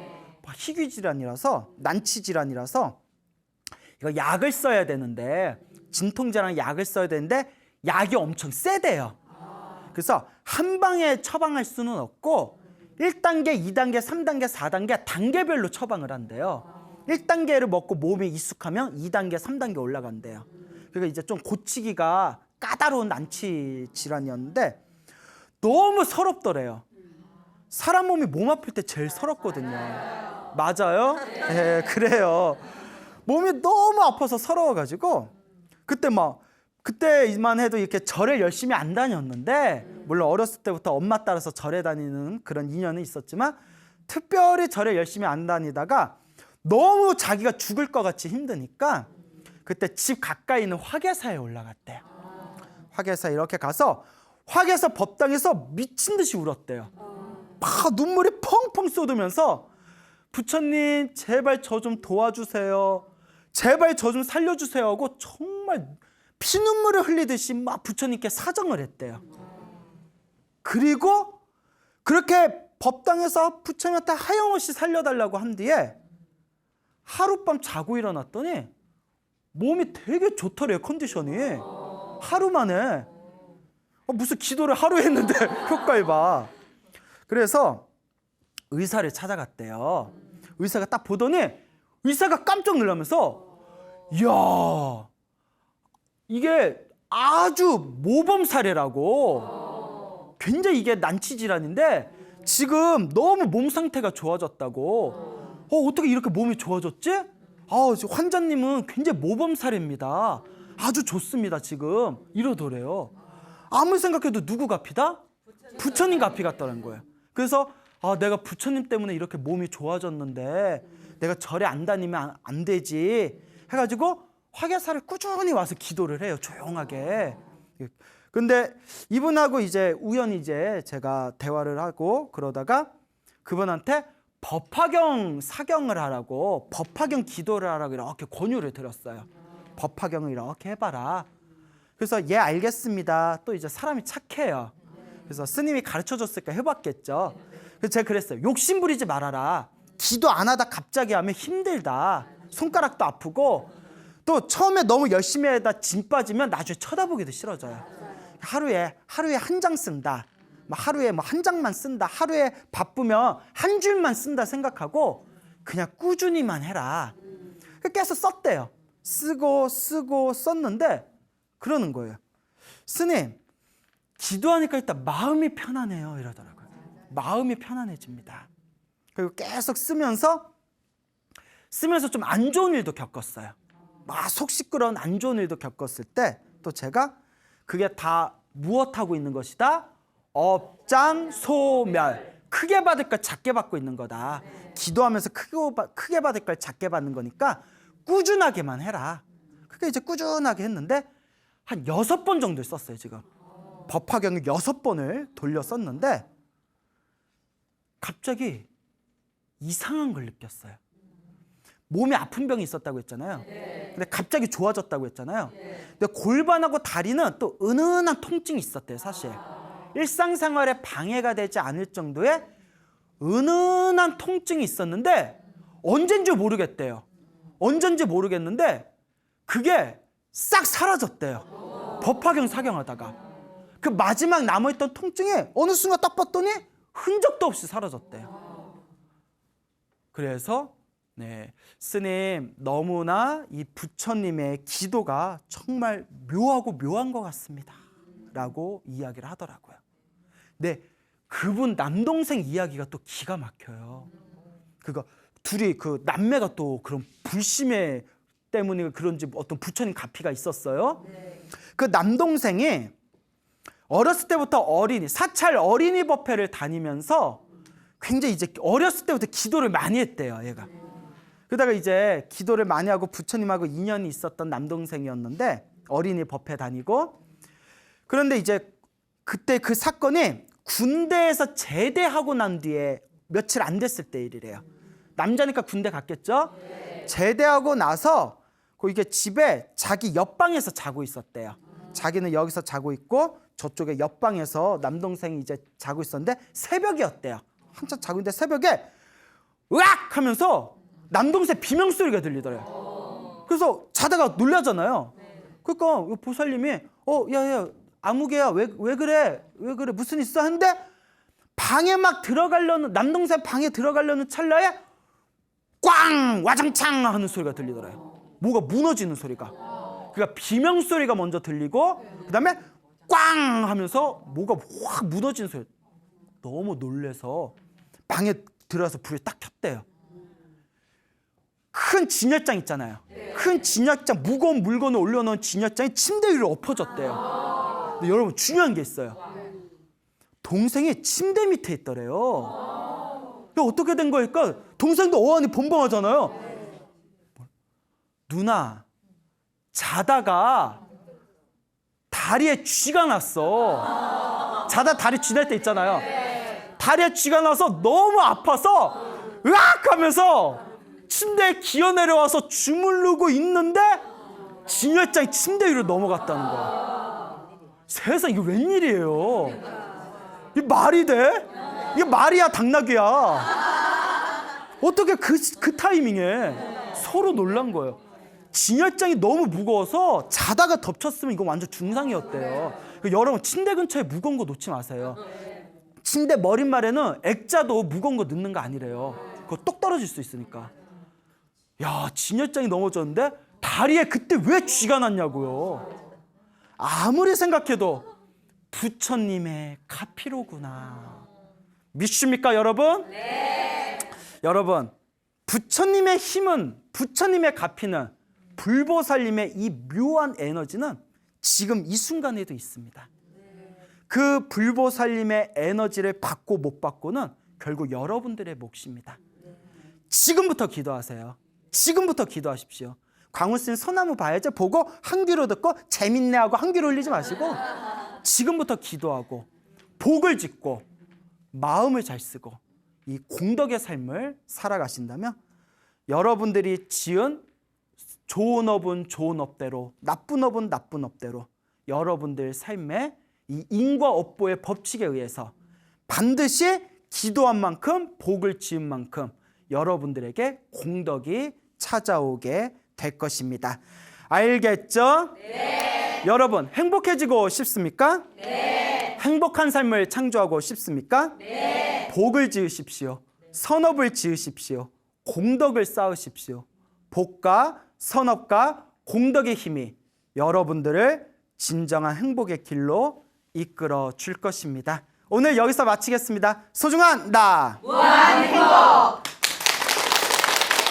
희귀 질환이라서, 난치 질환이라서 이거 약을 써야 되는데, 진통제랑 약을 써야 되는데 약이 엄청 세대요. 그래서 한 방에 처방할 수는 없고 1단계, 2단계, 3단계, 4단계 단계별로 처방을 한대요. 1단계를 먹고 몸이 익숙하면 2단계, 3단계 올라간대요. 그러니까 이제 좀 고치기가 까다로운 난치 질환이었는데 너무 서럽더래요. 사람 몸이 몸 아플 때 제일 서럽거든요. 맞아요? 네, 그래요. 몸이 너무 아파서 서러워가지고 그때만 해도 이렇게 절에 열심히 안 다녔는데, 물론 어렸을 때부터 엄마 따라서 절에 다니는 그런 인연은 있었지만 특별히 절에 열심히 안 다니다가 너무 자기가 죽을 것 같이 힘드니까 그때 집 가까이 있는 화계사에 올라갔대요. 화계사에 이렇게 가서 화계사 법당에서 미친 듯이 울었대요. 막 눈물이 펑펑 쏟으면서 부처님 제발 저 좀 도와주세요. 제발 저 좀 살려주세요 하고 정말 피눈물을 흘리듯이 막 부처님께 사정을 했대요. 그리고 그렇게 법당에서 부처님한테 하염없이 살려달라고 한 뒤에 하룻밤 자고 일어났더니 몸이 되게 좋더래요. 컨디션이 하루 만에. 무슨 기도를 하루 했는데 효과를 봐. 그래서 의사를 찾아갔대요. 의사가 딱 보더니 의사가 깜짝 놀라면서, 이야, 이게 아주 모범 사례라고, 굉장히 이게 난치 질환인데 지금 너무 몸 상태가 좋아졌다고. 어떻게 이렇게 몸이 좋아졌지? 환자님은 굉장히 모범 사례입니다. 아주 좋습니다 지금, 이러더래요. 아무리 생각해도 누구 값이다? 부처님 값이 같다는 거예요. 그래서 내가 부처님 때문에 이렇게 몸이 좋아졌는데 내가 절에 안 다니면 안 되지 해가지고 화계사를 꾸준히 와서 기도를 해요. 조용하게. 근데 이분하고 이제 우연히 이제 제가 대화를 하고 그러다가 그분한테 법화경 사경을 하라고, 법화경 기도를 하라고 이렇게 권유를 드렸어요. 법화경을 이렇게 해봐라. 그래서 예 알겠습니다. 또 이제 사람이 착해요. 그래서 스님이 가르쳐줬으니까 해봤겠죠. 그래서 제가 그랬어요. 욕심 부리지 말아라. 기도 안 하다 갑자기 하면 힘들다. 손가락도 아프고 또 처음에 너무 열심히 하다 진 빠지면 나중에 쳐다보기도 싫어져요. 하루에 한 장 쓴다. 하루에 한 장만 쓴다. 하루에 바쁘면 한 줄만 쓴다 생각하고 그냥 꾸준히만 해라. 계속 썼대요. 쓰고 썼는데 그러는 거예요. 스님, 기도하니까 일단 마음이 편안해요. 이러더라고요. 마음이 편안해집니다. 그리고 계속 쓰면서 좀 안 좋은 일도 겪었어요. 막 속 시끄러운 안 좋은 일도 겪었을 때 또 제가 그게 다 무엇하고 있는 것이다? 업장소멸. 크게 받을 걸 작게 받고 있는 거다. 기도하면서 크게 받을 걸 작게 받는 거니까 꾸준하게만 해라. 그게 이제 꾸준하게 했는데 한 6번 정도 썼어요. 지금 법화경을 6번을 돌려 썼는데 갑자기 이상한 걸 느꼈어요. 몸에 아픈 병이 있었다고 했잖아요. 근데 갑자기 좋아졌다고 했잖아요. 근데 골반하고 다리는 또 은은한 통증이 있었대요. 사실 일상생활에 방해가 되지 않을 정도의 은은한 통증이 있었는데 언젠지 모르겠대요. 언젠지 모르겠는데 그게 싹 사라졌대요. 법화경 사경하다가 그 마지막 남아있던 통증이 어느 순간 딱 봤더니 흔적도 없이 사라졌대요. 그래서 스님 너무나 이 부처님의 기도가 정말 묘하고 묘한 것 같습니다 라고 이야기를 하더라고요. 네, 그분 남동생 이야기가 또 기가 막혀요. 그거 둘이 그 남매가 또 그런 불심에 때문에 그런지 어떤 부처님 가피가 있었어요. 그 남동생이 어렸을 때부터 사찰 어린이 법회를 다니면서 굉장히 이제 어렸을 때부터 기도를 많이 했대요, 얘가. 그러다가 이제 기도를 많이 하고 부처님하고 인연이 있었던 남동생이었는데 어린이 법회 다니고, 그런데 이제 그때 그 사건이 군대에서 제대하고 난 뒤에 며칠 안 됐을 때 일이래요. 남자니까 군대 갔겠죠? 제대하고 나서 이게 집에 자기 옆방에서 자고 있었대요. 자기는 여기서 자고 있고 저쪽에 옆방에서 남동생이 이제 자고 있었는데 새벽이었대요. 한참 자고 있는데 새벽에 으악 하면서 남동생 비명소리가 들리더래요. 그래서 자다가 놀라잖아요. 그러니까 보살님이 야야 아무개야 왜 그래 무슨 있어 하는데 방에 막 들어가려는, 남동생 방에 들어가려는 찰나에 꽝 와장창 하는 소리가 들리더래요. 뭐가 무너지는 소리가. 그러니까 비명소리가 먼저 들리고 그 다음에 꽝 하면서 뭐가 확 무너지는 소리. 너무 놀래서 방에 들어가서 불을 딱 켰대요. 큰 진열장 있잖아요. 큰 진열장, 무거운 물건을 올려놓은 진열장이 침대 위로 엎어졌대요. 근데 여러분 중요한 게 있어요. 동생이 침대 밑에 있더래요. 어떻게 된 거니까 동생도 어안이 번방하잖아요. 누나, 자다가 다리에 쥐가 났어. 자다 다리 쥐 날 때 있잖아요. 다리에 쥐가 나서 너무 아파서 으악 하면서 침대에 기어 내려와서 주무르고 있는데 진열장이 침대 위로 넘어갔다는 거야. 세상 이게 웬일이에요? 이게 말이 돼? 이게 말이야 당나귀야? 어떻게 그 타이밍에 서로 놀란 거예요. 진열장이 너무 무거워서 자다가 덮쳤으면 이거 완전 중상이었대요. 여러분 침대 근처에 무거운 거 놓지 마세요. 침대 머릿말에는 액자도 무거운 거 넣는 거 아니래요. 그거 똑 떨어질 수 있으니까. 야, 진열장이 넘어졌는데 다리에 그때 왜 쥐가 났냐고요. 아무리 생각해도 부처님의 가피로구나. 믿습니까 여러분? 네. 여러분, 부처님의 힘은, 부처님의 가피는, 불보살님의 이 묘한 에너지는 지금 이 순간에도 있습니다. 그 불보살님의 에너지를 받고 못 받고는 결국 여러분들의 몫입니다. 지금부터 기도하세요. 지금부터 기도하십시오. 광우스님 소나무 봐야죠. 보고 한 귀로 듣고 재밌네 하고 한 귀로 흘리지 마시고 지금부터 기도하고 복을 짓고 마음을 잘 쓰고 이 공덕의 삶을 살아가신다면 여러분들이 지은 좋은 업은 좋은 업대로, 나쁜 업은 나쁜 업대로 여러분들 삶에 이 인과업보의 법칙에 의해서 반드시 기도한 만큼 복을 지은 만큼 여러분들에게 공덕이 찾아오게 될 것입니다. 알겠죠? 네. 여러분 행복해지고 싶습니까? 네. 행복한 삶을 창조하고 싶습니까? 네. 복을 지으십시오. 선업을 지으십시오. 공덕을 쌓으십시오. 복과 선업과 공덕의 힘이 여러분들을 진정한 행복의 길로 이끌어 줄 것입니다. 오늘 여기서 마치겠습니다. 소중한 나 무한 행복.